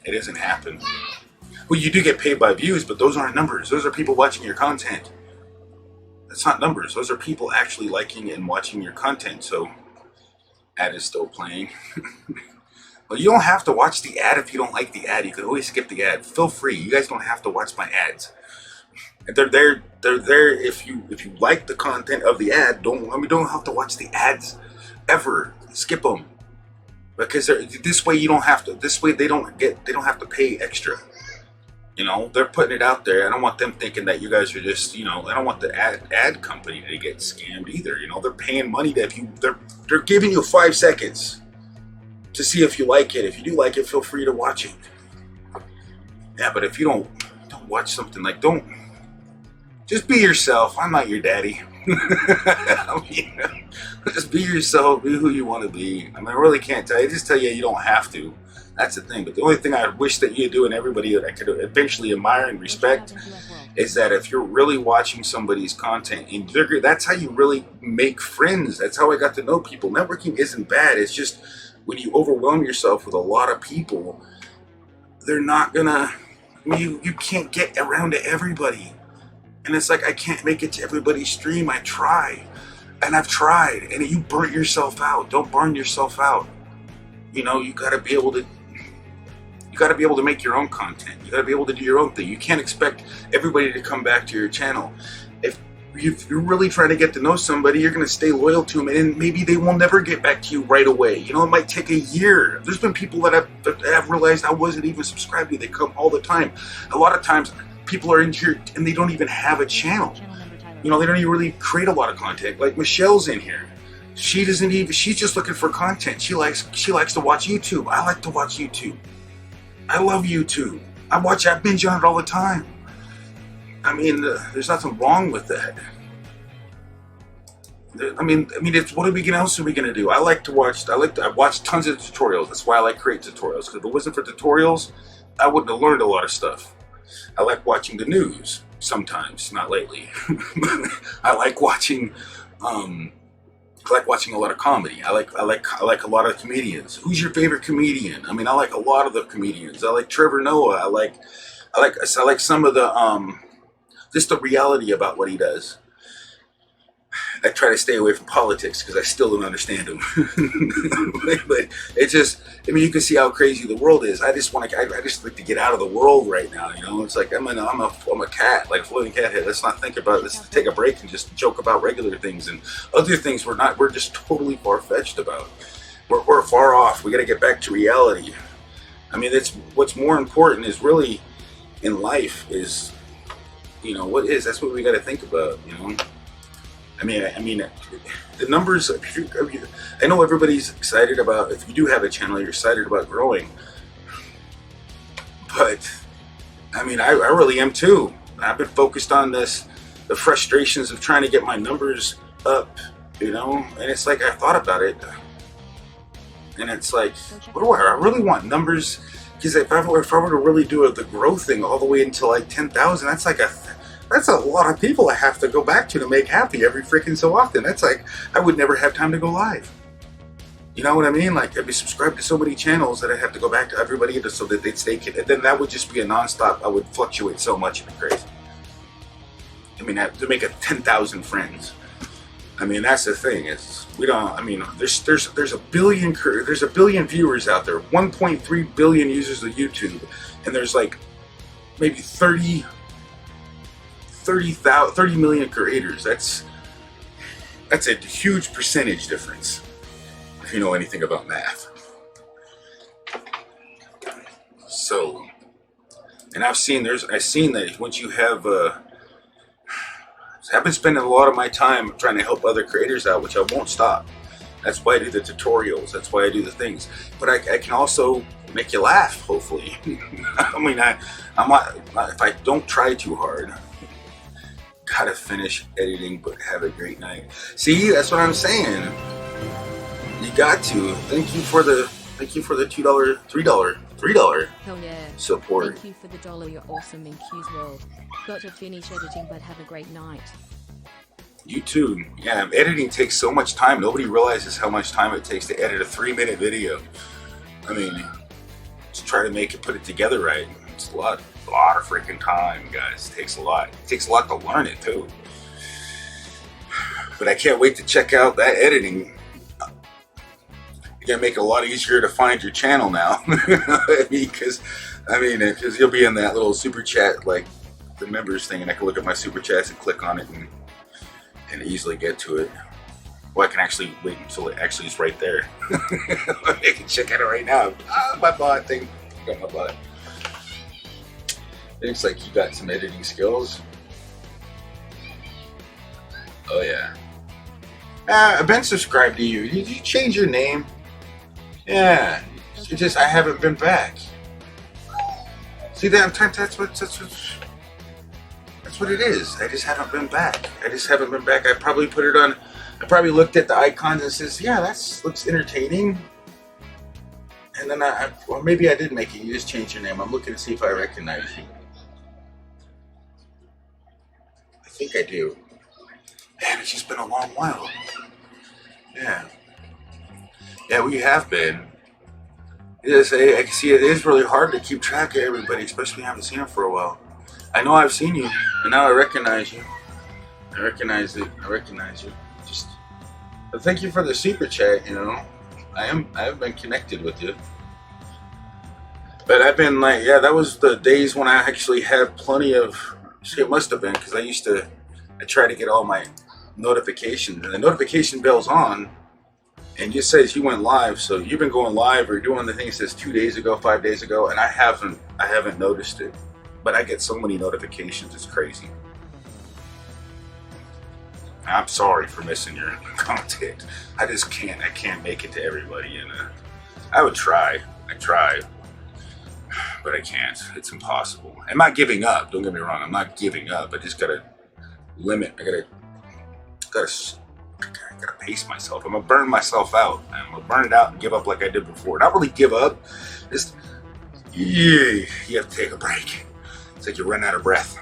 It doesn't happen. Well, you do get paid by views, but those aren't numbers. Those are people watching your content. That's not numbers. Those are people actually liking and watching your content. So. Ad is still playing. Well, you don't have to watch the ad if you don't like the ad. You can always skip the ad. Feel free. You guys don't have to watch my ads. They're there if you like the content of the ad. Don't have to watch the ads ever. Skip them. Because this way you don't have to. This way they don't have to pay extra. You know, they're putting it out there. I don't want them thinking that you guys are just, you know, I don't want the ad company to get scammed either. You know, they're paying money to they're giving you 5 seconds to see if you like it. If you do like it, feel free to watch it. Yeah, but if you don't watch something like, don't, just be yourself. I'm not your daddy. I mean, just be yourself. Be who you want to be. I mean, I really can't tell you. Just tell you don't have to. That's the thing. But the only thing I wish that you do, and everybody that I could eventually admire and respect, is that if you're really watching somebody's content, and that's how you really make friends. That's how I got to know people. Networking isn't bad. It's just when you overwhelm yourself with a lot of people, they're not gonna. I mean, you can't get around to everybody. And it's like, I can't make it to everybody's stream. I try. And I've tried. And you burnt yourself out. Don't burn yourself out. You know, you gotta be able to make your own content. You gotta be able to do your own thing. You can't expect everybody to come back to your channel. If you're really trying to get to know somebody, you're gonna stay loyal to them, and maybe they will never get back to you right away. You know, it might take a year. There's been people that I've realized I wasn't even subscribed to. They come all the time. A lot of times, people are in here and they don't even have a channel. You know, they don't even really create a lot of content. Like Michelle's in here. She doesn't even, she's just looking for content. She likes to watch YouTube. I like to watch YouTube. I love YouTube. I binge on it all the time. I mean, there's nothing wrong with that. I mean, it's, what else are we gonna do? I watch tons of tutorials. That's why I like create tutorials. Because if it wasn't for tutorials, I wouldn't have learned a lot of stuff. I like watching the news sometimes, not lately. I like watching a lot of comedy. I like a lot of comedians. Who's your favorite comedian? I mean, I like a lot of the comedians. I like Trevor Noah. I like some of the just the reality about what he does. I try to stay away from politics because I still don't understand him. But it's just, I mean, you can see how crazy the world is. I just like to get out of the world right now. You know, it's like I'm a cat, like a floating cat head. Let's not think about it. Let's take a break and just joke about regular things, and other things we're just totally far-fetched about. We're far off. We got to get back to reality. I mean, what's more important is really in life is, you know, that's what we got to think about. You know. I mean, the numbers, I know everybody's excited about, if you do have a channel, you're excited about growing. But, I mean, I really am too. I've been focused on the frustrations of trying to get my numbers up, you know? And it's like, I thought about it. And it's like, what do I really want numbers? Because if I were to really do the growth thing all the way until like 10,000, that's a lot of people I have to go back to make happy every freaking so often. That's like, I would never have time to go live. You know what I mean? Like, I'd be subscribed to so many channels that I have to go back to everybody so that they'd stay connected. And then that would just be a nonstop. I would fluctuate so much, it'd be crazy. I mean, to make 10,000 friends. I mean, that's the thing. Is there's a billion viewers out there, 1.3 billion users of YouTube, and there's like maybe 30 million creators. That's a huge percentage difference if you know anything about math. So, and I've seen that once you have I've been spending a lot of my time trying to help other creators out, which I won't stop. That's why I do the tutorials. That's why I do the things. But I can also make you laugh, hopefully. I mean, I'm not, if I don't try too hard. Gotta finish editing, but have a great night. See, that's what I'm saying. You got to. Thank you for the $3 Hell yeah. support. Thank you for the $1. You're awesome in Q's world. Got to finish editing, but have a great night. You too. Yeah, editing takes so much time. Nobody realizes how much time it takes to edit a 3-minute video. I mean, just try to put it together right. It's a lot of freaking time, guys. It takes a lot. It takes a lot to learn it too. But I can't wait to check out that editing. You're gonna make it a lot easier to find your channel now. because you'll be in that little super chat, like the members thing, and I can look at my super chats and click on it and easily get to it. Well, I can actually wait until it actually is right there. I can check out it right now. My bot thing. Got my bot. Looks like you got some editing skills. Oh yeah. I've been subscribed to you. Did you change your name? Yeah. It's just I haven't been back. See that? That's what it is. I just haven't been back. I probably put it on. I probably looked at the icons and says, "Yeah, that looks entertaining." And then or maybe I did make it. You just changed your name. I'm looking to see if I recognize you. I think I do. Man, it's just been a long while. Yeah. Yeah, we have been. Yes, I can see it is really hard to keep track of everybody, especially when you haven't seen them for a while. I know I've seen you, and now I recognize you. I recognize it. I recognize you. But thank you for the super chat. You know, I have been connected with you. But I've been like, yeah, that was the days when I actually had plenty of. It must have been because I try to get all my notifications, and the notification bell's on, and it says you went live. So you've been going live or doing the thing that says 2 days ago, 5 days ago, and I haven't noticed it. But I get so many notifications, it's crazy. I'm sorry for missing your content. I can't make it to everybody, and I would try. But I can't. It's impossible. I'm not giving up. Don't get me wrong. I'm not giving up. I just gotta limit. I gotta pace myself. I'm gonna burn myself out. I'm gonna burn it out and give up like I did before. Not really give up. Just you have to take a break. It's like you run out of breath.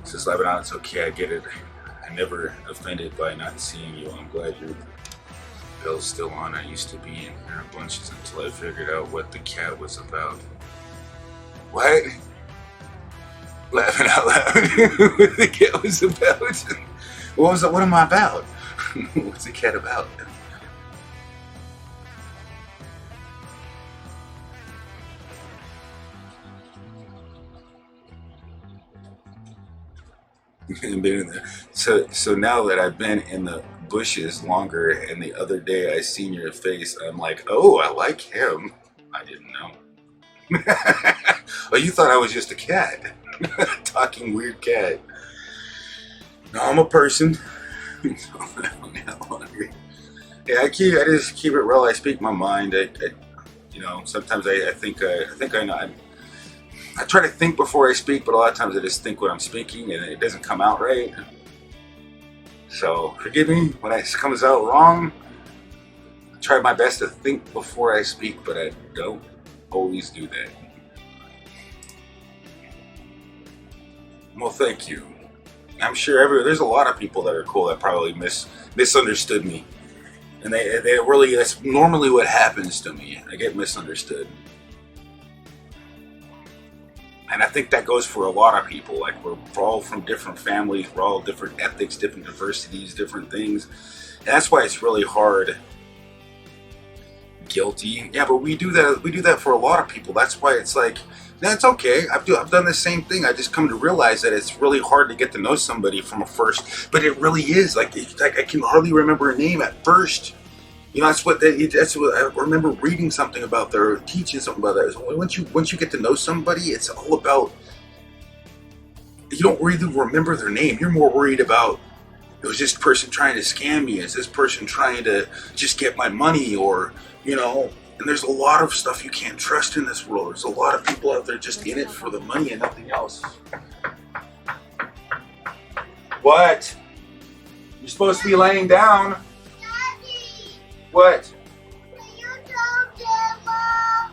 Says Lebanon, it's okay. I get it. I'm never offended by not seeing you. I'm glad your bell's still on. I used to be in here bunches until I figured out what the cat was about. What? Laughing out loud. What the cat was about? What am I about? What's the cat about? So now that I've been in the bushes longer, and the other day I seen your face, I'm like, oh, I like him. I didn't know. Oh, you thought I was just a cat. Talking weird cat. No, I'm a person. Yeah, I just keep it real. I speak my mind. Sometimes I think I know. I try to think before I speak, but a lot of times I just think what I'm speaking, and it doesn't come out right. So forgive me when it comes out wrong. I try my best to think before I speak, but I don't always do that. Well, thank you. I'm sure there's a lot of people that are cool that probably misunderstood me. And they really, that's normally what happens to me. I get misunderstood. And I think that goes for a lot of people. Like, we're all from different families, we're all different ethics, different diversities, different things. And that's why it's really hard. Guilty. Yeah, but we do that for a lot of people. That's why it's like, that's okay. I've done the same thing. I just come to realize that it's really hard to get to know somebody from a first, but it really is. Like I can hardly remember a name at first. You know, that's what I remember reading something about that, or teaching something about that. Once you get to know somebody, it's all about, you don't really remember their name. You're more worried about, was this person trying to scam me? Is this person trying to just get my money? Or, and there's a lot of stuff you can't trust in this world. There's a lot of people out there just in it for the money and nothing else. What? You're supposed to be laying down. Daddy, What? can you tell Gemma?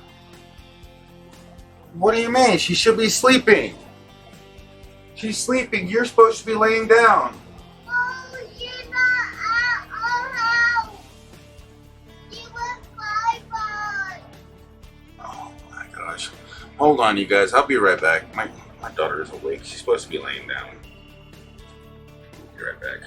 What do you mean? She should be sleeping. She's sleeping. You're supposed to be laying down. Oh, she's not at our house. She went bye-bye. Oh my gosh. Hold on, you guys. I'll be right back. My daughter is awake. She's supposed to be laying down. Be right back.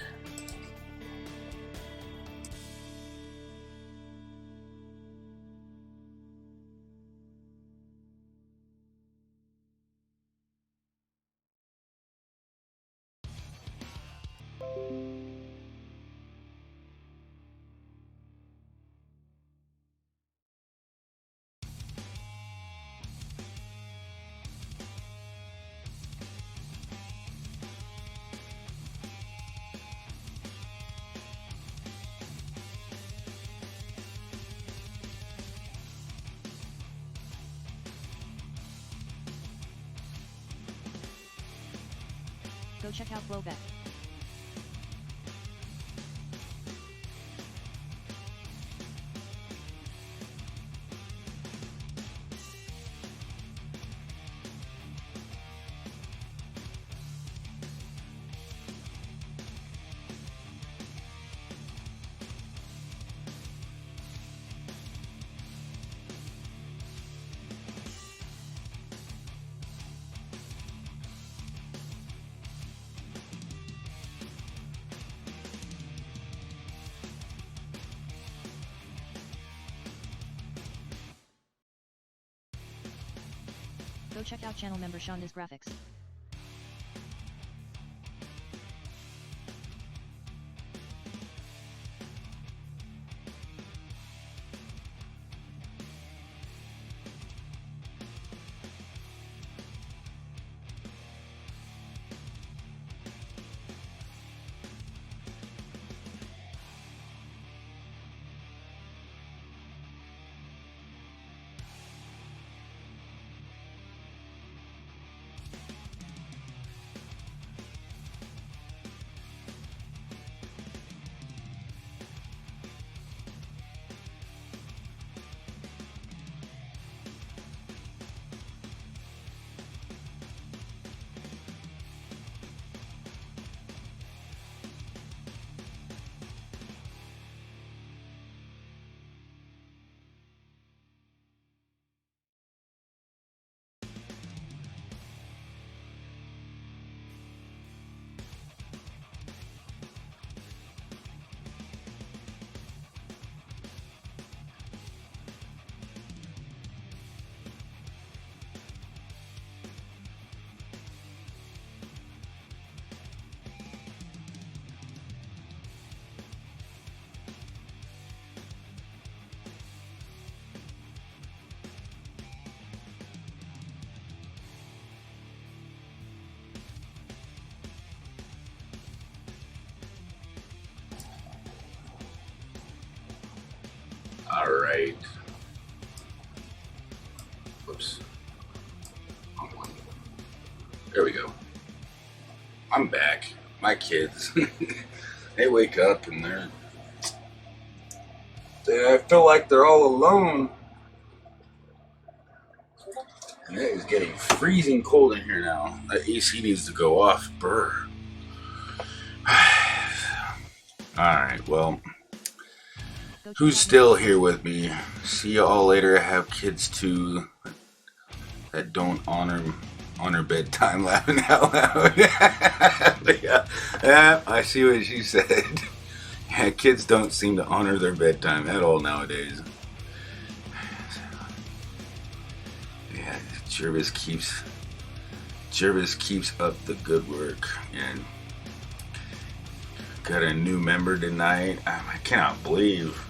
check out Flowbeck. Go check out channel member Shonda's graphics. All right. Whoops. There we go. I'm back. My kids, they wake up and I feel like they're all alone. And it is getting freezing cold in here now. The AC needs to go off. Brr. Alright, well, who's still here with me? See you all later. I have kids too that don't honor bedtime. Laughing out loud. Yeah, I see what she said. Yeah, kids don't seem to honor their bedtime at all nowadays. Yeah, Jervis keeps up the good work, and got a new member tonight. I cannot believe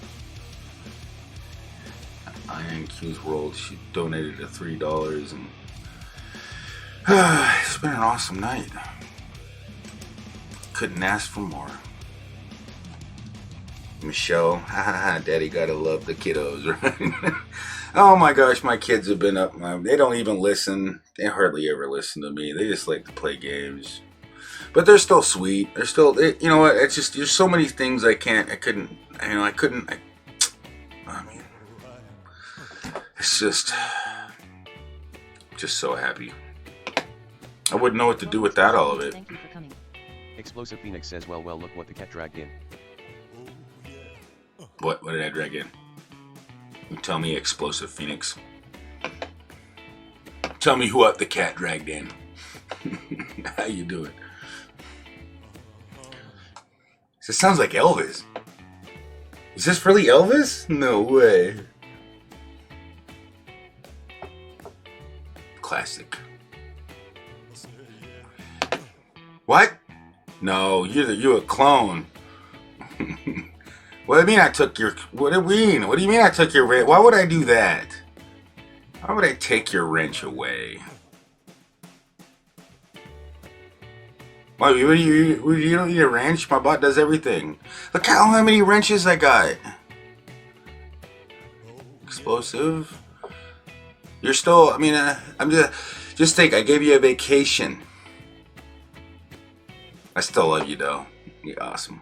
INQ's World. She donated a $3, and it's been an awesome night. Couldn't ask for more. Michelle, Daddy gotta love the kiddos, right? Oh my gosh, my kids have been up. They don't even listen. They hardly ever listen to me. They just like to play games. But they're still sweet. They're still, you know what? It's just, there's so many things I couldn't. It's just so happy. I wouldn't know what to do without all of it. Thank you for coming. Explosive Phoenix says, well, look what the cat dragged in. What did I drag in? You tell me, Explosive Phoenix. Tell me what the cat dragged in. How you doing? This sounds like Elvis. Is this really Elvis? No way. Classic. What? No, you're a clone. What do you mean I took your... What do you mean I took your wrench? Why would I do that? Why would I take your wrench away? Why, you don't need a wrench? My bot does everything. Look how many wrenches I got. Explosive. You're still... I'm just think, I gave you a vacation. I still love you though. You're awesome.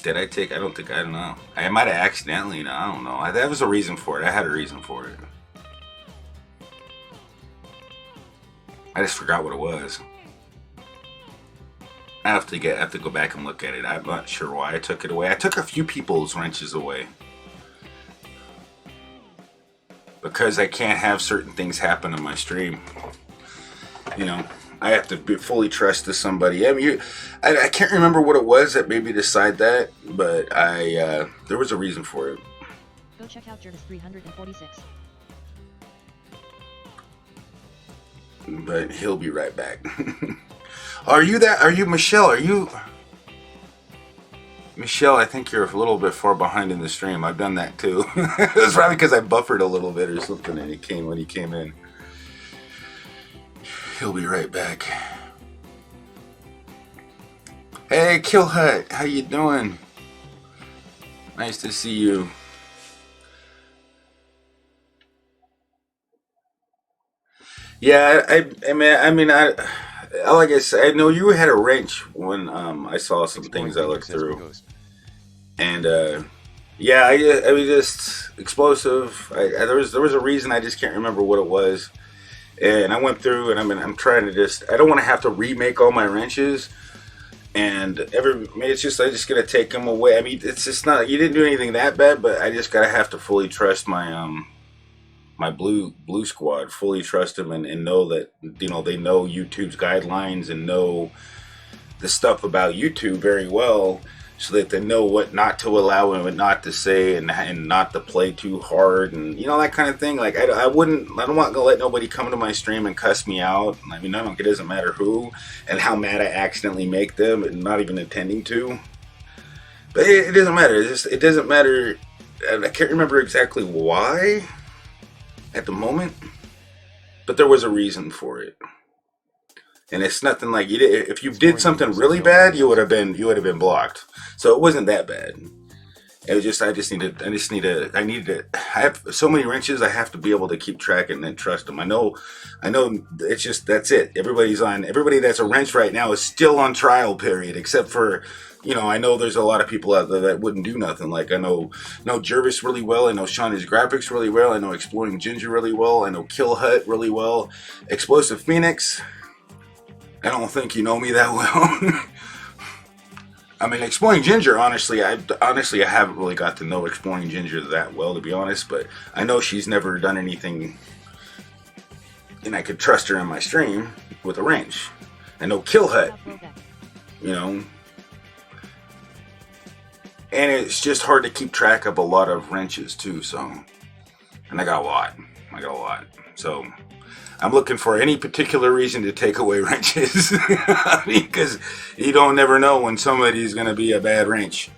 Did I take? I don't think. I don't know. I might have accidentally. No, I don't know. That was a reason for it. I had a reason for it. I just forgot what it was. I have to go back and look at it. I'm not sure why I took it away. I took a few people's wrenches away because I can't have certain things happen in my stream. You know, I have to fully trust to somebody. I mean, I can't remember what it was that made me decide that, but there was a reason for it. Go check out Jervis 346. But he'll be right back. Are you Michelle? Are you Michelle? I think you're a little bit far behind in the stream. I've done that too. It was probably because I buffered a little bit or something, and when he came in. He'll be right back. Hey, Kill Hut, how you doing? Nice to see you. Yeah, like I said, I know you had a wrench when I saw some things I looked through, and yeah, I mean, just explosive. There was a reason, I just can't remember what it was, and I went through, and I'm trying to I don't want to have to remake all my wrenches, and it's just, I'm just gonna take them away. I mean, it's just not, you didn't do anything that bad, but I just gotta have to fully trust my my blue squad, fully trust them and know that, you know, they know YouTube's guidelines and know the stuff about YouTube very well, so that they know what not to allow and what not to say, and not to play too hard, and you know, that kind of thing. Like I don't want to let nobody come to my stream and cuss me out. I mean, it doesn't matter who and how mad I accidentally make them, and not even intending to. But it doesn't matter. It doesn't matter. I can't remember exactly why at the moment, but there was a reason for it, and it's nothing like if you did something really bad, you would have been blocked. So it wasn't that bad. It was just I have so many wrenches. I have to be able to keep track and then trust them. I know. It's just, that's it. Everybody that's a wrench right now is still on trial period, except for, you know, I know there's a lot of people out there that wouldn't do nothing. Like I know Jervis really well. I know Shawnee's Graphics really well. I know Exploring Ginger really well. I know Kill Hut really well. Explosive Phoenix, I don't think you know me that well. I mean, Exploring Ginger, honestly, I haven't really got to know Exploring Ginger that well, to be honest. But I know she's never done anything, and I could trust her in my stream with a wrench. I know Kill Hut, you know. And it's just hard to keep track of a lot of wrenches too, so. And I got a lot. So I'm looking for any particular reason to take away wrenches. Because you don't never know when somebody's going to be a bad wrench.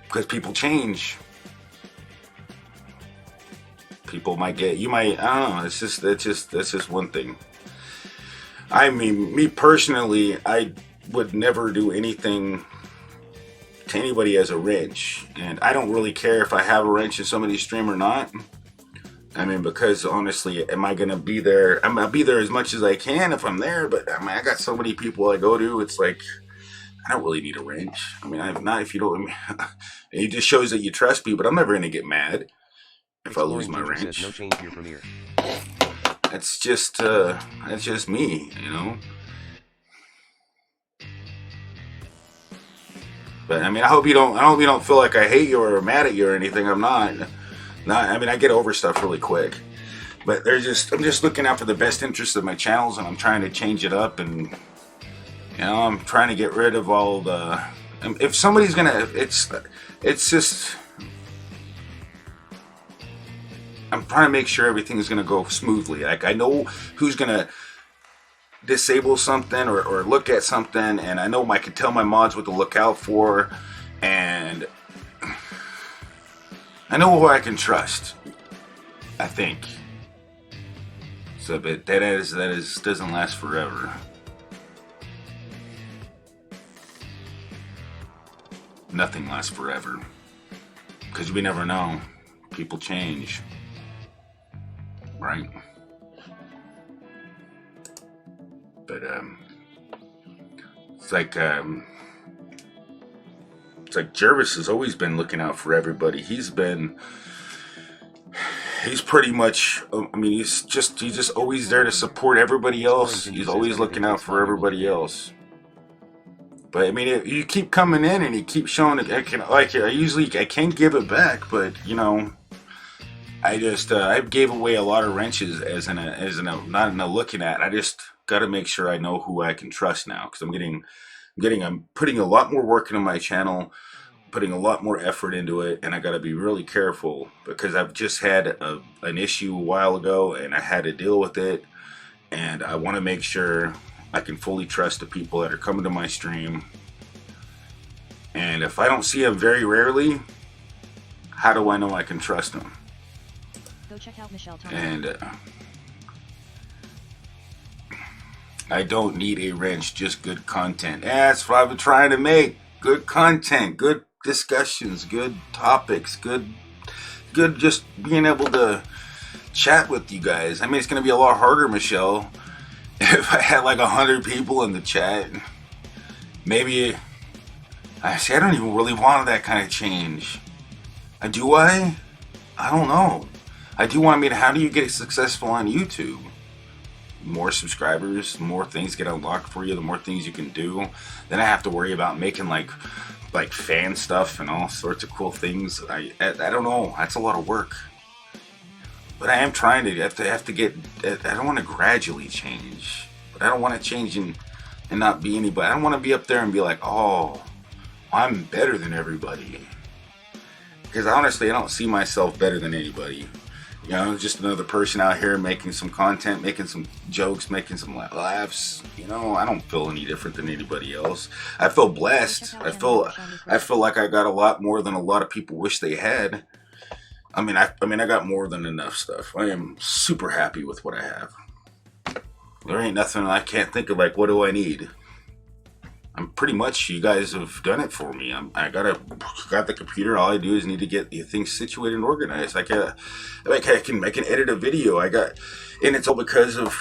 Because people change. People might I don't know, that's just one thing. I mean, me personally, I would never do anything to anybody as a wrench, and I don't really care if I have a wrench in somebody's stream or not. I mean, because honestly, am I gonna be there? I'm gonna be there as much as I can if I'm there, but I mean, I got so many people I go to, it's like, I don't really need a wrench. I mean, I'm not, if you don't, it just shows that you trust me, but I'm never gonna get mad if I lose my wrench. No change here from here. It's just me, you know. But I mean, I hope you don't feel like I hate you or mad at you or anything. I'm not. I mean, I get over stuff really quick. But I'm just looking out for the best interests of my channels, and I'm trying to change it up, and you know, I'm trying to get rid of all the. If somebody's gonna, it's just. I'm trying to make sure everything is gonna go smoothly. Like I know who's gonna disable something or look at something, and I know I can tell my mods what to look out for, and I know who I can trust, I think. So, but that doesn't last forever. Nothing lasts forever, because we never know. People change, right? But it's like Jervis has always been looking out for everybody. He's pretty much, I mean, he's just always there to support everybody else. He's always looking out for everybody else. But I mean, you keep coming in and you keep showing it. I can't give it back, but you know, I gave away a lot of wrenches as in a looking at. I just got to make sure I know who I can trust now, because I'm putting a lot more work into my channel, putting a lot more effort into it, and I got to be really careful, because I've just had an issue a while ago and I had to deal with it, and I want to make sure I can fully trust the people that are coming to my stream. And if I don't see them very rarely, how do I know I can trust them? Go check out Michelle Thompson. And I don't need a wrench, just good content. That's what I've been trying to make. Good content, good discussions, good topics, good just being able to chat with you guys. I mean, it's going to be a lot harder, Michelle, if I had like 100 people in the chat. Maybe, I don't even really want that kind of change. Do I? I don't know. I do want, how do you get successful on YouTube? More subscribers, more things get unlocked for you, the more things you can do. Then I have to worry about making like fan stuff and all sorts of cool things. I don't know. That's a lot of work. But I am trying to have to get. I don't want to gradually change, but I don't want to change and not be anybody. I don't want to be up there and be like, oh, I'm better than everybody. Because honestly, I don't see myself better than anybody. You know, just another person out here making some content, making some jokes, making some laughs. You know, I don't feel any different than anybody else. I feel blessed. I feel like I got a lot more than a lot of people wish they had. I mean, I got more than enough stuff. I am super happy with what I have. There ain't nothing I can't think of. Like, what do I need? I'm pretty much, you guys have done it for me. I got the computer. All I do is need to get the things situated and organized. I can edit a video. And it's all because of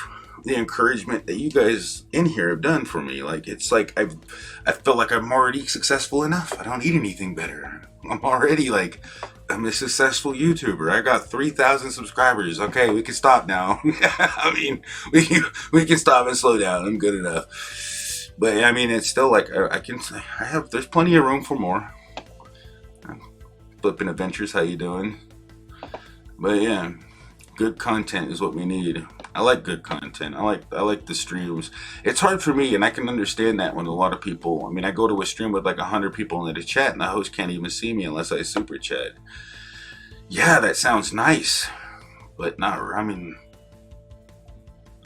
the encouragement that you guys in here have done for me. Like, it's like I feel like I'm already successful enough. I don't need anything better. I'm a successful YouTuber. I got 3,000 subscribers. Okay, we can stop now. I mean, we can stop and slow down. I'm good enough. But I mean, it's still like there's plenty of room for more. Flipping Adventures, how you doing? But yeah, good content is what we need. I like good content. I like the streams. It's hard for me, and I can understand that when a lot of people. I mean, I go to a stream with like 100 people in the chat, and the host can't even see me unless I super chat. Yeah, that sounds nice, but not. I mean,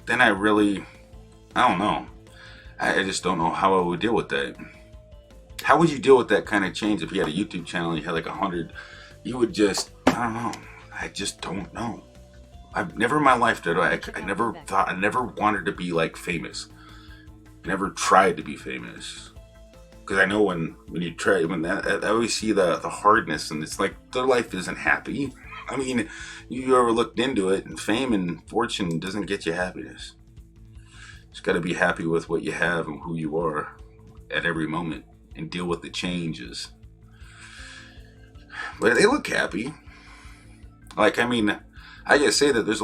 then I don't know. I just don't know how I would deal with that. How would you deal with that kind of change if you had a YouTube channel and you had like 100? You would just, I don't know. I just don't know. I've never in my life did I never wanted to be like famous. I never tried to be famous. Because I know when you try, I always see the hardness, and it's like their life isn't happy. I mean, you ever looked into it, and fame and fortune doesn't get you happiness. Just got to be happy with what you have and who you are at every moment, and deal with the changes. But they look happy. Like, I mean, I gotta say that there's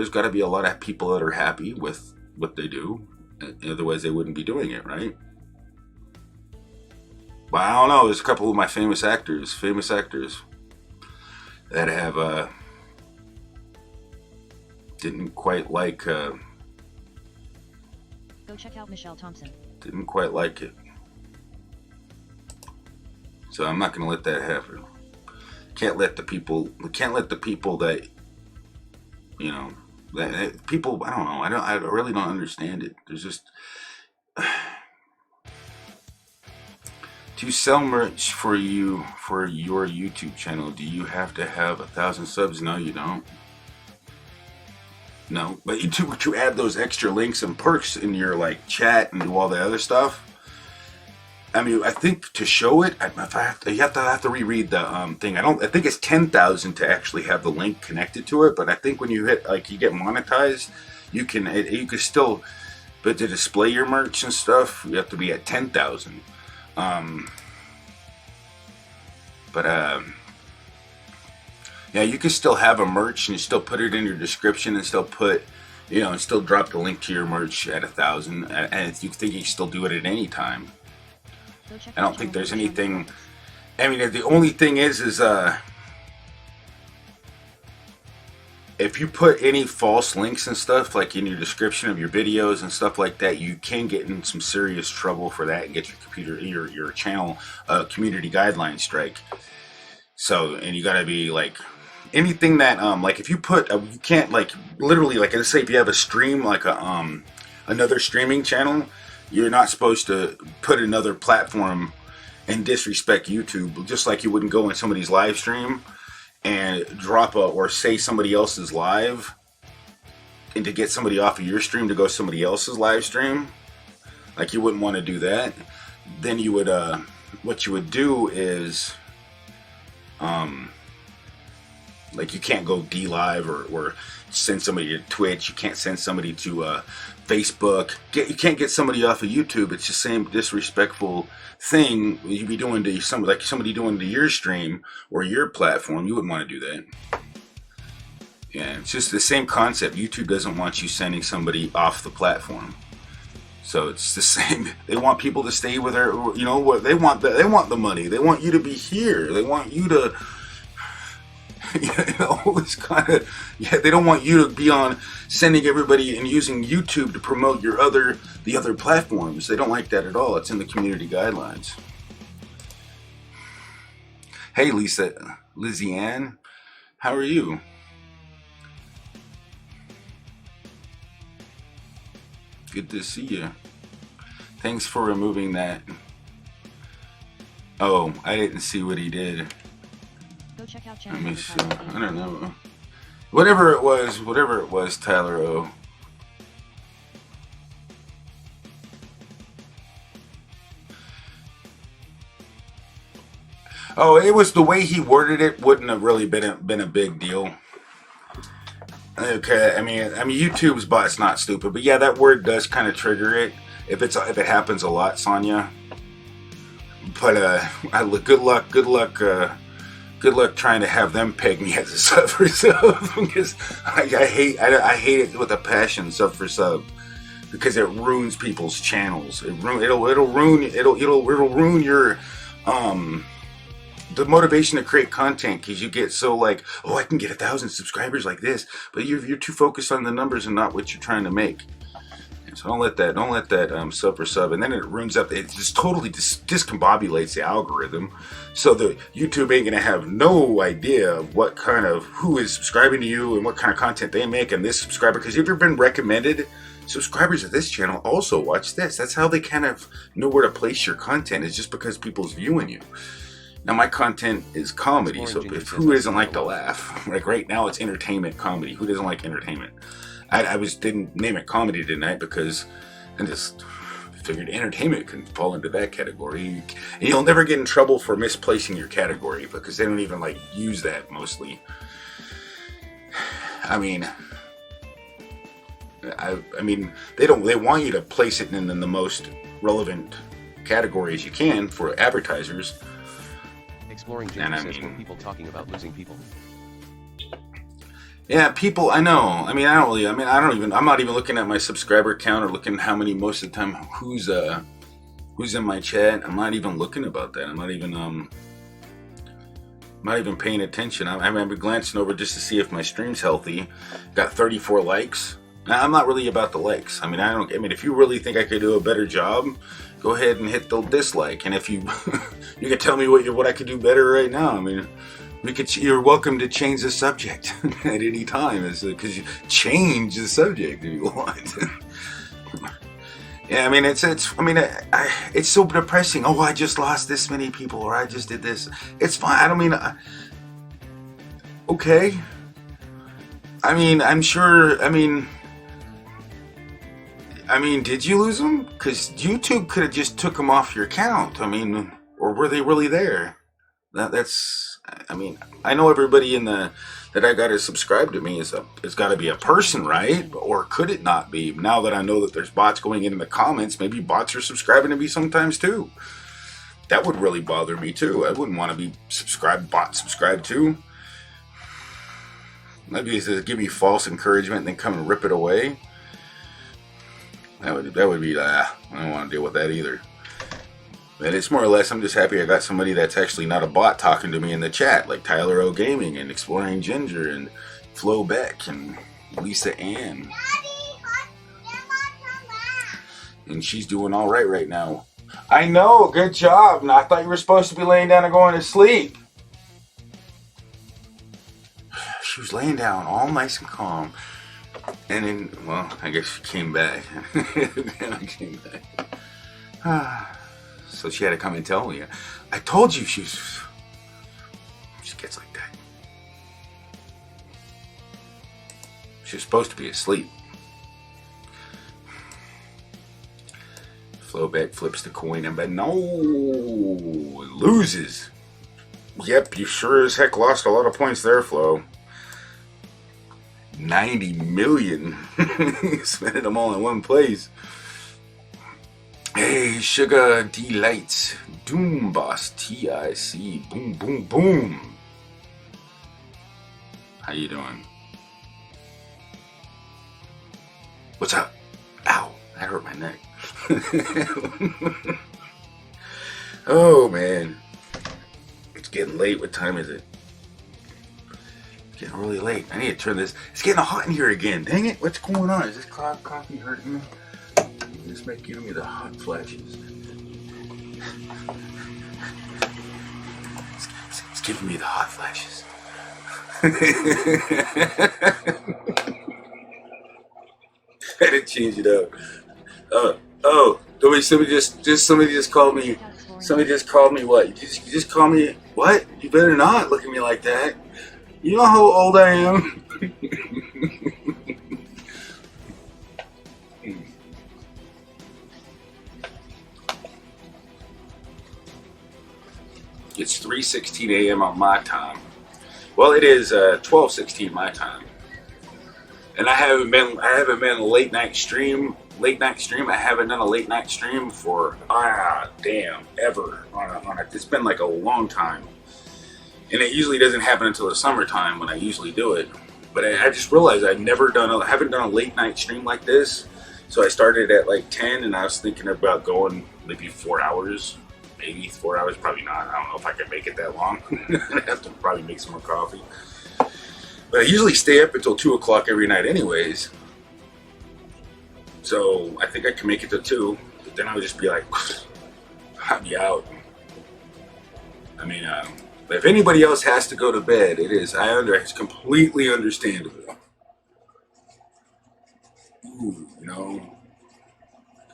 got to be a lot of people that are happy with what they do. Otherwise, they wouldn't be doing it, right? But I don't know. There's a couple of my famous actors that have didn't quite like. Go check out Michelle Thompson. Didn't quite like it. So I'm not gonna let that happen. Can't let the people that, you know, that people, I don't know, I really don't understand it. There's just to sell merch for your YouTube channel, do you have to have 1,000 subs? No, you don't. No, but to add those extra links and perks in your like chat and do all the other stuff. I mean, I think to show it, you have to reread the thing. I think it's 10,000 to actually have the link connected to it. But I think when you hit you get monetized, you can still But to display your merch and stuff, you have to be at 10,000. Yeah, you can still have a merch and still put it in your description and still put, and still drop the link to your merch at 1,000. And you think you can still do it at any time. I don't think there's anything. I mean, the only thing is if you put any false links and stuff like in your description of your videos and stuff like that, you can get in some serious trouble for that and get your channel community guideline strike. So, and you gotta be like anything that like if you put you can't like literally like let's say if you have a stream like another streaming channel, you're not supposed to put another platform and disrespect YouTube, just like you wouldn't go in somebody's live stream and drop or say somebody else's live and to get somebody off of your stream to go somebody else's live stream. Like you wouldn't want to do that. Then you would what you would do is like you can't go D-Live or send somebody to Twitch. You can't send somebody to Facebook. You can't get somebody off of YouTube. It's the same disrespectful thing you'd be doing to somebody doing to your stream or your platform. You wouldn't want to do that. Yeah, it's just the same concept. YouTube doesn't want you sending somebody off the platform. So it's the same. They want people to stay with their, what they want. They want the money. They want you to be here. They want you to, this kind of. Yeah, they don't want you to be on sending everybody and using YouTube to promote the other platforms. They don't like that at all. It's in the community guidelines. Hey, Lizzie Ann, how are you? Good to see you. Thanks for removing that. Oh, I didn't see what he did. Go check out Let me see. I don't know. Whatever it was, Tyler O. Oh, it was the way he worded it wouldn't have really been a big deal. Okay, I mean, YouTube's bot's not stupid, but yeah, that word does kind of trigger it if it happens a lot, Sonya. But good luck trying to have them peg me as a sub for sub because I hate it with a passion, sub for sub, because it ruins people's channels. It'll ruin your the motivation to create content, because you get so like, oh, I can get 1,000 subscribers like this, but you're too focused on the numbers and not what you're trying to make. And so don't let that sub for sub, and then it ruins up. It just totally discombobulates the algorithm, so the YouTube ain't gonna have no idea of who is subscribing to you and what kind of content they make, and this subscriber, because you've ever been recommended. Subscribers of this channel also watch this. That's how they kind of know where to place your content, is just because people's viewing you. Now, my content is comedy, so who doesn't like to laugh? Like right now, it's entertainment comedy. Who doesn't like entertainment? I didn't name it comedy tonight because I just figured entertainment can fall into that category. And you'll never get in trouble for misplacing your category because they don't even use that mostly. I mean, they want you to place it in the most relevant categories you can for advertisers. Exploring Jimmy says, were people talking about losing people? Yeah, people, I know. I'm not even looking at my subscriber count or looking how many most of the time who's in my chat. I'm not even looking about that. I'm not even paying attention. I'm glancing over just to see if my stream's healthy. Got 34 likes. Now, I'm not really about the likes. If you really think I could do a better job, go ahead and hit the dislike. And if you you can tell me what I could do better right now. You're welcome to change the subject at any time, because you change the subject if you want. Yeah, it's so depressing. Oh, I just lost this many people, or I just did this. It's fine. Okay. I'm sure. Did you lose them? Because YouTube could have just took them off your account. Or were they really there? That's. I mean, I know everybody in the that I got to subscribe to me is it's got to be a person, right? Or could it not be? Now that I know that there's bots going in the comments, maybe bots are subscribing to me sometimes too. That would really bother me too. I wouldn't want to be bot subscribed to. Maybe it's to give me false encouragement and then come and rip it away. That would be I don't want to deal with that either. And it's more or less, I'm just happy I got somebody that's actually not a bot talking to me in the chat, like Tyler O Gaming and Exploring Ginger and Flo Beck and Lisa Ann. And she's doing all right now. I know, good job. And I thought you were supposed to be laying down and going to sleep. She was laying down all nice and calm. And then, well, I guess she came back. Then I came back. So she had to come and tell me. I told you she gets like that. She's supposed to be asleep. Flowback flips the coin and bet no, loses. Yep, you sure as heck lost a lot of points there, Flo. 90 million. Spending them all in one place. Hey, Sugar Delights, Doom Boss TIC, boom, boom, boom. How you doing? What's up? Ow, that hurt my neck. Oh man, it's getting late. What time is it? It's getting really late. I need to turn this. It's getting hot in here again. Dang it! What's going on? Is this coffee hurting me? This might give me the hot flashes. It's giving me the hot flashes. I had to change it up. Somebody just called me. Somebody just called me what? You just called me what? You better not look at me like that. You know how old I am? It's 3:16 a.m. on my time. Well, it is 12:16 my time, and I haven't been a late night stream. I haven't done a late night stream for ever. It's been like a long time, and it usually doesn't happen until the summertime when I usually do it. But I just realized I haven't done a late night stream like this. So I started at like 10, and I was thinking about going maybe 4 hours. Maybe 4 hours, probably not. I don't know if I can make it that long. I have to probably make some more coffee. But I usually stay up until 2 o'clock every night anyways. So I think I can make it to 2. But then I would just be like, I'll be out. I mean, if anybody else has to go to bed, it's completely understandable. Ooh, you know.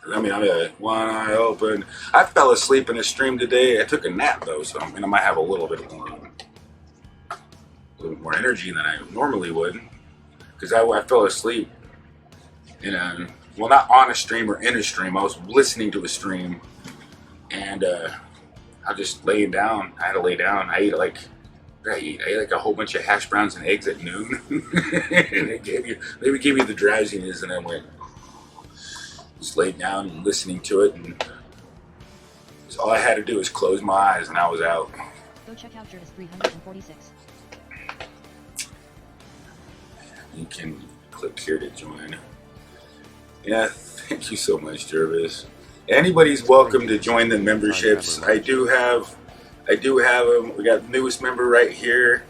I mean, I'm like one eye open. I fell asleep in a stream today. I took a nap though, so I might have a little bit more energy than I normally would, because I fell asleep. And well, not on a stream or in a stream. I was listening to a stream, and I was just laying down. I had to lay down. I ate like a whole bunch of hash browns and eggs at noon. And they gave you the drowsiness, and I went. Just laid down and listening to it, and all I had to do was close my eyes, and I was out. Go check out Jervis 346. You can click here to join. Yeah, thank you so much, Jervis. Anybody's welcome to join the memberships. I do have them. We got the newest member right here,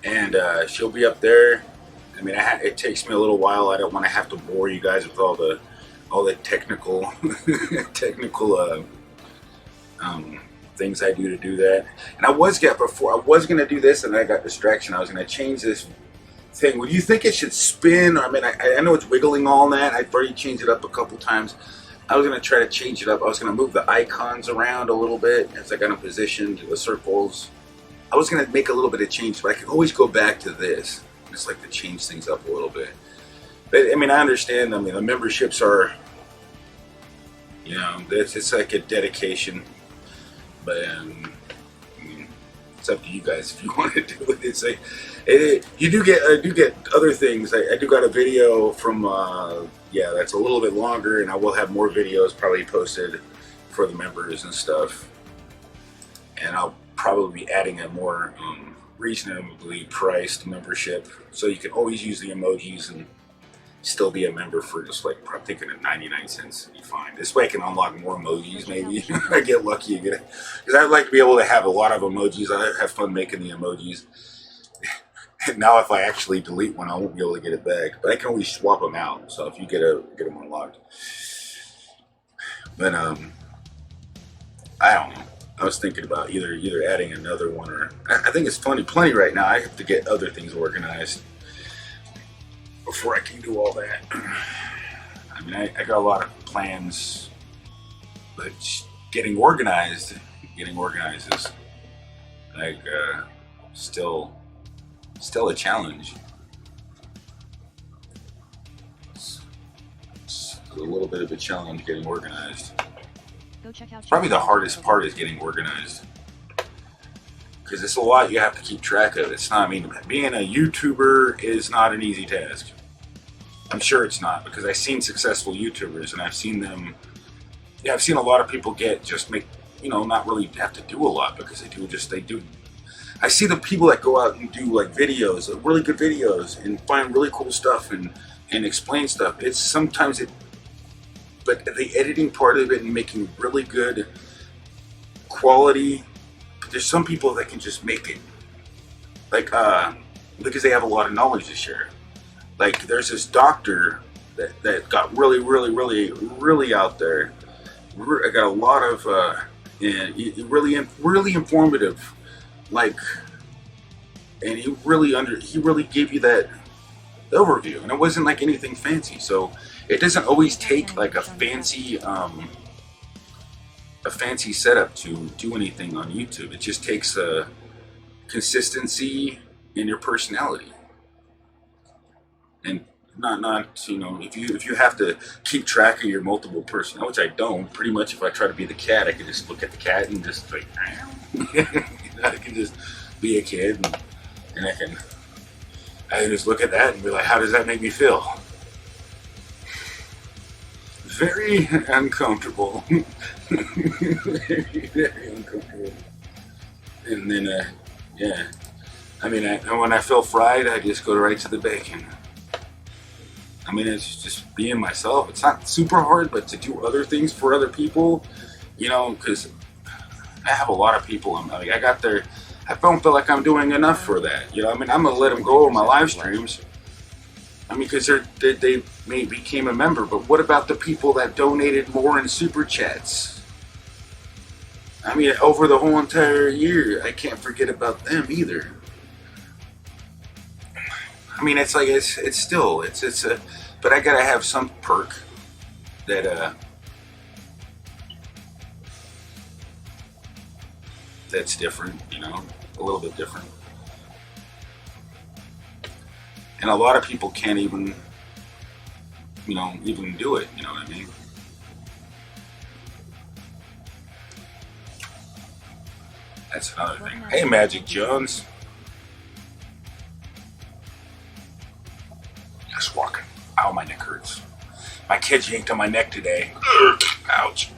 and she'll be up there. I mean, it takes me a little while. I don't want to have to bore you guys with all the technical things I do to do that. And I was gonna do this, and I got distraction. I was gonna change this thing. Would you think it should spin? I mean, I know it's wiggling all that. I've already changed it up a couple times. I was gonna try to change it up. I was gonna move the icons around a little bit as I got them positioned, the circles. I was gonna make a little bit of change, but I can always go back to this. I just like to change things up a little bit. But I mean, I understand. I mean, the memberships are, you know, it's like a dedication. But I mean, It's up to you guys if you want to do it. It's like, you do get, I do get other things. I do got a video from, yeah, that's a little bit longer, and I will have more videos probably posted for the members and stuff. And I'll probably be adding a more reasonably priced membership, so you can always use the emojis and still be a member for just like, I'm thinking at 99 cents would be fine. This way I can unlock more emojis maybe. I get lucky and get it. Because I'd like to be able to have a lot of emojis. I have fun making the emojis. And now if I actually delete one, I won't be able to get it back. But I can always swap them out. So if you get them unlocked. But I don't know. I was thinking about either adding another one, or I think it's plenty right now. I have to get other things organized before I can do all that. I mean, I got a lot of plans, but getting organized is like still a challenge. It's a little bit of a challenge getting organized. Go check out Probably the hardest part is getting organized, because it's a lot you have to keep track of. It's not, I mean, being a YouTuber is not an easy task. I'm sure it's not, because I've seen successful YouTubers and I've seen them, yeah, I've seen a lot of people not really have to do a lot, because they do. I see the people that go out and do like videos, really good videos, and find really cool stuff and explain stuff. But the editing part of it and making really good quality, there's some people that can just make it, like, because they have a lot of knowledge to share. Like, there's this doctor that got really out there. I got a lot of, really informative, like, and he really gave you that overview, and it wasn't like anything fancy. So it doesn't always take like a fancy setup to do anything on YouTube. It just takes a consistency in your personality. And not if you have to keep track of your multiple personalities, which I don't. Pretty much, if I try to be the cat, I can just look at the cat and just like, I can just be a kid, and I can just look at that and be like, how does that make me feel? Very uncomfortable. very uncomfortable. And then, yeah. I mean, when I feel fried, I just go right to the bacon. I mean, it's just being myself. It's not super hard, but to do other things for other people, because I have a lot of people. I don't feel like I'm doing enough for that. I mean, I'm going to let them go on my live streams. I mean, because they became a member, but what about the people that donated more in super chats? I mean, over the whole entire year, I can't forget about them either. I mean, it's like, but I gotta have some perk that, that's different, a little bit different. And a lot of people can't even do it, you know what I mean? That's another thing. Hey, Magic Jones. Just walking. Ow, my neck hurts. My kids yanked on my neck today. Ouch.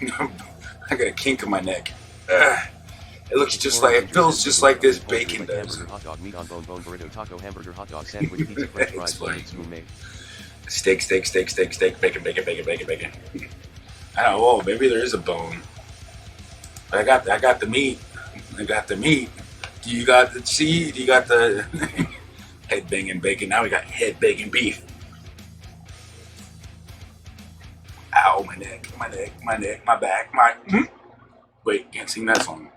I got a kink in my neck. It feels just like this bacon does. Hot dog, meat on bone, burrito, taco, hamburger, hot dog, sandwich, pizza, french fries, flakes, gourmet. Steak, bacon. I don't know, maybe there is a bone. But I got the meat. Do you got the head banging bacon? Now we got head banging beef. Ow, my neck, my back, Wait, can't sing that song.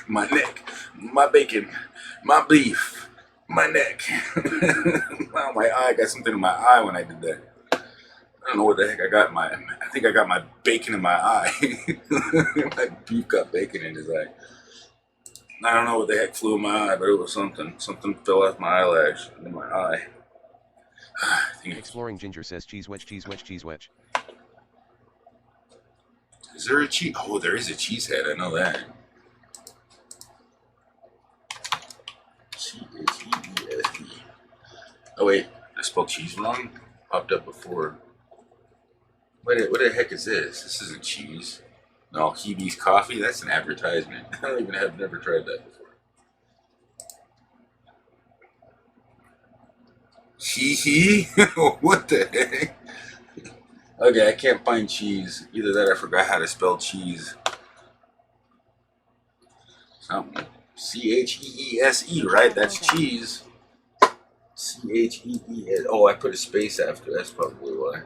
My neck, my bacon, my beef, my neck. Wow, my eye, I got something in my eye when I did that. I don't know what the heck I got in I think I got my bacon in my eye. My beef got bacon in his eye. I don't know what the heck flew in my eye, but it was something. Something fell off my eyelash in my eye. Exploring Ginger says cheese wedge. Is there a cheese? Oh, there is a cheese head. I know that. CHEESE. Oh wait, I spelled cheese wrong. Popped up before. What the heck is this? This isn't cheese. No, Hebe's coffee. That's an advertisement. I don't even have never tried that before. Hee. What the heck? Okay, I can't find cheese. Either that or I forgot how to spell cheese. Something. CHEESE, right? That's cheese. CHEES. Oh, I put a space after. That's probably why.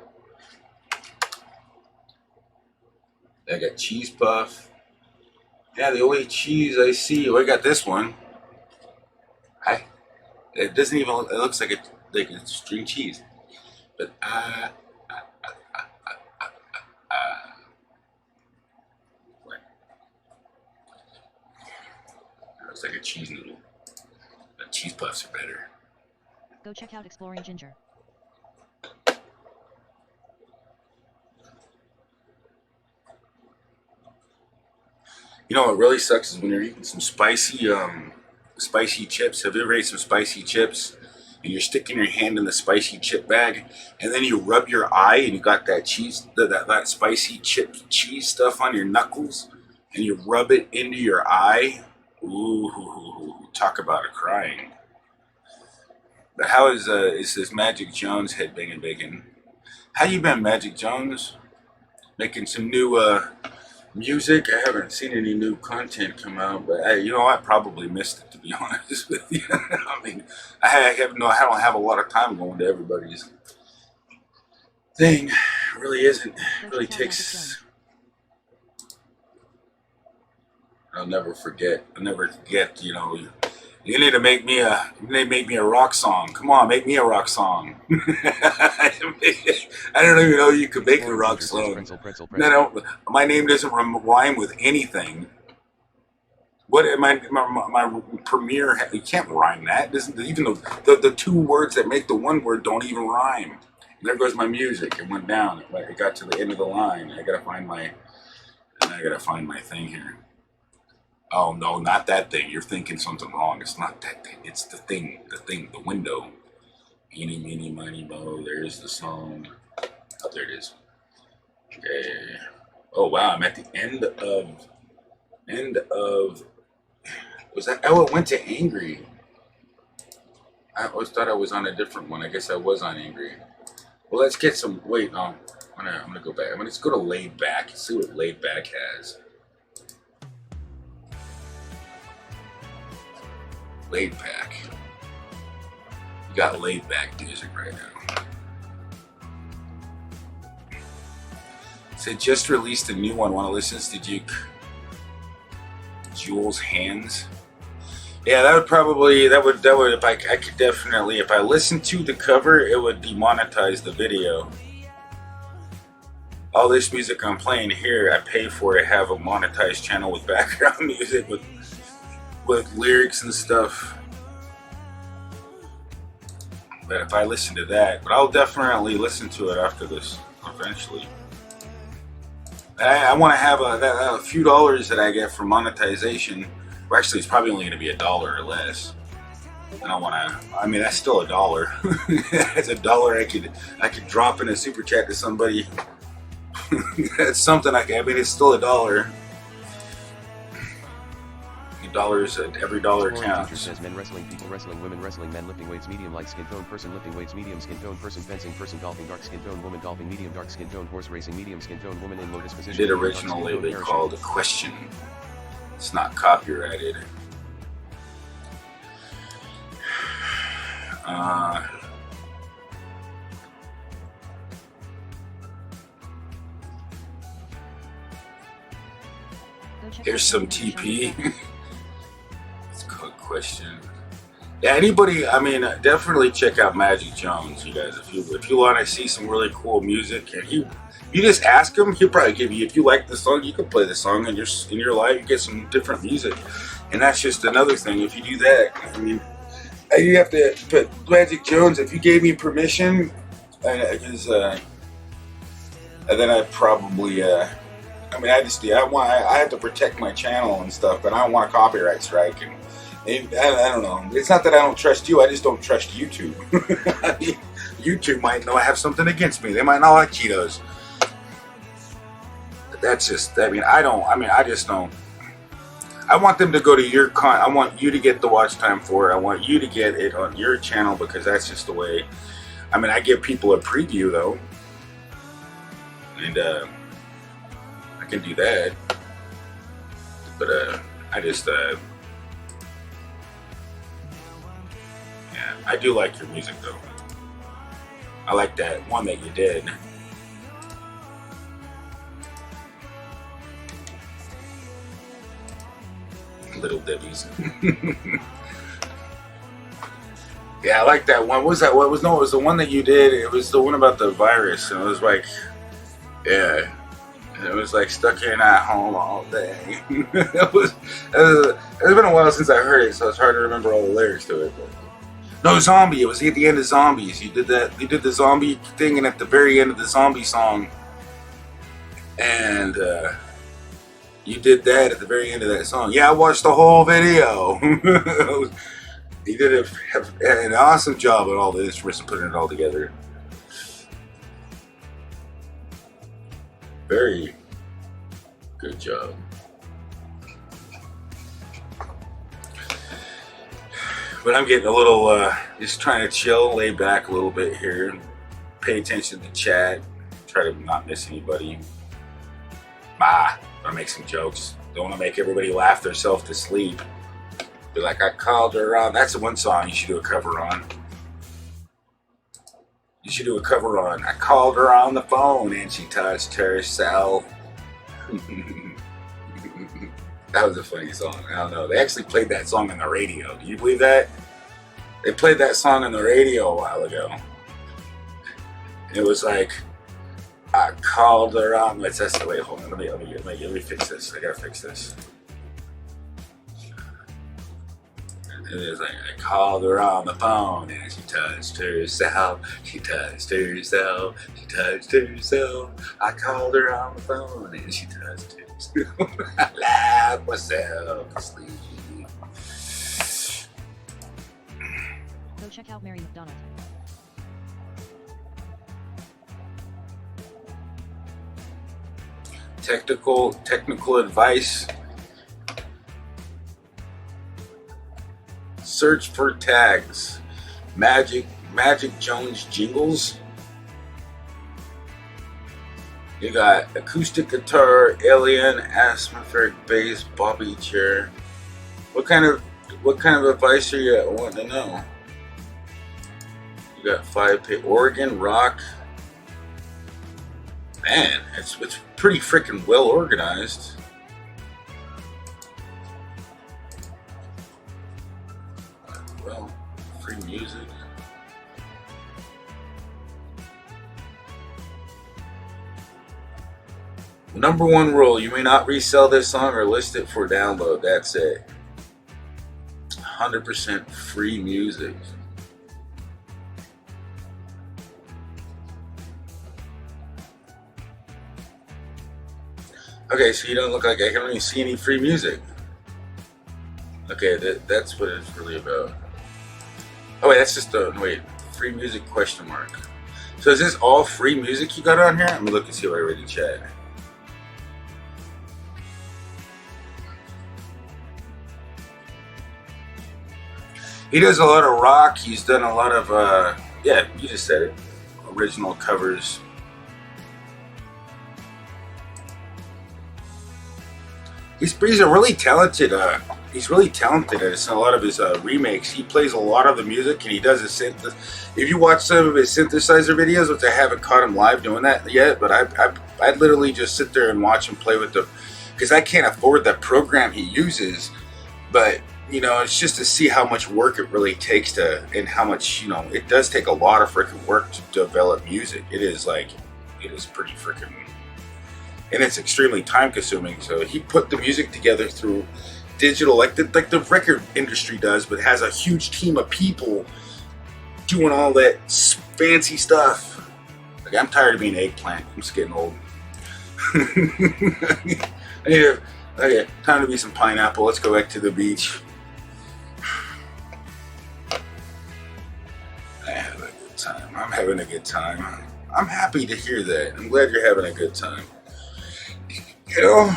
I got cheese puff. Yeah, the only cheese I see. Oh, I got this one. It doesn't even look, it looks like it's string cheese. But what? It looks like a cheese noodle. But cheese puffs are better. Go check out Exploring Ginger. You know what really sucks is when you're eating some spicy chips. Have you ever ate some spicy chips and you're sticking your hand in the spicy chip bag and then you rub your eye and you got that cheese, that spicy chip cheese stuff on your knuckles and you rub it into your eye? Ooh, talk about a crying. But how is this Magic Jones head banging bacon? How you been, Magic Jones? Making some new music. I haven't seen any new content come out, but I probably missed it, to be honest with you. I mean, I don't have a lot of time going to everybody's thing. It really isn't. It really takes. I'll never forget. You need to make me a rock song. Come on, make me a rock song. I don't even know you could make a rock song. No, my name doesn't rhyme with anything. What am my premiere? You can't rhyme that. Even the two words that make the one word don't even rhyme. And there goes my music. It went down. It got to the end of the line. I gotta find my thing here. Oh no, not that thing. You're thinking something wrong. It's not that thing. It's the thing, the window. Eeny, meeny, miny, mo. There's the song. Oh, there it is. Okay. Oh wow, I'm at the end of. Was that? Oh, it went to Angry. I always thought I was on a different one. I guess I was on Angry. Well, let's get some. Wait, no. I'm gonna go back. Let's go to Laid Back. See what Laid Back has. Laid Back. You got Laid Back music right now. So it just released a new one. Want to listen to Jules Hands? Yeah, that would if I listened to the cover, it would demonetize the video. All this music I'm playing here, I pay for to have a monetized channel with background music with lyrics and stuff. But if I listen to that, but I'll definitely listen to it after this eventually. I want to have a few dollars that I get from monetization. Or actually, it's probably only going to be $1 or less. I don't want to. I mean, that's still $1. That's $1 I could drop in a super chat to somebody. That's something I mean, it's still $1. Dollars at every dollar counts. Says men wrestling, people wrestling, women wrestling, men lifting weights, medium light skin tone person lifting weights, medium skin tone person fencing, person golfing, dark skin tone woman golfing, medium dark skin tone horse racing, medium skin tone woman in lotus position. Did originally they called a question. It's not copyrighted. Here's some TP. Question. Yeah, anybody, I mean, definitely check out Magic Jones, you guys. If you want to see some really cool music, and you just ask him, he'll probably give you. If you like the song, you can play the song in your life. You get some different music, and that's just another thing. If you do that, I mean, you have to. But Magic Jones, if you gave me permission, and then I'd probably I mean, I have to protect my channel and stuff, but I don't want a copyright strike. And I don't know. It's not that I don't trust you. I just don't trust YouTube. I mean, YouTube might know I have something against me. They might not like Cheetos. But that's just, I just don't. I want them to go to your I want you to get the watch time for it. I want you to get it on your channel because that's just the way. I mean, I give people a preview though. And I can do that. But I just yeah, I do like your music though. I like that one that you did. Little Debbie's. Yeah, I like that one. What was that? It was the one that you did. It was the one about the virus, and it was like, yeah, it was like stuck in at home all day. It's been a while since I heard it, so it's hard to remember all the lyrics to it. But. No, Zombie. It was at the end of Zombies. You did that. You did the zombie thing, and at the very end of the zombie song, and you did that at the very end of that song. Yeah, I watched the whole video. You did an awesome job on all the instruments and putting it all together. Very good job. But I'm getting a little, just trying to chill, lay back a little bit here, pay attention to chat, try to not miss anybody. I make some jokes. Don't want to make everybody laugh themselves to sleep. Be like, I called her on. That's the one song you should do a cover on. You should do a cover on. I called her on the phone and she touched herself. That was a funny song. I don't know. They actually played that song on the radio. Do you believe that? They played that song on the radio a while ago. It was like, I called her on. Wait, hold on. Let me fix this. I gotta fix this. It was like, I called her on the phone and she touched herself. She touched herself. She touched herself. I called her on the phone and she touched herself. I laughed myself to sleep. Go check out Mary McDonald. Technical advice. Search for tags. Magic Jones jingles. You got acoustic guitar, alien, atmospheric bass, bobby chair. What kind of advice are you wanting to know? You got 5 Oregon rock. Man, it's pretty freaking well organized. Well, free music. Number 1 rule, you may not resell this song or list it for download. That's it. 100% free music. Okay, so you don't look like I can really see any free music. Okay, that's what it's really about. Oh wait, that's just free music question mark. So is this all free music you got on here? Let me look and see what I read in chat. He does a lot of rock. He's done a lot of, yeah, you just said it, original covers. He's a really talented. He's really talented at a lot of his remakes. He plays a lot of the music, and he does a synth. If you watch some of his synthesizer videos, which I haven't caught him live doing that yet, but I literally just sit there and watch him play with the, because I can't afford that program he uses. But you know, it's just to see how much work it really takes to, and how much, you know, it does take a lot of freaking work to develop music. It is pretty freaking. And it's extremely time consuming. So he put the music together through digital, like the record industry does, but has a huge team of people doing all that fancy stuff. Like, I'm tired of being eggplant. I'm just getting old. Okay, time to be some pineapple. Let's go back to the beach. I have a good time. I'm having a good time. I'm happy to hear that. I'm glad you're having a good time. You know,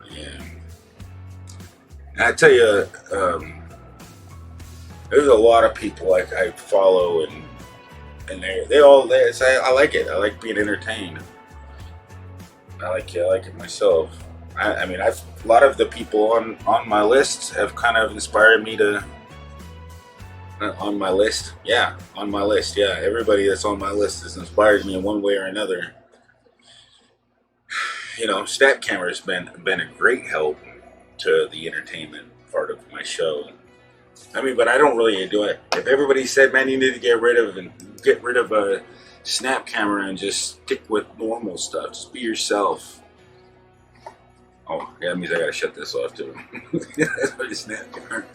yeah. And I tell you, there's a lot of people like I follow, and they say I like it. I like being entertained. I like it myself. I mean, a lot of the people on my list have kind of inspired me to. On my list, yeah. Everybody that's on my list has inspired me in one way or another. You know, Snap Camera's been a great help to the entertainment part of my show. I mean, but I don't really do it. If everybody said, man, you need to get rid of a Snap Camera and just stick with normal stuff, just be yourself. Oh, yeah, that means I gotta shut this off too. That's what Snap Camera.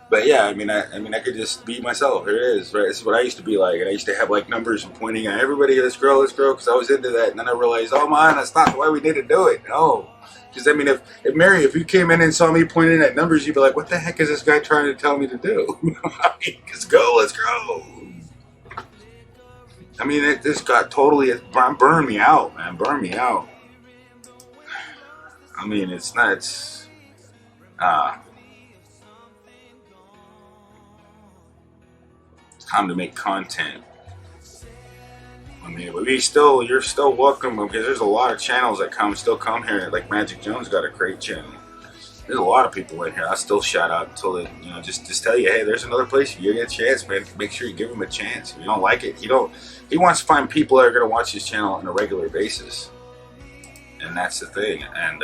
But yeah, I mean, I could just be myself. Here it is, right? This is what I used to be like, and I used to have like numbers and pointing at everybody. Let's grow, because I was into that. And then I realized, oh man, that's not the way we need to do it. No, because I mean, if Mary, if you came in and saw me pointing at numbers, you'd be like, what the heck is this guy trying to tell me to do? I mean, let's grow. I mean, this got totally burned me out, man. Burned me out. I mean, it's time to make content. I mean, but you're still welcome, because there's a lot of channels that still come here. Like Magic Jones got a great channel. There's a lot of people in here. I still shout out until it, you know, just tell you, hey, there's another place you get a chance, man. Make sure you give him a chance. If you don't like it, he wants to find people that are gonna watch his channel on a regular basis, and that's the thing. And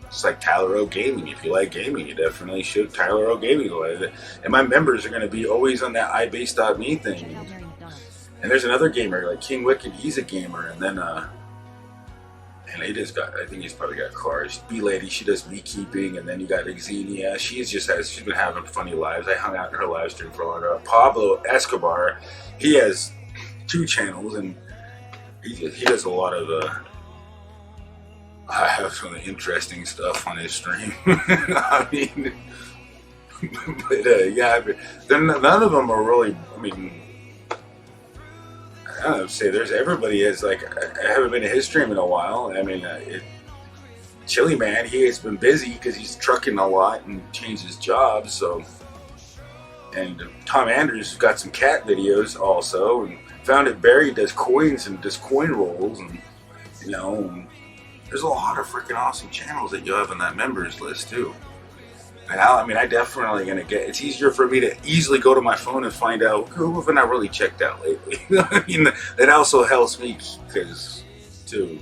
it's like Tyler O Gaming. If you like gaming, you definitely should Tyler O Gaming go at it. And my members are going to be always on that iBase.me Go check thing. out Mary McDonald. And there's another gamer like King Wicked. He's a gamer. And then and he just got, I think he's probably got cars. B Lady, she does beekeeping. And then you got Xenia. She's been having funny lives. I hung out in her live stream for a while. Pablo Escobar, he has 2 channels, and he does a lot of I have some interesting stuff on his stream. I mean, but yeah, none of them are really. I mean, I don't know, say there's everybody is like, I haven't been to his stream in a while. I mean, Chili Man, he has been busy because he's trucking a lot and changed his job. So, and Tom Andrews has got some cat videos also, and Found It Barry does coins and does coin rolls, and you know. There's a lot of freaking awesome channels that you have on that members list too. And I definitely gonna get. It's easier for me to easily go to my phone and find out who have I not really checked out lately. I mean, that also helps me because, too.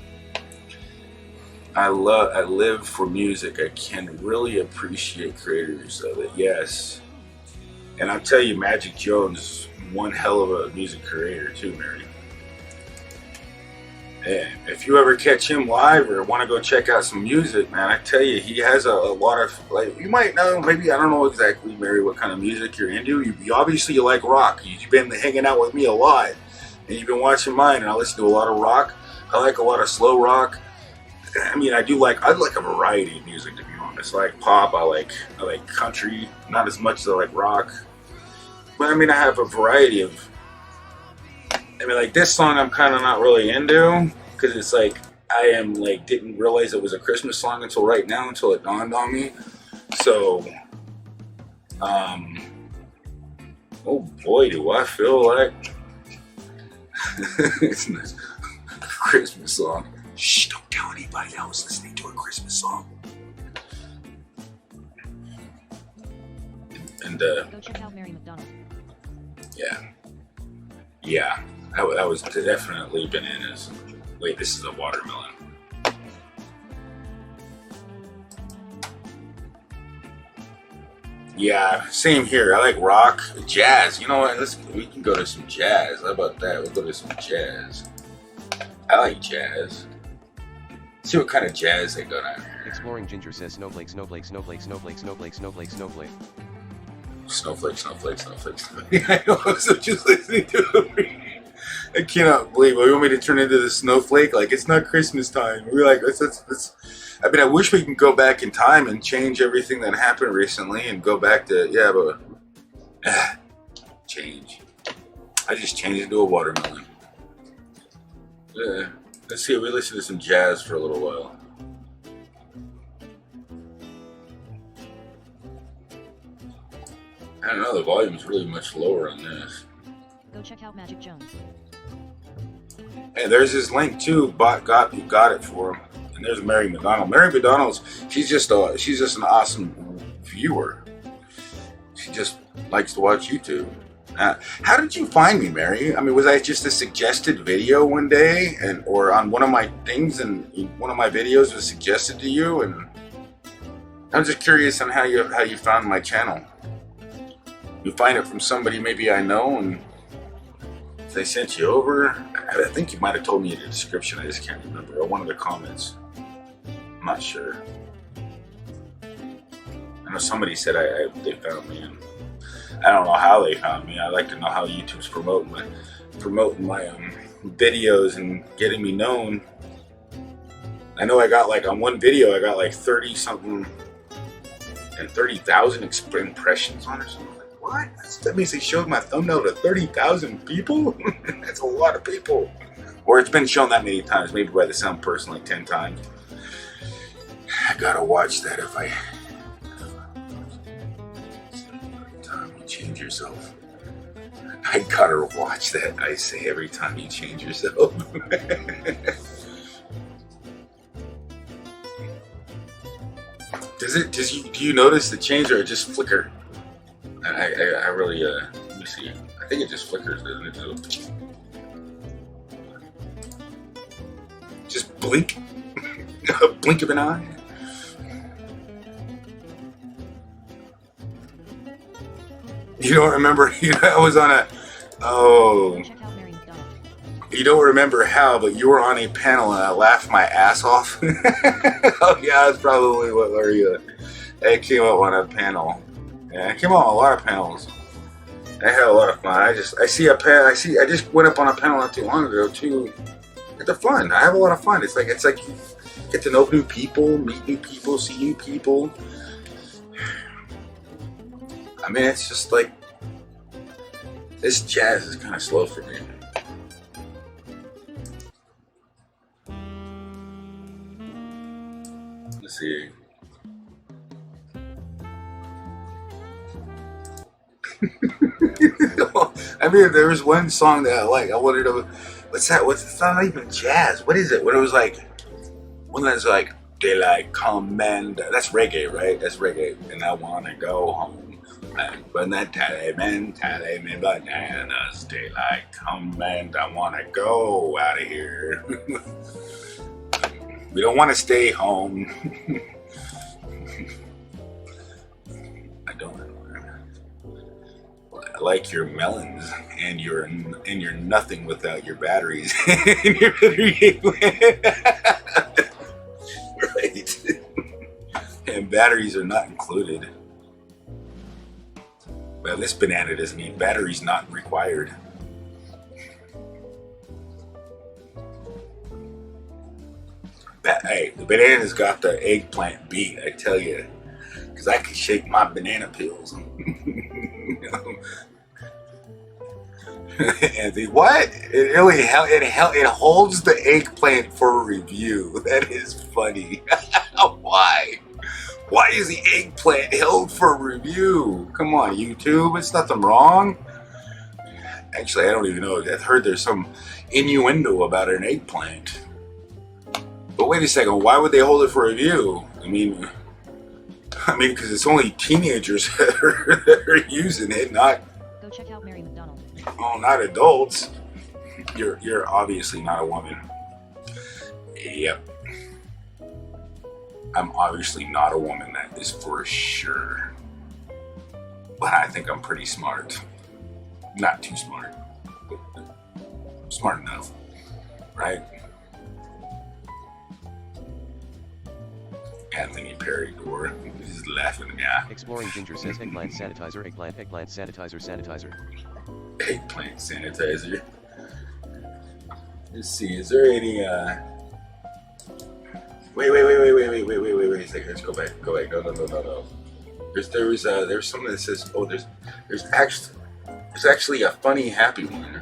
I live for music. I can really appreciate creators of it. Yes, and I'll tell you, Magic Jones, one hell of a music creator too, Mary. And if you ever catch him live or want to go check out some music, man, I tell you, he has a lot of, like, you might know, maybe, I don't know exactly, Mary, what kind of music you're into. You obviously you like rock. You've been hanging out with me a lot, and you've been watching mine, and I listen to a lot of rock. I like a lot of slow rock. I mean, I like a variety of music, to be honest. I like pop, I like country, not as much as I like rock. But I mean, I have a variety of, I mean, like this song I'm kind of not really into, because it's like, didn't realize it was a Christmas song until right now, until it dawned on me. So, oh boy, do I feel like it's not a Christmas song. Shh, don't tell anybody I was listening to a Christmas song. And, Go check out Mary McDonald. yeah, that was definitely bananas. Wait, this is a watermelon. Yeah, same here. I like rock, jazz. You know what? We can go to some jazz. How about that? We'll go to some jazz. I like jazz. See what kind of jazz they got out here. Exploring Ginger says snowflake, snowflake, snowflake, snowflake, snowflake, snowflake, snowflake. Snowflake. I know, I was just listening to him. I cannot believe it. You want me to turn into the snowflake? Like, it's not Christmas time. We're like, let's. I mean, I wish we can go back in time and change everything that happened recently and go back to, yeah, but change. I just changed into a watermelon. Yeah. Let's see, we listen to some jazz for a little while. I don't know, the volume's really much lower on this. Go check out Magic Jones. Hey, there's his link too. Got it for him. And there's Mary McDonald. Mary McDonald's, she's just an awesome viewer. She just likes to watch YouTube. How did you find me, Mary? I mean, was I just a suggested video one day, or on one of my things, and one of my videos was suggested to you? And I'm just curious on how you found my channel. You find it from somebody maybe I know, and they sent you over. I think you might have told me in the description. I just can't remember, or one of the comments. I'm not sure. I know somebody said they found me, and I don't know how they found me. I like to know how YouTube's promoting my videos and getting me known. I know I got like on one video I got like 30 something and 30,000 impressions on or something. Like, what? That means they showed my thumbnail to 30,000 people? That's a lot of people. Or it's been shown that many times, maybe by the same person like 10 times. I gotta watch that if I change yourself. I gotta watch that, I say, every time you change yourself. Do you notice the change, or it just flicker? I really, let me see. I think it just flickers, doesn't it? Just blink. A blink of an eye. You don't remember? I was on a. Oh. Check out Mary McDonald. You don't remember how, but you were on a panel and I laughed my ass off. Oh, yeah, that's probably what Larry. I came up on a panel. Yeah, I came up on a lot of panels. I had a lot of fun. I just went up on a panel not too long ago too. It's fun. I have a lot of fun. It's like you get to know new people, meet new people, see new people. I mean, it's just like, this jazz is kind of slow for me. Let's see. I mean, there was one song that I like. I wanted to. What's that? It's not even jazz. What is it? When it was like, one that's like, daylight come and that's reggae, right? That's reggae. And I wanna go home. But that tally me bananas, daylight come and I wanna go out of here. We don't want to stay home. I don't know. I like your melons, and you're nothing without your batteries. And your battery, right? And batteries are not included. Well, this banana doesn't need batteries, not required. Hey, the banana's got the eggplant beat, I tell you. Because I can shake my banana peels. And what? It holds the eggplant for review. That is funny. Why? Why is the eggplant held for review? Come on, YouTube. It's nothing wrong. Actually, I don't even know. I've heard there's some innuendo about an eggplant. But wait a second. Why would they hold it for review? I mean, because it's only teenagers that are using it, not. Go check out Mary McDonald. Oh, not adults. You're obviously not a woman. Yep. I'm obviously not a woman, that is for sure. But I think I'm pretty smart. Not too smart, but smart enough, right? Anthony Perry door. He's laughing at me. Exploring Ginger says eggplant sanitizer, eggplant sanitizer, sanitizer. Eggplant sanitizer. Let's see, is there any wait a second, let's go back. No. There's something that says, oh, there's actually a funny happy one.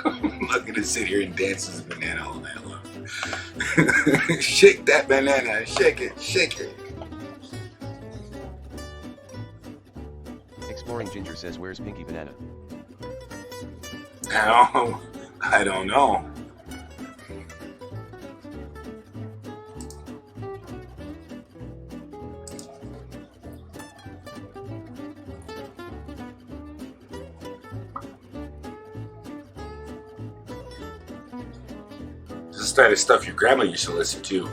I'm not gonna sit here and dance as a banana all night long. Shake that banana, shake it. Exploring Ginger says where's Pinky Banana? I don't know. This is the kind of stuff your grandma used to listen to.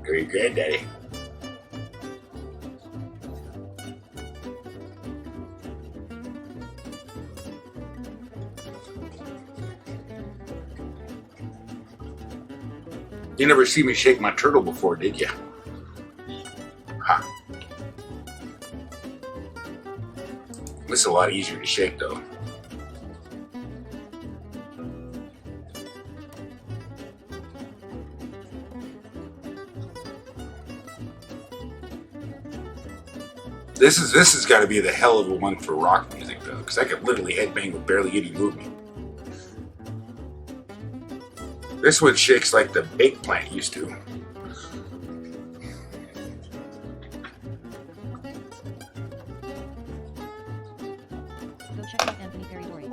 Or your granddaddy. You never see me shake my turtle before, did you? Huh. This is a lot easier to shake, though. This has got to be the hell of a one for rock music, though, because I could literally headbang with barely any movement. This one shakes like the bake plant used to. Go check out Anthony Perry Dory.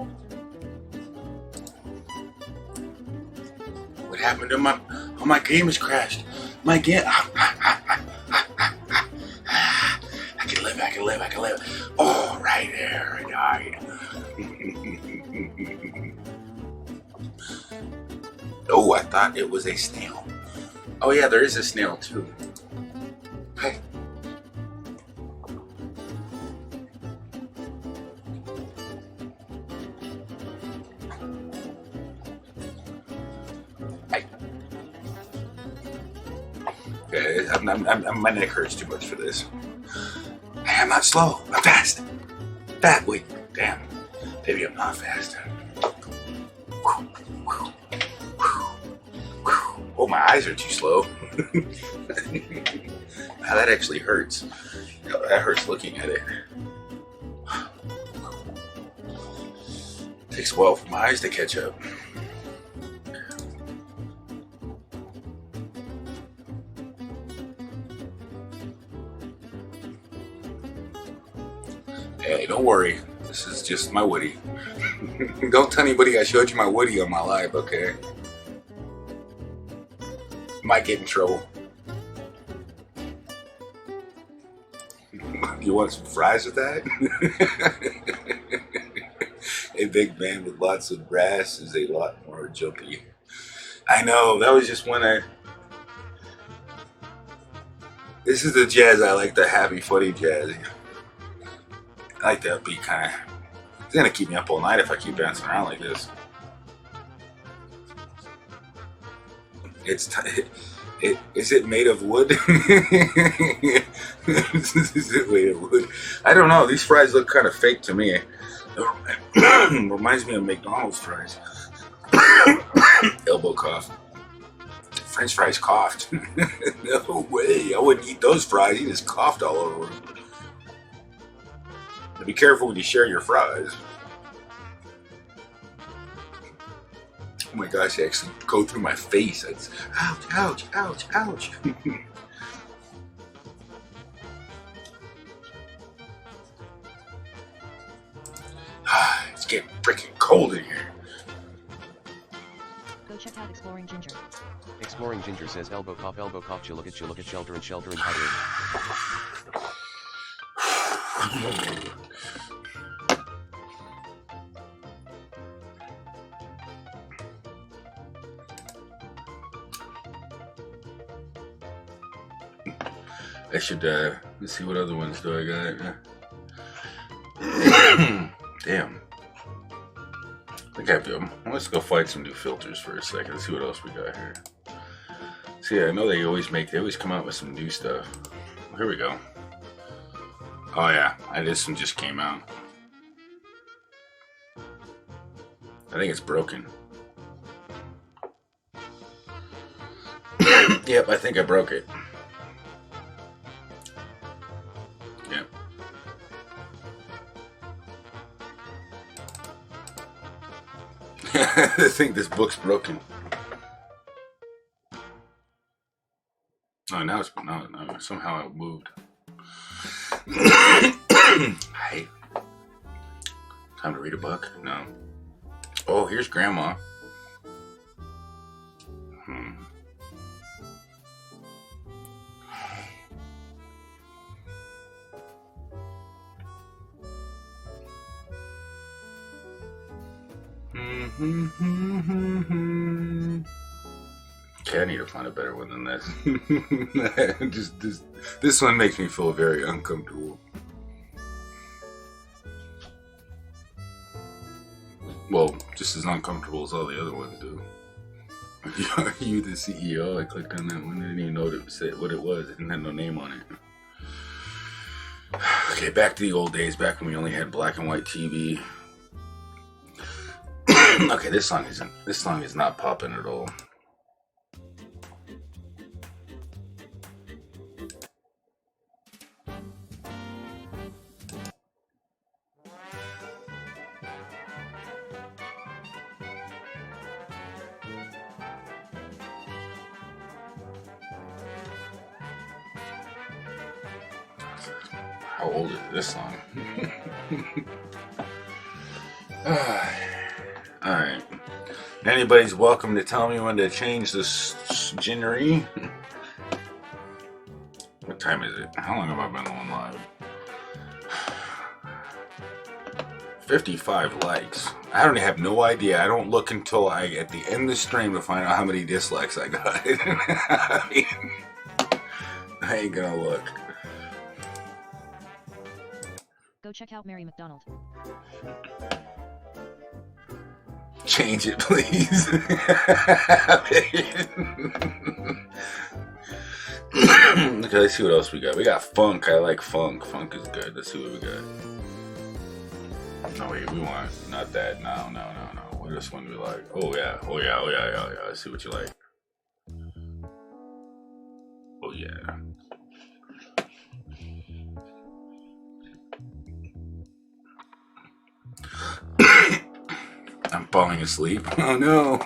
What happened to my? Oh, my game has crashed. My game. I can live. Oh, right there, I died. Oh, I thought it was a snail. Oh yeah, there is a snail too. Hey. Hey. Okay, my neck hurts too much for this. Hey, I'm not slow. I'm fast. Wait, damn. Maybe I'm not fast. Oh, my eyes are too slow. Wow, that actually hurts. That hurts looking at it. Takes a while for my eyes to catch up. Hey, don't worry. This is just my Woody. Don't tell anybody I showed you my Woody on my live, okay? Might get in trouble. You want some fries with that? A big man with lots of brass is a lot more jumpy. I know, that was just one This is the jazz I like, the happy, funny jazz. I like that beat kind of. It's gonna keep me up all night if I keep dancing around like this. Is it made of wood? Is it made of wood? I don't know. These fries look kind of fake to me. Reminds me of McDonald's fries. Elbow cough. French fries coughed. No way. I wouldn't eat those fries. He just coughed all over them. Be careful when you share your fries. Oh my gosh, they actually go through my face. It's ouch. It's getting freaking cold in here. Go check out Exploring Ginger. Exploring Ginger says elbow cop, chill look at shelter and hiding. I should, let's see what other ones do I got. Damn. I think I have them. Let's go find some new filters for a second. Let's see what else we got here. See, I know they always come out with some new stuff. Here we go. Oh yeah, this one just came out. I think it's broken. Yep, I think I broke it. Yep. I think this book's broken. Oh, now it's no, somehow it moved. Hey, time to read a book? No. Oh, here's Grandma. Okay, I need to find a better one than this. This one makes me feel very uncomfortable. Well, just as uncomfortable as all the other ones do. Are you the CEO? I clicked on that one. I didn't even know what it was. It didn't have no name on it. Okay, back to the old days, back when we only had black and white TV. Okay, this song is not popping at all. How old is this song? Alright. Anybody's welcome to tell me when to change this genre. What time is it? How long have I been on live? 55 likes. I don't have no idea. I don't look until at the end of the stream to find out how many dislikes I got. I ain't gonna look. Go check out Mary McDonald. Change it, please. Okay, let's see what else we got. We got funk. I like funk. Funk is good. Let's see what we got. No, wait, we want not that. No. What this one we like? Oh yeah. Let's see what you like. Oh yeah. I'm falling asleep. Oh no.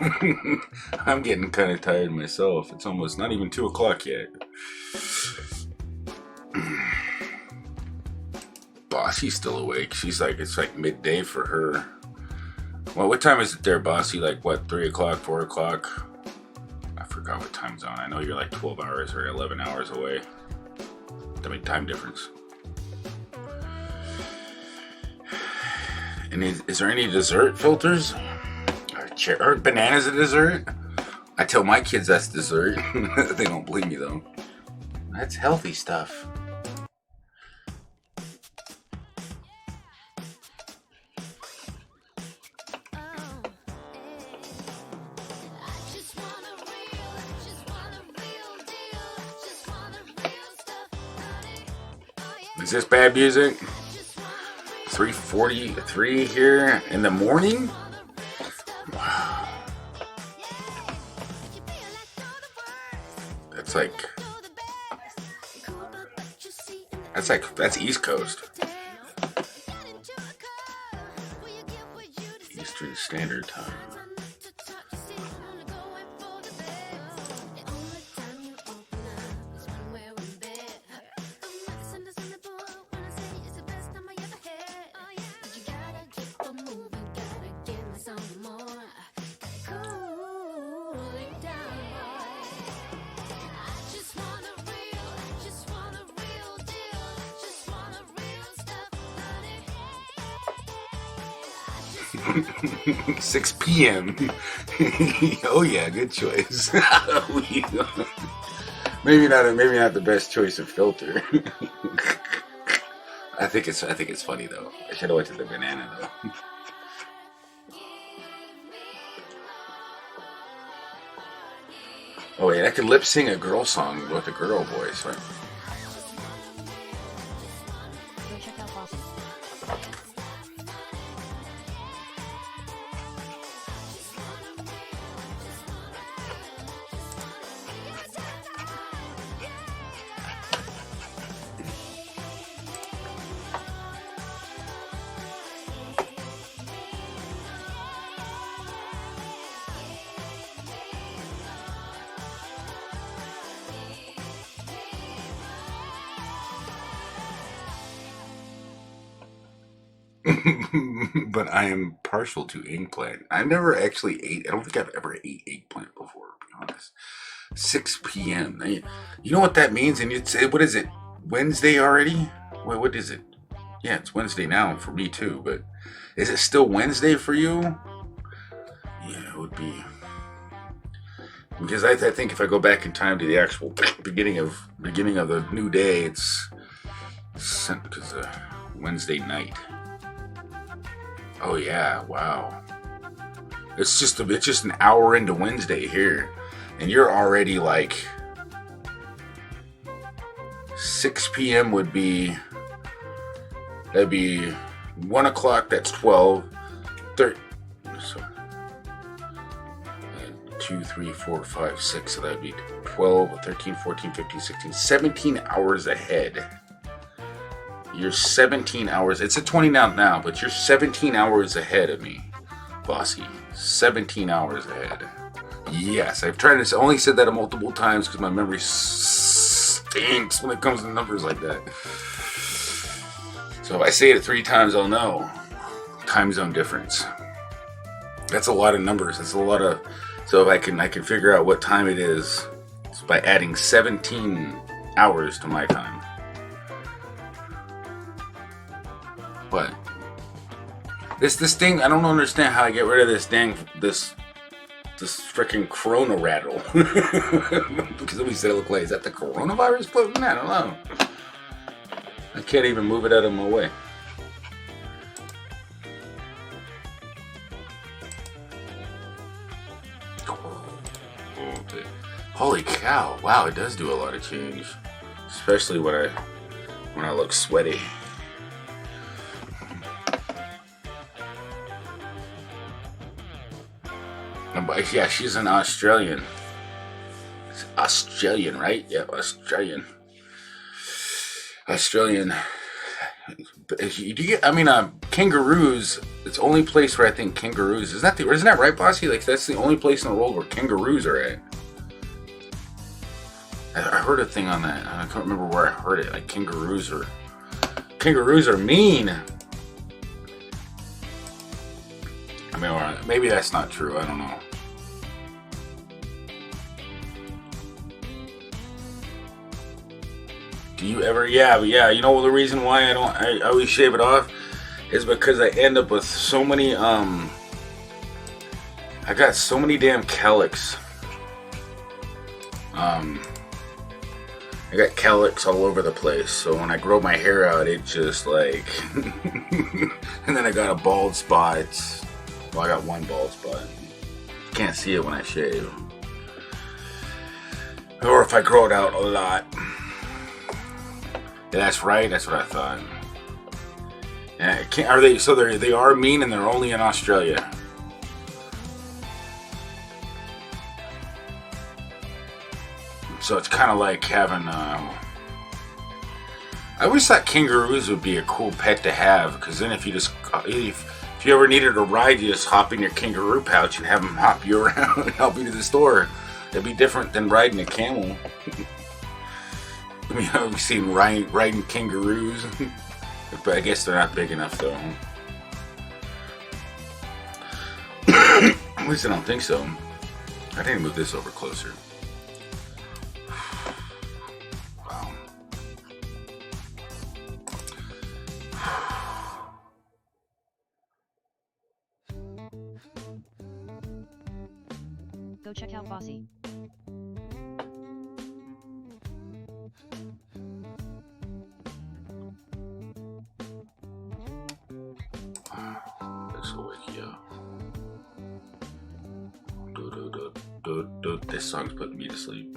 I'm getting kind of tired myself. It's almost not even 2 o'clock yet. Bossy's still awake. She's like, it's like midday for her. Well, what time is it there, Bossy? Like what, 3 o'clock, 4 o'clock? I forgot what time zone. I know you're like 12 hours or 11 hours away. I mean, time difference. And is there any dessert filters? Are bananas a dessert? I tell my kids that's dessert. They don't believe me though. That's healthy stuff. Is this bad music? 3:43 here in the morning? Wow. That's East Coast. Eastern Standard Time. 6 p.m. Oh yeah, good choice. maybe not the best choice of filter. I think it's funny though. I should have went to the banana though. Oh wait, I could lip sing a girl song with a girl voice, right? Go check out Bossy. But I am partial to eggplant. I've never actually ate. I don't think I've ever ate eggplant before. To be honest. 6 p.m. You know what that means? And it's what is it? Wednesday already? Wait, what is it? Yeah, it's Wednesday now for me too. But is it still Wednesday for you? Yeah, it would be. Because I think if I go back in time to the actual beginning of the new day, it's because Wednesday night. Oh yeah, wow. It's just an hour into Wednesday here, and you're already like 6 p.m. would be. That'd be 1 o'clock. That's 12. 30. So 2, 3, 4, 5, 6. So that'd be 12, 13, 14, 15, 16, 17 hours ahead. You're 17 hours. It's a 20 now, but you're 17 hours ahead of me, Bossy. 17 hours ahead. Yes, I've tried to only said that multiple times because my memory stinks when it comes to numbers like that. So if I say it 3 times, I'll know. Time zone difference. That's a lot of numbers. That's a lot of. So if I can figure out what time it is, it's by adding 17 hours to my time. What? This thing, I don't understand how I get rid of this freaking corona rattle. Because somebody said it looked like, is that the coronavirus floating? I don't know. I can't even move it out of my way. Holy cow! Wow, it does do a lot of change, especially when I look sweaty. But yeah, she's an Australian. It's Australian, right? Yeah, Australian. Kangaroos. It's the only place where I think kangaroos. Isn't that right, Bossy? Like that's the only place in the world where kangaroos are at. I heard a thing on that. I can't remember where I heard it. Like kangaroos are mean. I mean, or maybe that's not true. I don't know. Do you ever? Yeah. You know the reason why I always shave it off is because I end up with so many. I got so many damn cowlicks. I got cowlicks all over the place. So when I grow my hair out, it just like, and then I got a bald spot. Well, I got one bald spot. Can't see it when I shave. Or if I grow it out a lot. Yeah, that's right. That's what I thought. Yeah, are they? So they are mean, and they're only in Australia. So it's kind of like having. I always thought kangaroos would be a cool pet to have, because then if you ever needed a ride, you just hop in your kangaroo pouch and have them hop you around and help you to the store. It'd be different than riding a camel. I mean, I've seen riding kangaroos, but I guess they're not big enough, though. At least I don't think so. I need to move this over closer. Wow. Go check out Bossy. This will wake you up. This song's putting me to sleep.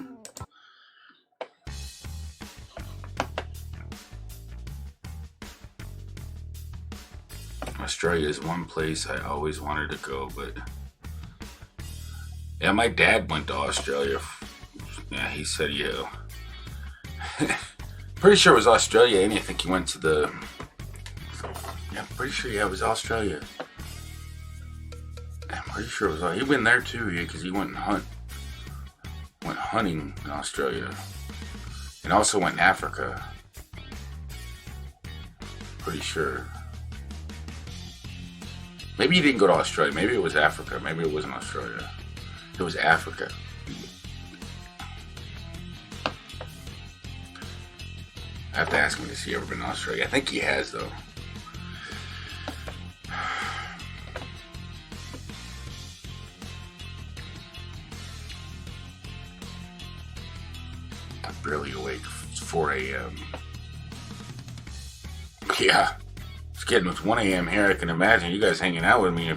Australia is one place I always wanted to go, but yeah, my dad went to Australia. Yeah, he said, yeah. Pretty sure it was Australia, and I think he went to the. Yeah, I'm pretty sure, yeah, it was Australia. I'm pretty sure it was. He went there too, yeah, because he went hunting in Australia, and also went in Africa. Pretty sure. Maybe he didn't go to Australia. Maybe it was Africa. Maybe it wasn't Australia. It was Africa. I have to ask him to see if he ever been to Australia. I think he has, though. I'm barely awake. It's 4 a.m. Yeah. It's 1 a.m. here. I can imagine you guys hanging out with me.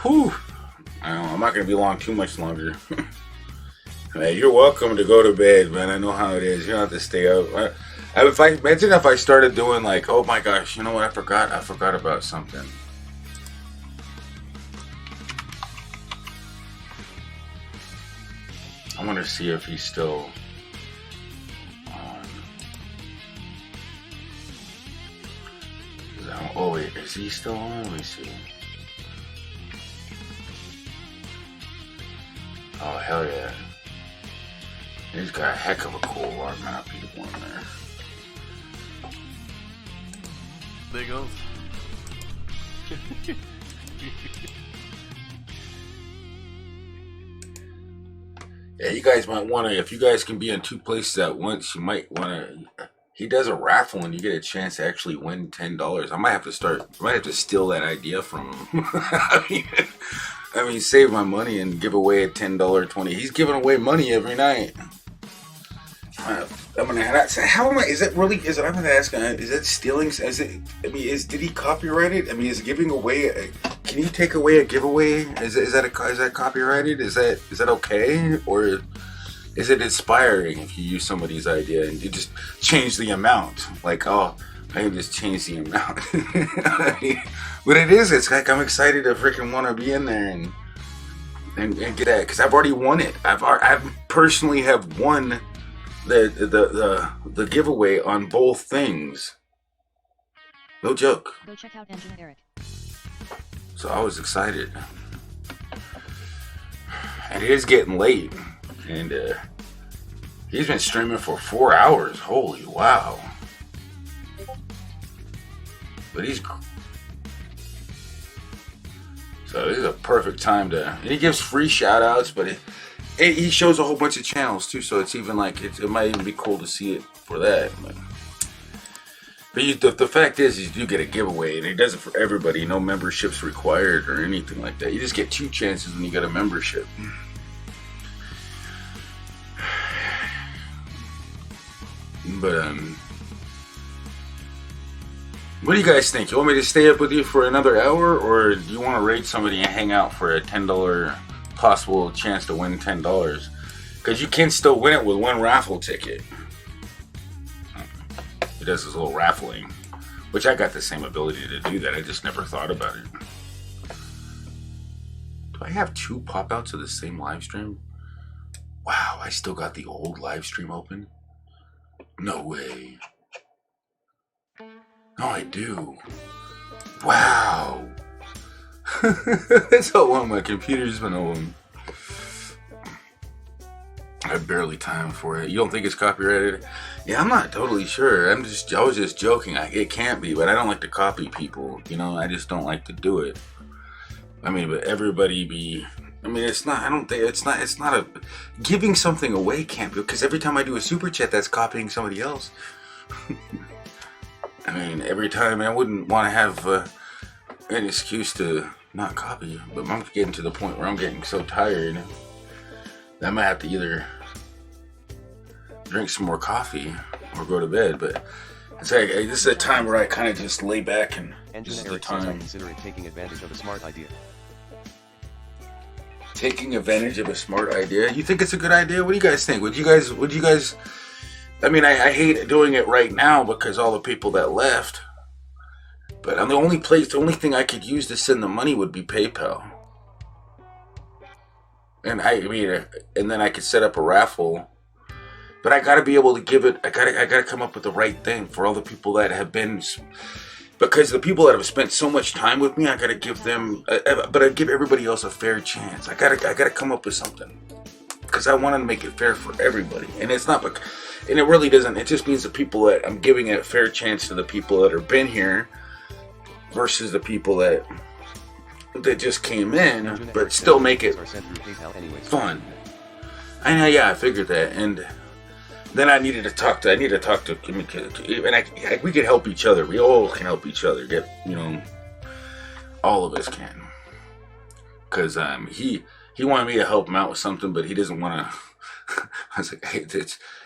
Whew. I don't know, I'm not going to be along too much longer. Hey, you're welcome to go to bed, man. I know how it is. You don't have to stay up. Imagine if I started doing like, oh my gosh, you know what? I forgot about something. I want to see if he's still on. Oh wait, is he still on? Let me see. Oh hell yeah. He's got a heck of a cool art map people in there. There he goes. Yeah, you guys might want to, if you guys can be in two places at once, you might want to. He does a raffle and you get a chance to actually win $10. I might have to steal that idea from him. I mean, save my money and give away a $10 20. He's giving away money every night. I'm gonna how am I? Is it really? I'm gonna ask. Is that stealing? Is it? I mean, did he copyright it? I mean, is giving away? Can you take away a giveaway? Is that copyrighted? Is that okay? Or is it inspiring if you use somebody's idea and you just change the amount? Like, oh, I can just change the amount. But it is. It's like I'm excited to freaking want to be in there and get that because I've already won it. I've personally have won the giveaway on both things. No joke. Go check out Engine Eric. So I was excited. And it is getting late. And he's been streaming for 4 hours. Holy wow. But so this is a perfect time to, and he gives free shout outs, but he shows a whole bunch of channels too, so it's even like it might even be cool to see it for that. But the fact is you do get a giveaway, and he does it for everybody. No memberships required or anything like that. You just get 2 chances when you get a membership. But what do you guys think? You want me to stay up with you for another hour, or do you want to raid somebody and hang out for a $10 possible chance to win $10? Because you can still win it with 1 raffle ticket. He does his little raffling, which I got the same ability to do that. I just never thought about it. Do I have 2 pop-outs of the same live stream? Wow, I still got the old live stream open? No way. No, I do. Wow. That's how long my computer's been open. I have barely time for it. You don't think it's copyrighted? Yeah, I'm not totally sure. I was just joking. It can't be, but I don't like to copy people. You know, I just don't like to do it. I mean, but everybody be. I mean, it's not. I don't think it's not. It's not a giving something away can't be, because every time I do a super chat, that's copying somebody else. I mean, every time I wouldn't want to have an excuse to not copy, but I'm getting to the point where I'm getting so tired. I might have to either drink some more coffee or go to bed. But it's like this is a time where I kind of just lay back, and this is Engine the Eric says I time. consider it taking advantage of a smart idea. Taking advantage of a smart idea. You think it's a good idea? What do you guys think? Would you guys? I mean, I hate doing it right now because all the people that left. But the only thing I could use to send the money would be PayPal. And and then I could set up a raffle. But I gotta be able to give it. I gotta come up with the right thing for all the people that have been. Because the people that have spent so much time with me, I gotta give them. But I give everybody else a fair chance. I gotta come up with something. Because I want to make it fair for everybody, and it's not. And it really doesn't. It just means the people that I'm giving a fair chance to the people that have been here. Versus the people that just came in, but still make it fun. I know, yeah, I figured that, and then I need to talk to, and we can help each other. We all can help each other. All of us can. Because he wanted me to help him out with something, but he doesn't want to. I was like, hey,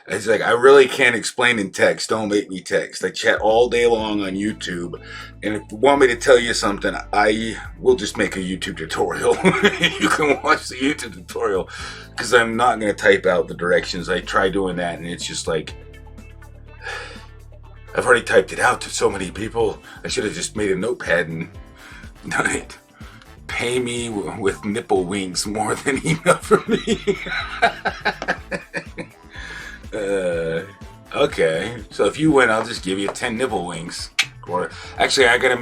it's like, I really can't explain in text. Don't make me text. I chat all day long on YouTube. And if you want me to tell you something, I will just make a YouTube tutorial. You can watch the YouTube tutorial. Because I'm not going to type out the directions. I try doing that, and it's just like, I've already typed it out to so many people. I should have just made a notepad and done it. Pay me with nipple wings more than email from me. Okay, so if you win, I'll just give you 10 nipple wings. Or actually, I want to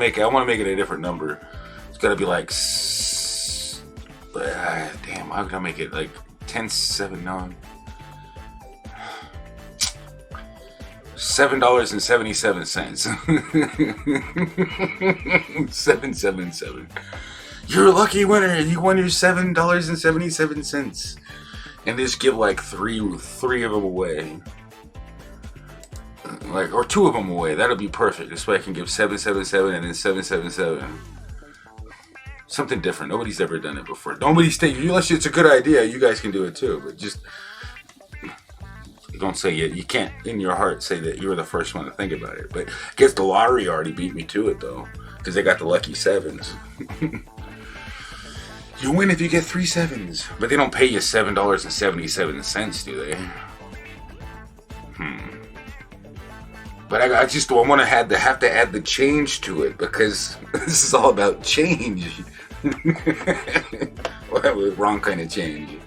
make it a different number. It's gotta be like, damn, I'm gonna make it like 10, 7, no. $7.77. 777. You're a lucky winner. You won your $7.77. And just give like three of them away. Or 2 of them away. That'll be perfect. This way I can give 777 and then 777. Something different. Nobody's ever done it before. Unless it's a good idea, you guys can do it too. But just don't say it. You can't in your heart say that you were the first one to think about it. But I guess the lottery already beat me to it though. Because they got the lucky 7s. You win if you get 3 7s. But they don't pay you $7.77, do they? But I want to have to add the change to it because this is all about change. Well, that was the wrong kind of change.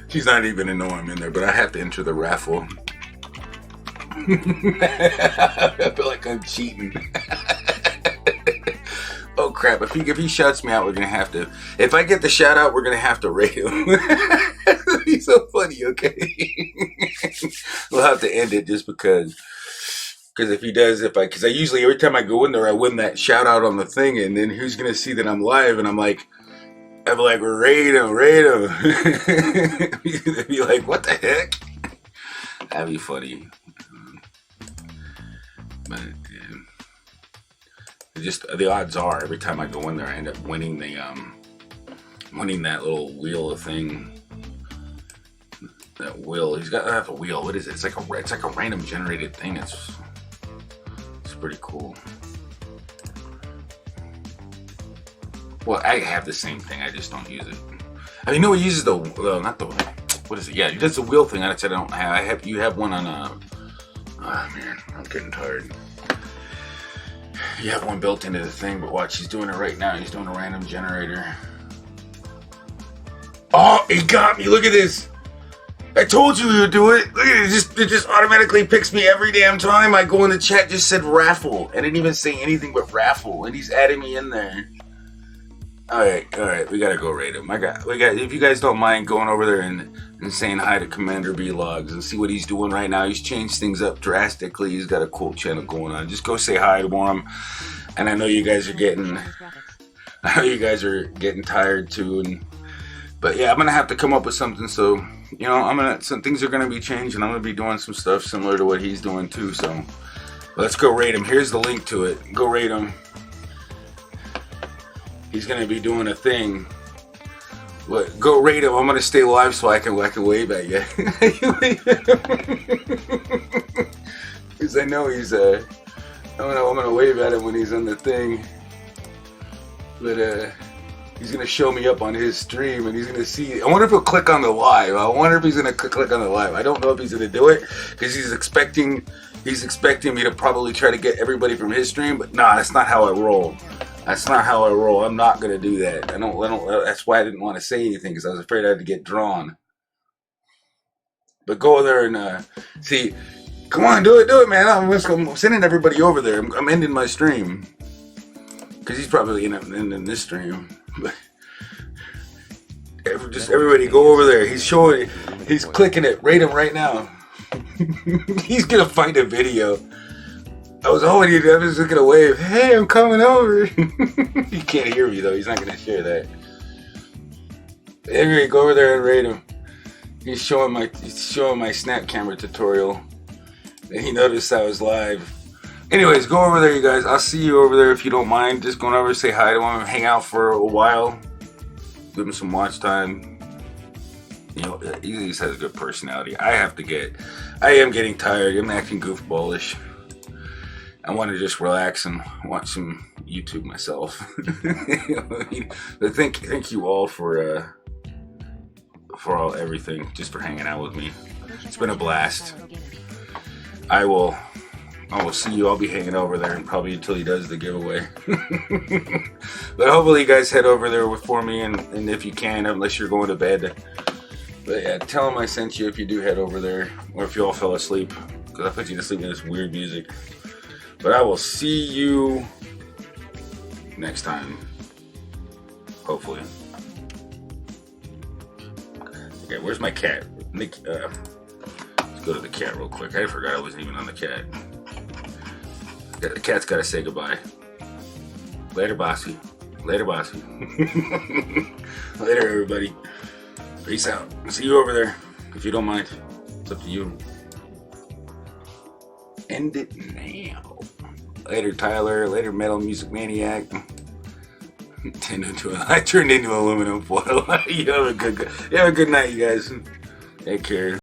She's not even gonna know I'm in there, but I have to enter the raffle. I feel like I'm cheating. Oh crap! If he shouts me out, we're gonna have to. If I get the shout out, we're gonna have to rate him. He's so funny. Okay, we'll have to end it just because. Because if he does, because I usually every time I go in there, I win that shout out on the thing, and then who's gonna see that I'm live? And I'm like, rate him. They'd be like, what the heck? That'd be funny. But just the odds are every time I go in there, I end up winning winning that little wheel of thing. That wheel. He's got a wheel. What is it? It's like a random generated thing. It's pretty cool. Well, I have the same thing. I just don't use it. I mean, no, he uses what is it? Yeah, he does the wheel thing. I said I don't have. You have one on oh man, I'm getting tired. You have one built into the thing, but watch, he's doing it right now. He's doing a random generator. Oh, he got me. Look at this. I told you he would do it. Look at it. It just automatically picks me every damn time. I go in the chat, just said raffle. I didn't even say anything but raffle, and he's adding me in there. All right. We gotta go rate him. If you guys don't mind going over there and saying hi to Commander B Logs and see what he's doing right now. He's changed things up drastically. He's got a cool channel going on. Just go say hi to him. And I know you guys are getting tired too, and But yeah, I'm gonna have to come up with something. So you know, some things are gonna be changing. I'm gonna be doing some stuff similar to what he's doing too. So let's go rate him. Here's the link to it. Go rate him. He's gonna be doing a thing. What? Go rate him. I'm gonna stay live so I can wave at you. Because I know he's I'm gonna wave at him when he's on the thing. But he's gonna show me up on his stream, and he's gonna see. I wonder if he'll click on the live. I wonder if he's gonna click on the live. I don't know if he's gonna do it because he's expecting me to probably try to get everybody from his stream. But nah, that's not how I roll. That's not how I roll. I'm not gonna do that. I don't. That's why I didn't want to say anything, because I was afraid I had to get drawn. But go there and see. Come on, do it, man. I'm sending everybody over there. I'm ending my stream because he's probably in this stream. But just everybody go over there. He's showing. He's clicking it. Rate him right now. He's gonna find a video. I was just gonna wave. Hey, I'm coming over. He can't hear me though. He's not gonna share that. Anyway, go over there and rate him. He's showing my snap camera tutorial. And he noticed I was live. Anyways, go over there, you guys. I'll see you over there if you don't mind. Just going over, say hi to him, hang out for a while, give him some watch time. You know, he just has a good personality. I am getting tired. I'm acting goofballish. I want to just relax and watch some YouTube myself. You know what I mean? But thank you all for everything, just for hanging out with me. It's been a blast. I will see you. I'll be hanging over there and probably until he does the giveaway. But hopefully you guys head over there for me, and if you can, unless you're going to bed. But yeah, tell him I sent you if you do head over there, or if you all fell asleep, because I put you to sleep with this weird music. But I will see you next time. Hopefully. Okay, where's my cat? Let's go to the cat real quick. I forgot I wasn't even on the cat. The cat's gotta say goodbye. Later, bossy. Later, bossy. Later, everybody. Peace out. See you over there, if you don't mind. It's up to you. End it now. Later, Tyler. Later, Metal Music Maniac. I turned into aluminum foil. You have a good night, you guys. Take care.